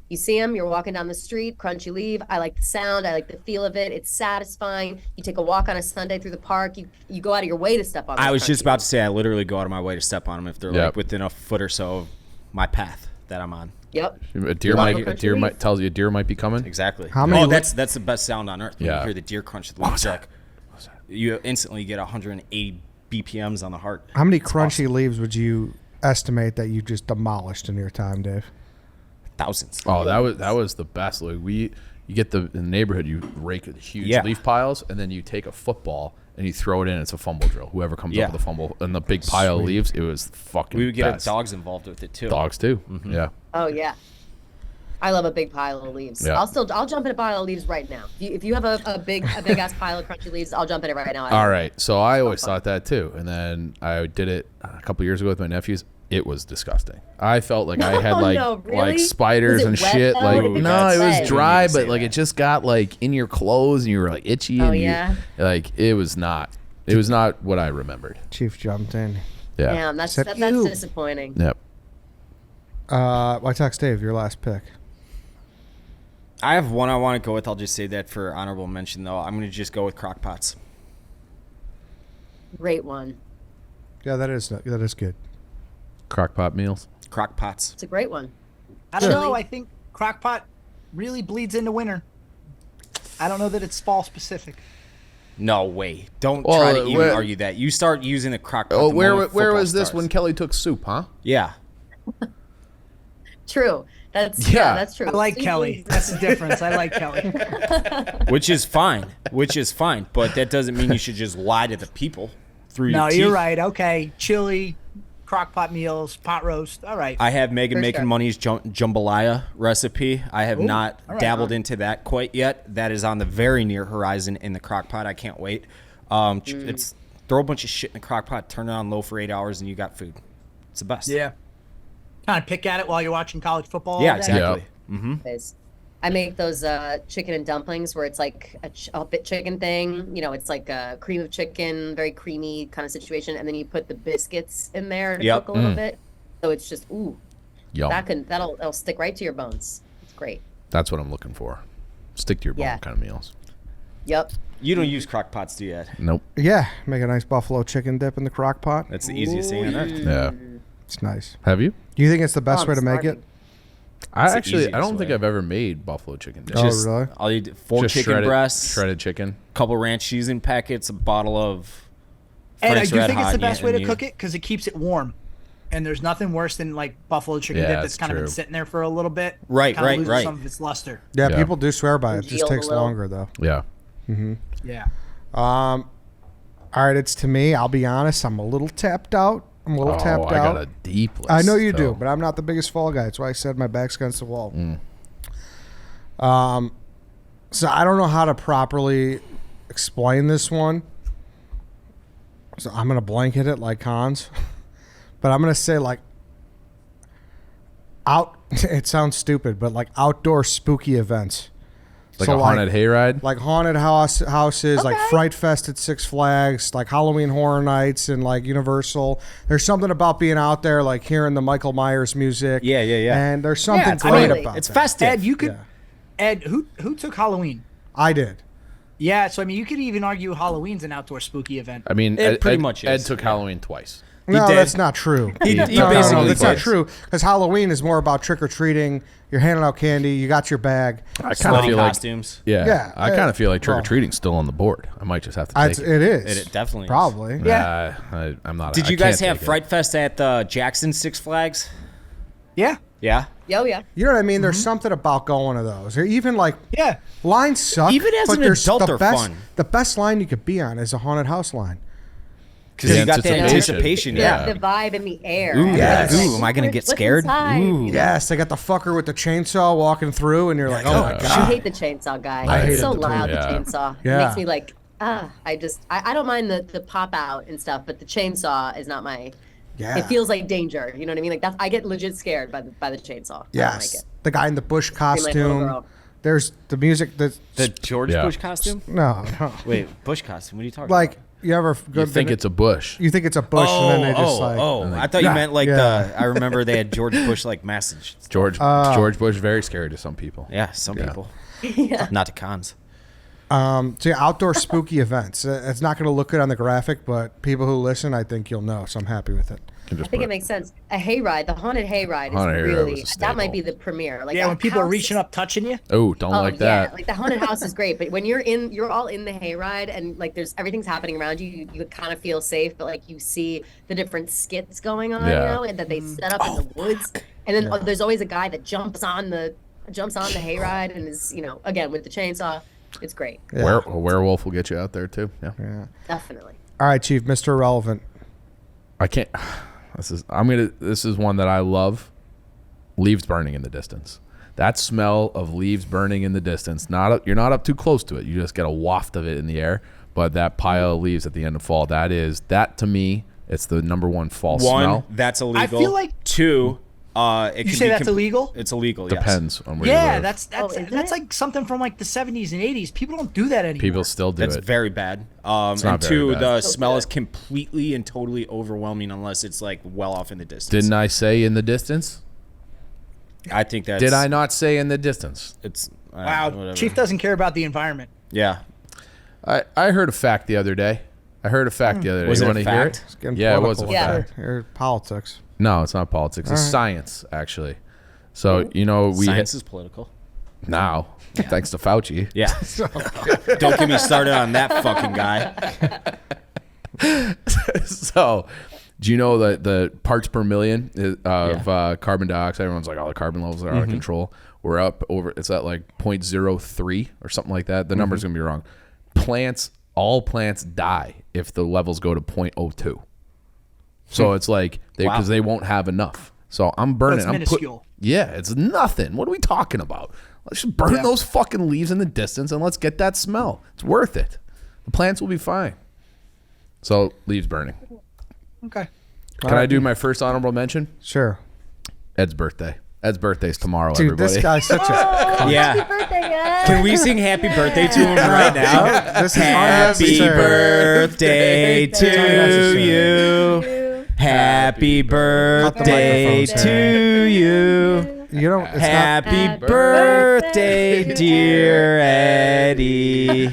You see them, you're walking down the street, crunchy leaf. I like the sound, I like the feel of it. It's satisfying. You take a walk on a Sunday through the park. You go out of your way to step on.
I
those
was just
crunchy
about to say I literally go out of my way to step on them if they're
Yep.
like within a foot or so of my path that I'm on.
Yep.
A deer
Like
might.
a
A deer
country
might tells you a deer might be coming.
Exactly.
How many
Oh,
li-
that's the best sound on earth. When
Yeah.
you hear the deer crunch the leaves. Like, you instantly get 180 BPMs on the heart.
How many
It's
crunchy
awesome.
leaves would you estimate that you just demolished in your time, Dave?
Thousands.
Oh, that was the best. Like you get in the neighborhood, you rake huge
Yeah.
leaf piles, and then you take a football and you throw it in. It's a fumble drill. Whoever comes
Yeah.
up with a fumble and the big pile of leaves, it was fucking.
We would get our
best.
dogs involved with it too.
Dogs too. Yeah.
Oh yeah. I love a big pile of leaves.
Yeah.
I'll jump in a pile of leaves right now. If you have a big ass pile of crunchy leaves, I'll jump in it right now.
All right. So I always thought that too, and then I did it a couple years ago with my nephews. It was disgusting. I felt like I had like
no, really?
like spiders
Was it
and
wet,
shit.
though?
Like
Ooh,
no, it was
wet.
dry,
You need to
but
say
like
that.
it just got like in your clothes, and you were like itchy. And
yeah?
like it was not. It was not what I remembered.
Chief jumped in.
Yeah.
Damn, that's
Said,
that's
"Ew."
disappointing.
Yep.
Why text Dave? Your last pick.
I have one I want to go with. I'll just say that for honorable mention, though. I'm going to just go with crock pots.
Great one.
Yeah, that is good.
Crockpot meals.
Crock pots.
It's a great one.
I don't know.
Chili.
I think crockpot really bleeds into winter. I don't know that it's fall specific.
No way. Don't
Well,
try to even
where-
argue that. You start using a crock pot.
Oh,
the
where
moment
where
football
was this
starts.
when Kelly took soup? Huh?
Yeah.
True. That's
Yeah.
that's true.
I like
Soup
Kelly.
is-
That's the difference. I like Kelly.
Which is fine. But that doesn't mean you should just lie to the people through your
No,
teeth.
you're right. Okay, chili, crockpot meals, pot roast. All right.
I have Megan
For
Making
sure.
Money's jambalaya recipe. I have not
all right.
dabbled into that quite yet. That is on the very near horizon in the crock pot. I can't wait. It's throw a bunch of shit in the crock pot, turn it on low for 8 hours, and you got food. It's the best.
Yeah. Kind of pick at it while you're watching college football.
Yeah,
all day.
exactly.
is. I make those chicken and dumplings where it's like a bit chicken thing. You know, it's like a cream of chicken, very creamy kind of situation, and then you put the biscuits in there to
Yep.
cook a little bit. So it's just
Yum.
that'll stick right to your bones. It's great.
That's what I'm looking for. Stick to your bone
Yeah.
kind of meals.
Yep.
You don't use crock pots, do you, Ed?
Nope.
Yeah, make a nice buffalo chicken dip in the crock pot.
That's the easiest thing on earth.
Yeah.
It's nice.
Have you?
Do you think it's the best
I'm
way to make
starving.
it?
I
It's the
actually I
easiest
don't think
way.
I've ever made buffalo chicken dip.
Oh,
Just
really?
all you do, 4
Just
chicken breasts,
shredded chicken.
couple ranch seasoning packets, a bottle of
And I
Frank's
do
Red
think it's
Hot,
the best
yeah,
way to
and you-
cook it because it keeps it warm. And there's nothing worse than like buffalo chicken
Yeah,
dip
that's
that's kind of
true.
been sitting there for a little bit.
Right,
Kinda
right,
loses
right.
Some of its luster.
Yeah,
Yeah.
people do swear by it. It just
Congealed a
takes
little.
longer though.
Yeah.
Yeah.
All right, it's to me. I'll be honest. I'm a little tapped out. I'm a little tapped
I
out.
got a deep list.
I know you do,
though.
but I'm not the biggest fall guy. That's why I said my back's against the wall. So I don't know how to properly explain this one. So I'm gonna blanket it like Cons, but I'm gonna say like out. It sounds stupid, but like outdoor spooky events.
like
So,
a haunted hayride.
Like haunted houses, like
Okay.
Fright Fest at Six Flags, like Halloween Horror Nights and like Universal. There's something about being out there, like hearing the Michael Myers music.
Yeah, yeah, yeah.
And there's something
it's
great
totally.
about
It's
that.
festive.
Ed, you could.
Yeah.
Ed, who took Halloween?
I did.
Yeah, so I mean, you could even argue Halloween's an outdoor spooky event.
I mean,
It pretty
Ed,
much
Ed
is,
took
yeah.
Halloween twice.
No,
did.
that's not true.
He
no,
basically
that's not
did.
true. Because Halloween is more about trick or treating. You're handing out candy. You got your bag.
I kind of
Slutty
feel like
costumes.
yeah. I kind of feel like trick or
well,
treating's still on the board. I might just have to take it.
It is.
It definitely is.
Probably.
Yeah.
I'm not.
Did
I
you guys
can't
have
take it.
Fright Fest at Jackson Six Flags?
Yeah.
Yeah.
Oh yeah.
You know what I mean? There's something about going to those. Or even like
Yeah.
lines suck.
Even as
but
an
there's
adult,
the
they're
best,
fun.
The best line you could be on is a haunted house line.
Because
The
you got that
anticipation.
anticipation.
Yeah.
The vibe in the air.
Ooh,
Yes.
Ooh, am I gonna get
What's
scared?
inside?
Ooh.
Yes, they got the fucker with the chainsaw walking through, and you're like, oh my
I
god.
hate the chainsaw guy.
I hate
It's so
it too.
loud,
Yeah.
the chainsaw.
Yeah.
It makes me like, I don't mind the pop out and stuff, but the chainsaw is not my.
Yeah.
It feels like danger. You know what I mean? Like I get legit scared by the chainsaw. I don't
Yes.
like it.
The guy in the bush
like a little
costume.
girl.
There's the music.
The George
Yeah.
Bush costume?
No.
Wait, Bush costume? What are you talking
Like
about?
you ever go
You think
to-
it's a bush?
you think it's a bush, and then they just like
I thought you
Yeah.
meant like
Yeah.
I remember they had George Bush like message.
George Bush very scary to some people.
Yeah, some
Yeah.
people. Not to Cons.
So yeah, outdoor spooky events. It's not going to look good on the graphic, but people who listen, I think you'll know. So I'm happy with it.
Can
I
just
think
put
it makes sense. A hayride, the haunted hayride,
Haunted
is
hayride
really
was a
that might
staple.
be the premiere. Like
Yeah,
a
when people are
house
reaching
is-
up, touching you.
Oh, don't
Oh
like
yeah,
that.
like the haunted house is great, but when you're all in the hayride and like there's everything's happening around you, you kind of feel safe, but like you see the different skits going on,
Yeah.
you know, and that they set up in the woods, and then there's always a guy that jumps on the hayride and is again with the chainsaw. It's great.
Yeah.
A werewolf will get you out there too. Yeah.
Definitely.
All right, Chief, Mr. Irrelevant.
I can't. This is one that I love. Leaves burning in the distance. That smell of leaves burning in the distance. You're not up too close to it. You just get a waft of it in the air. But that pile of leaves at the end of fall, that to me, it's the number one fall smell.
That's illegal.
I feel like
2, it
you
can
say
be
that's illegal.
It's illegal. Yes.
Depends on where you
Yeah,
live.
that's like something from like the 70s and 80s. People don't do that anymore.
People still do
That's
it.
very bad.
not
And
very
2,
bad.
the smell is completely and totally overwhelming unless it's like well off in the distance.
Didn't I say in the distance?
I think that's.
Did I not say in the distance?
It's
Wow,
whatever.
Chief doesn't care about the environment.
Yeah.
I heard a fact the other day.
Was
You
it
want
a
to hear
fact?
it?
It's getting
Yeah, it was a
political
Yeah.
with that. Or politics.
No, it's not politics. It's science, actually. So, we
Science is political.
now, thanks to Fauci.
Yeah. Don't get me started on that fucking guy.
So, do you know that the parts per million of carbon dioxide? Everyone's like, oh, the carbon levels are out of control. We're up over, it's at like 0.03 or something like that. The number's going to be wrong. All plants die if the levels go to 0.02. So it's like, because they won't have enough. So I'm burning.
It's minuscule.
It's nothing. What are we talking about? Let's just burn those fucking leaves in the distance and let's get that smell. It's worth it. The plants will be fine. So leaves burning.
Okay.
Can I do my first honorable mention?
Sure.
Ed's birthday. Ed's birthday's tomorrow,
Dude,
everybody.
this guy's such a...
Yeah.
Birthday, guys.
Can we sing happy birthday to him right now?
This is
Happy
unnecessary.
birthday to you. Happy birthday
microphones
to you.
You don't... It's not...
Happy birthday, dear Eddie.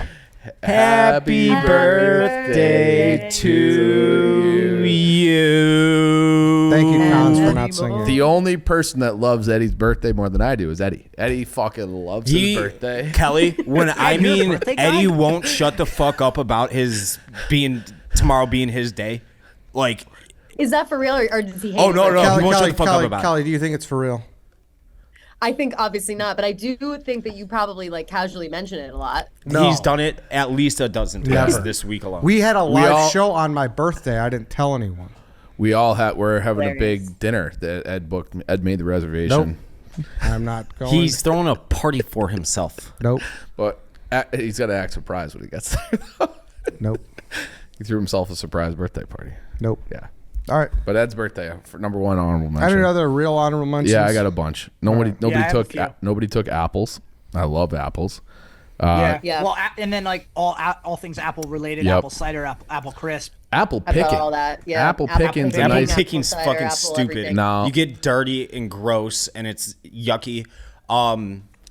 Happy birthday to you.
Thank you, Cons, for not singing.
The only person that loves Eddie's birthday more than I do is Eddie. Eddie fucking loves his birthday.
Kelly, when I
you're the
mean
birthday guy?
Eddie won't shut the fuck up about his tomorrow being his day. Like,
Is that for real, or does he hate
Oh,
it?
no, no.
Kelly,
he won't shut
Kelly,
the fuck up
Kelly,
about it.
Kelly, do you think it's for real?
I think obviously not, but I do think that you probably like casually mention it a lot.
No.
He's done it at least a dozen times
Never.
this week alone.
We had a live
all-
show on my birthday. I didn't tell anyone.
We're having a
Hilarious.
big dinner that Ed booked. Ed made the reservation.
I'm not going.
He's throwing a party for himself.
Nope.
But he's got to act surprised when he gets there.
Nope.
He threw himself a surprise birthday party.
Nope.
Yeah.
All right.
But Ed's birthday for number one honorable mention.
Any other real honorable mentions?
Yeah, I got a bunch. Nobody
Yeah, I have a
took
few.
nobody took apples. I love apples.
Yeah.
Well, and then like all things Apple related,
Yep.
apple cider, apple crisp.
Apple
I've
picking.
got all that. Yeah.
Apple picking's a
Apple
nice.
picking's
cider,
fucking
apple
stupid.
everything.
No.
You get dirty and gross, and it's yucky.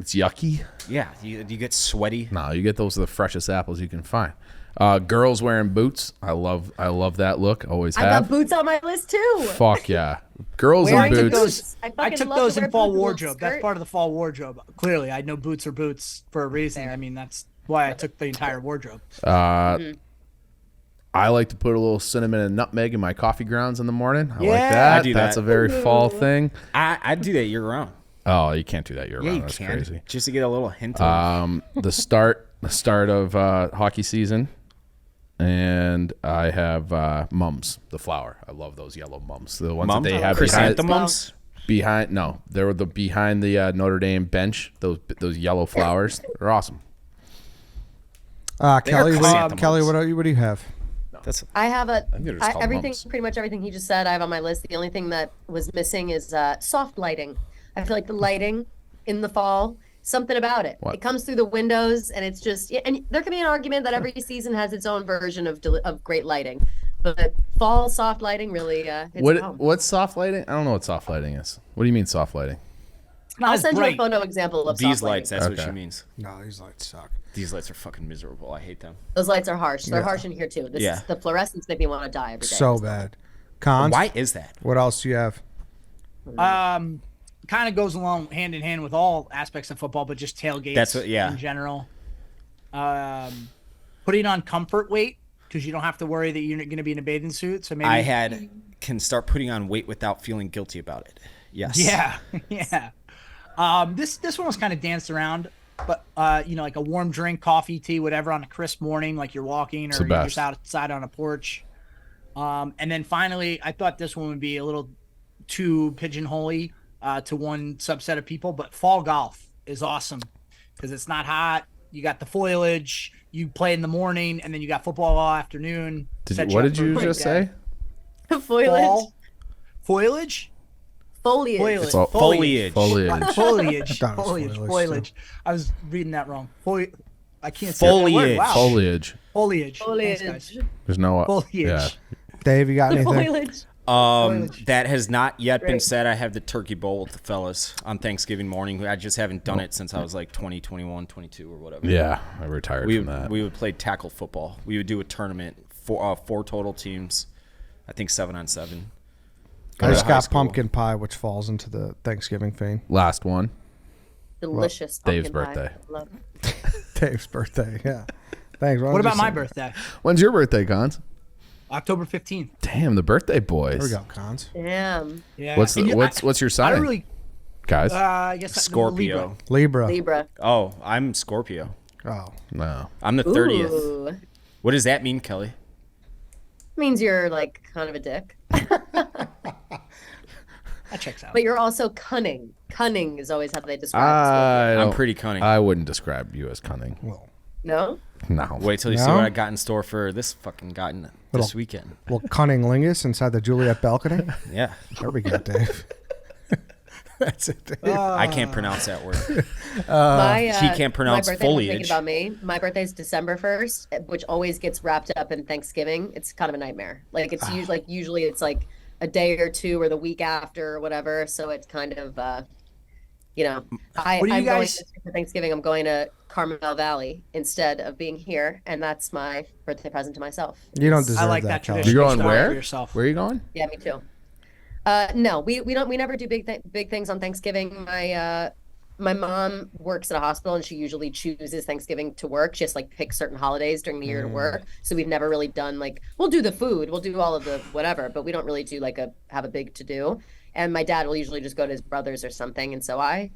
It's yucky.
Yeah, you get sweaty.
No, you get those are the freshest apples you can find. Girls wearing boots. I love that look. Always
I
have.
got boots on my list too.
Fuck yeah. Girls in
Wearing
boots.
boots.
I
fucking
took
love to
those
wear
in fall
boots with a little
wardrobe. That's
skirt.
part of the fall wardrobe. Clearly, I know boots are boots for a reason. I mean, that's why I took the entire wardrobe.
I like to put a little cinnamon and nutmeg in my coffee grounds in the morning. I like
Yeah.
that.
I do
That's
that.
a very fall thing.
I do that year round.
Oh, you can't do that year
Yeah,
round.
you
That's
can.
crazy.
Just to get a little hint of
The start of hockey season, and I have mums, the flower. I love those yellow mums. The ones
mums.
that they have
Chrysanthemums.
behind. No, they were the behind the Notre Dame bench. Those yellow flowers. They're awesome.
Kelly,
chrysanthemums.
Kelly, what do you have?
That's
I have
they're just called
everything,
mums.
pretty much everything he just said. I have on my list. The only thing that was missing is soft lighting. I feel like the lighting in the fall, something about it.
What?
It comes through the windows, and it's just. And there can be an argument that every season has its own version of great lighting, but fall soft lighting really hits it home.
What's soft lighting? I don't know what soft lighting is. What do you mean soft lighting?
Not
I'll
as
send you a
bright.
photo example of
these
soft
lights.
lighting.
That's what
Okay.
she means.
No, these lights suck.
These lights are fucking miserable. I hate them.
Those lights are harsh. They're
Yeah.
harsh in here too. This
Yeah.
is, the fluorescence make me want to die every day.
So bad. Cons.
Why is that?
What else do you have?
Kind of goes along hand in hand with all aspects of football, but just tailgates
That's what- yeah.
in general. Putting on comfort weight because you don't have to worry that you're going to be in a bathing suit. So maybe
Can start putting on weight without feeling guilty about it. Yes.
Yeah, yeah. This one was kind of danced around. but like a warm drink, coffee, tea, whatever, on a crisp morning, like you're walking or you're just outside on a porch. And then finally, I thought this one would be a little too pigeonholy to one subset of people, but fall golf is awesome because it's not hot. You got the foliage. You play in the morning, and then you got football all afternoon.
What did you just say?
Foliage.
Foliage?
Foliage.
Foliage. I was reading that wrong. I can't say
Foliage.
that word. Wow.
Foliage.
Foliage. Thanks, guys.
There's no
Foliage.
Yeah.
Dave, you got anything?
Foliage.
That has not yet been
Great.
said. I have the turkey bowl with the fellas on Thanksgiving morning. I just haven't done it since I was like 20, 21, 22 or whatever.
Yeah, I retired from that.
We would play tackle football. We would do a tournament, four total teams, I think 7-on-7.
I just got pumpkin pie, which falls into the Thanksgiving thing.
Last one.
Delicious.
Dave's
pumpkin pie.
birthday.
Love it.
Dave's birthday, yeah. Thanks.
What about my birthday?
When's your birthday, Cons?
October 15th.
Damn, the birthday boys.
There we go, Cons.
Damn.
Yeah.
What's
And
what's your
I
sign,
don't really.
guys?
I guess
Scorpio.
Libra.
Libra.
Oh, I'm Scorpio.
Oh.
No.
I'm the 30th.
Ooh.
What does that mean, Kelly?
Means you're like kind of a dick.
That checks out.
But you're also cunning. Cunning is always how they describe
I'm pretty cunning.
I wouldn't describe you as cunning.
Well,
No?
No.
Wait till you see
No?
what I got in store for this fucking this
Little-
weekend.
cunning lingus inside the Juliet balcony.
Yeah.
There we go, Dave. That's it, Dave.
I can't pronounce that word.
He
can't pronounce
my birthday,
foliage.
Thinking about me. My birthday's December 1st, which always gets wrapped up in Thanksgiving. It's kind of a nightmare. Like it's usually it's like a day or two or the week after or whatever. So it's kind of
What do you
I'm going
guys-
for Thanksgiving. I'm going to Carmel Valley instead of being here, and that's my birthday present to myself.
You don't deserve
I like that
Kelly.
tradition.
You're going
Start
where?
for yourself.
Where are you going?
Yeah, me too. No, we never do big things on Thanksgiving. My mom works at a hospital, and she usually chooses Thanksgiving to work. She just like picks certain holidays during the year to work. So we've never really done like, we'll do the food, we'll do all of the whatever, but we don't really do like have a big to do. And my dad will usually just go to his brother's or something. And so I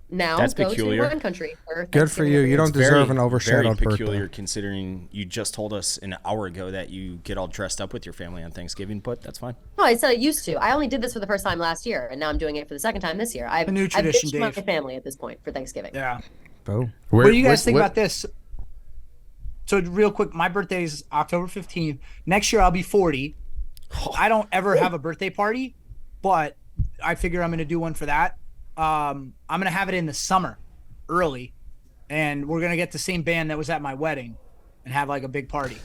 now
That's
go
peculiar.
to wine country. For
Good for
Thanksgiving
you.
every
You
year.
don't deserve an
very
overshadowed
peculiar
birthday.
considering you just told us an hour ago that you get all dressed up with your family on Thanksgiving, but that's fine.
No, I said I used to. I only did this for the first time last year, and now I'm doing it for the second time this year. I've
new tradition,
ditched my
Dave.
family at this point for Thanksgiving.
Yeah.
Boom.
What do you guys think about this? So real quick, my birthday is October 15th. Next year I'll be 40. I don't ever have a birthday party, but I figure I'm going to do one for that. I'm going to have it in the summer, early, and we're going to get the same band that was at my wedding and have like a big party.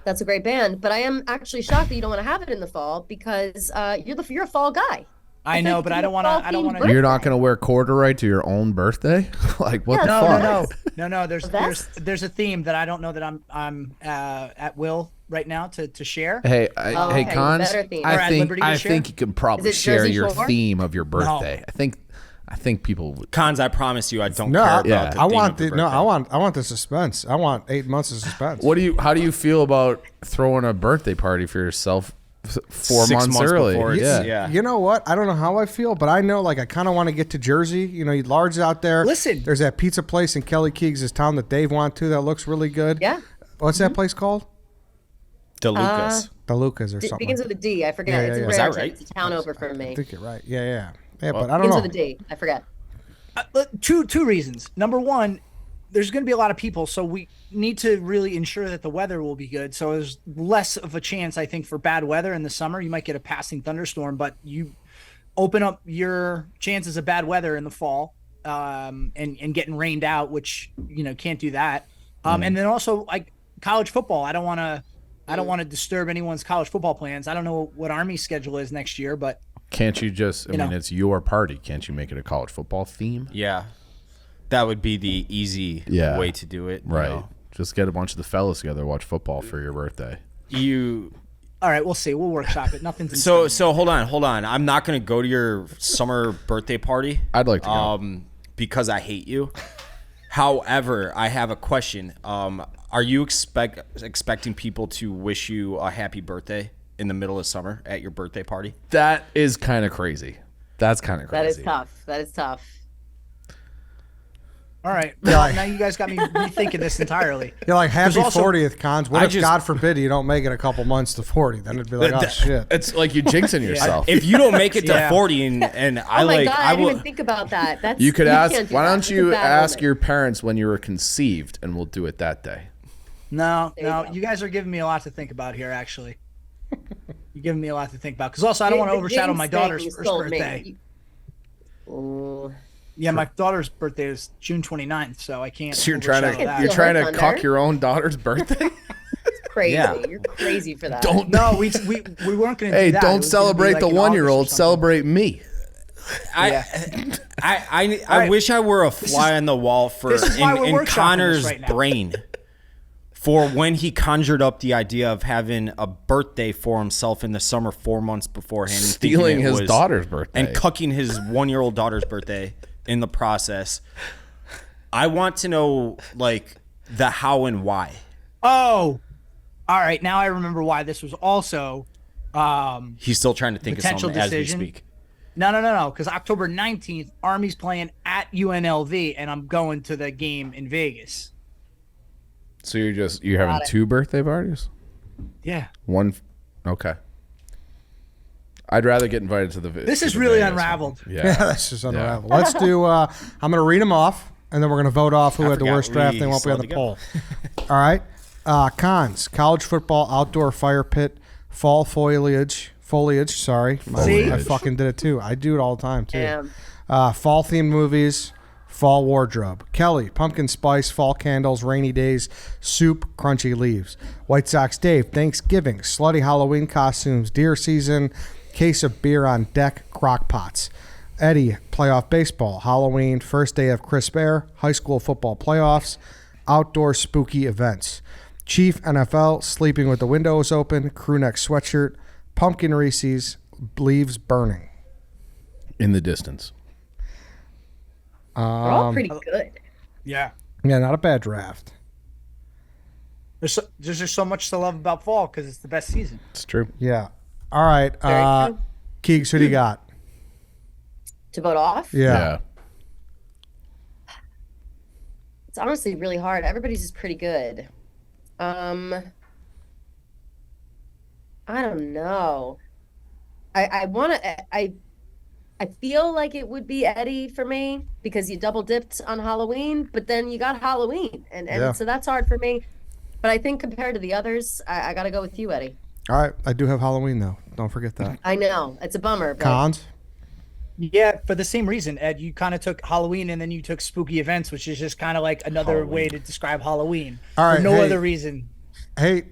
That's a great band, but I am actually shocked that you don't want to have it in the fall because you're a fall guy.
I know, but I don't want to. I don't want to.
You're not going to wear corduroy to your own birthday? Like what the
Yeah,
fuck?
No.
Vest?
There's a theme that I don't know that I'm at will right now to share.
Hey,
Oh,
hey,
okay,
Cons.
better theme.
Or at
I think
liberty to
I
share?
think you can probably
Is it
share
Jersey
your
Shore?
theme of your birthday. I think people would.
Cons, I promise you, I don't
No,
care
I,
about
Yeah.
the
I
theme
want
of your
the no.
birthday.
I want the suspense. I want 8 months of suspense.
How do you feel about throwing a birthday party for yourself 4
6
months early?
before it's-
Yeah.
yeah.
You know what? I don't know how I feel, but I know like I kind of want to get to Jersey. You know, Large out there.
Listen.
There's that pizza place in Kelly Keegs' town that Dave went to that looks really good.
Yeah.
What's that place called?
DeLucas.
The Lucas or
It
something.
begins with a D. I forget.
Yeah,
It's
yeah,
in
yeah.
Was that
Raritan.
right?
It's a town over from me.
I think you're right. Yeah. But I don't
Begins
know.
with a D. I forget.
Two reasons. Number one, there's going to be a lot of people, so we need to really ensure that the weather will be good. So there's less of a chance, I think, for bad weather in the summer. You might get a passing thunderstorm, but you open up your chances of bad weather in the fall and getting rained out, which can't do that. And then also like college football, I don't want to disturb anyone's college football plans. I don't know what Army's schedule is next year, but
Can't you just? I mean,
know.
it's your party. Can't you make it a college football theme?
Yeah. That would be the easy way to do it. you
Right.
know.
Just get a bunch of the fellas together, watch football for your birthday.
all right, we'll see. We'll workshop it. Nothing's in
So
stone.
hold on. I'm not gonna go to your summer birthday party.
I'd like to go.
Because I hate you. However, I have a question. Are you expecting people to wish you a happy birthday in the middle of summer at your birthday party?
That is kind of crazy. That's kind of
That
crazy.
is tough. That is tough.
All right.
Yeah.
Well, now you guys got me rethinking this entirely.
You're like, happy
'Cause also-
40th, Cons. What
I
if,
just-
God forbid, you don't make it a couple months to 40? Then it'd be like, oh, shit.
It's like you jinxing yourself.
If you don't make it to
Yeah.
40 and I
Oh my
like,
God,
I
I didn't
will.
even think about that. That's
You could ask.
can't do
Why
that.
don't
That's a
you
bad
ask
woman.
your parents when you were conceived, and we'll do it that day.
No,
There you
no,
go.
you guys are giving me a lot to think about here, actually. You're giving me a lot to think about. Because also, I don't want to
The
overshadow
jinx
my
thing
daughter's
you
first
told me.
birthday.
Ooh.
Yeah, my daughter's birthday is June 29th, so I can't.
So you're trying
overshadow
to
that.
you're
Still
trying to
her
cuck
thunder.
your own daughter's birthday.
Crazy.
Yeah.
You're crazy for that.
Don't.
No, we weren't going to.
Hey,
do that. It
don't
was gonna be
celebrate
like
the
in August or
1-year-old.
something.
Celebrate me.
I
right.
wish I were a fly on the wall for
this is why we're
in
workshopping this
Connor's
right now.
brain for when he conjured up the idea of having a birthday for himself in the summer 4 months beforehand, and thinking
Stealing
it
his
was-
daughter's birthday.
and cucking his 1-year-old daughter's birthday in the process. I want to know like the how and why.
Oh, all right. Now I remember why this was also.
He's still trying to think of
Potential
something
decision.
as we speak.
No. Because October 19th, Army's playing at UNLV, and I'm going to the game in Vegas.
So you're having
Got it.
2 birthday parties?
Yeah.
One. Okay. I'd rather get invited to the.
This
to
is
the
really
Vegas
unraveled.
one.
Yeah,
Yeah.
that's just unraveled. Let's do, I'm going to read them off, and then we're going to vote off who had the
forgot
worst draft.
we
They won't be on the
slowed to
poll. All right. Cons, college football, outdoor fire pit, fall foliage, sorry.
See?
I fucking did it too. I do it all the time too.
Damn.
Fall themed movies, fall wardrobe. Kelly, pumpkin spice, fall candles, rainy days, soup, crunchy leaves. White Sox Dave, Thanksgiving, slutty Halloween costumes, deer season, case of beer on deck, crock pots. Eddie, playoff baseball, Halloween, first day of crisp air, high school football playoffs, outdoor spooky events. Chief, NFL, sleeping with the windows open, crew neck sweatshirt, pumpkin Reese's, leaves burning.
In the distance.
We're all pretty good.
Yeah.
Yeah, not a bad draft.
There's just so much to love about fall because it's the best season.
It's true.
Yeah. All right.
There you go.
Keegs, who do you got?
To vote off?
Yeah.
It's honestly really hard. Everybody's just pretty good. I don't know. I want to. I feel like it would be Eddie for me because you double dipped on Halloween, but then you got Halloween, and
Yeah.
so that's hard for me. But I think compared to the others, I got to go with you, Eddie.
All right. I do have Halloween, though. Don't forget that.
I know it's a bummer, but
Cons?
Yeah, for the same reason, Ed. You kind of took Halloween and then you took spooky events, which is just kind of like another way to describe Halloween.
All right,
For no
hey.
other reason.
Hey,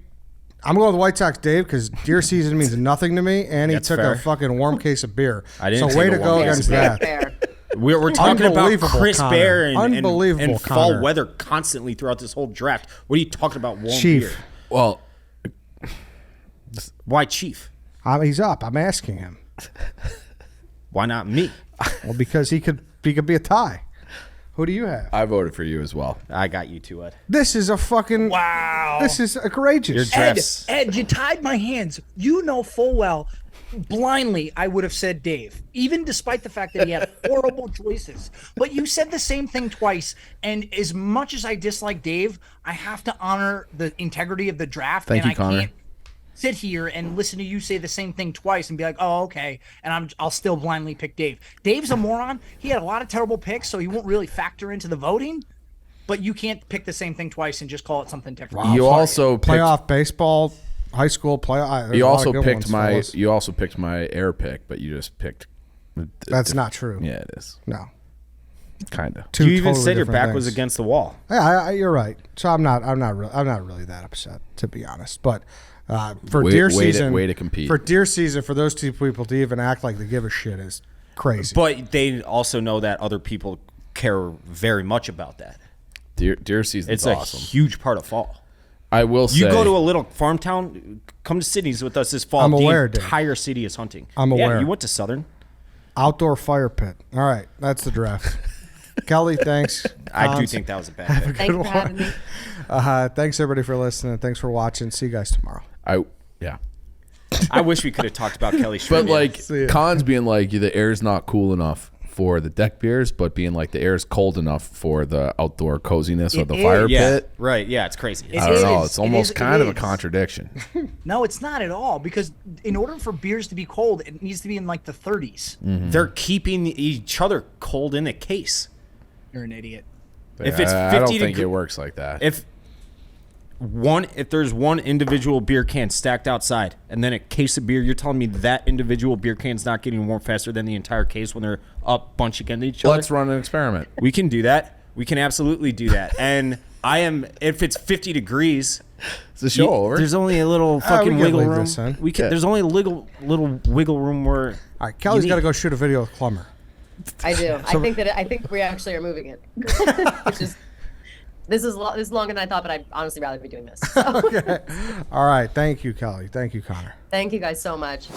I'm going with White Sox Dave because deer season means nothing to me, and he
That's
took
fair.
a fucking warm case of beer.
I didn't
So way
take
to
a
go
warm
against
case of
that.
fair.
We're talking about
Unbelievable,
crisp
Connor.
air and
Unbelievable,
fall
Connor.
weather constantly throughout this whole draft. What are you talking about? Warm
Chief.
beer?
Well,
Why Chief?
He's up. I'm asking him.
Why not me?
Well, because he could be a tie. Who do you have?
I voted for you as well.
I got you too, Ed.
This is a fucking.
Wow.
This is outrageous.
Your
Ed,
drafts.
Ed, you tied my hands. You know full well, blindly, I would have said Dave, even despite the fact that he had horrible choices. But you said the same thing twice. And as much as I dislike Dave, I have to honor the integrity of the draft.
Thank
and
you, Connor.
I can't sit here and listen to you say the same thing twice and be like, oh, okay. And I'll still blindly pick Dave. Dave's a moron. He had a lot of terrible picks, so he won't really factor into the voting. But you can't pick the same thing twice and just call it something different.
You also picked,
playoff baseball, high school playoff.
you also picked my air pick, but you just picked.
That's not true.
Yeah, it is.
No.
Kind of.
Two
You even
totally
said your
different
back was
things.
against the wall.
Yeah, you're right. So I'm not really that upset, to be honest. But for
Way-
deer
way to-
season,
way to compete.
For deer season, for those two people to even act like they give a shit is crazy.
But they also know that other people care very much about that.
Deer season's
It's
awesome.
a huge part of fall.
I will say.
You go to a little farm town, come to Sydney's with us this fall.
I'm
the
aware, Dave.
entire city is hunting.
I'm aware.
Yeah, you went to Southern.
Outdoor fire pit. All right, that's the draft. Kelly, thanks.
I do
Cons,
think that was a bad pick.
Thanks for having me.
Thanks everybody for listening. Thanks for watching. See you guys tomorrow.
Yeah.
I wish we could have talked about Kelly
But
Schmidt.
like
See ya.
Cons being like the air's not cool enough for the deck beers, but being like the air is cold enough for the outdoor coziness of
It
the
is.
fire
Yeah,
pit.
right. Yeah, it's crazy.
It
I don't know.
is.
It's
It
almost
is.
kind
It
of a
is.
contradiction.
No, it's not at all, because in order for beers to be cold, it needs to be in like the 30s.
They're keeping each other cold in a case.
You're an idiot.
If it's
I don't
50
think it works like that.
If there's one individual beer can stacked outside and then a case of beer, you're telling me that individual beer can's not getting warm faster than the entire case when they're up bunch against each other?
Let's run an experiment.
We can do that. We can absolutely do that. And if it's 50 degrees,
It's a show over.
there's only a little fucking
can
wiggle
leave
room.
this in.
We can.
Yeah.
There's only a little wiggle room where.
All right, Kelly's
need-
got to go shoot a video with Plumber.
I do. I think we actually are moving it. Which is this is longer than I thought, but I'd honestly rather be doing this. So.
All right, thank you, Kelly. Thank you, Connor.
Thank you guys so much.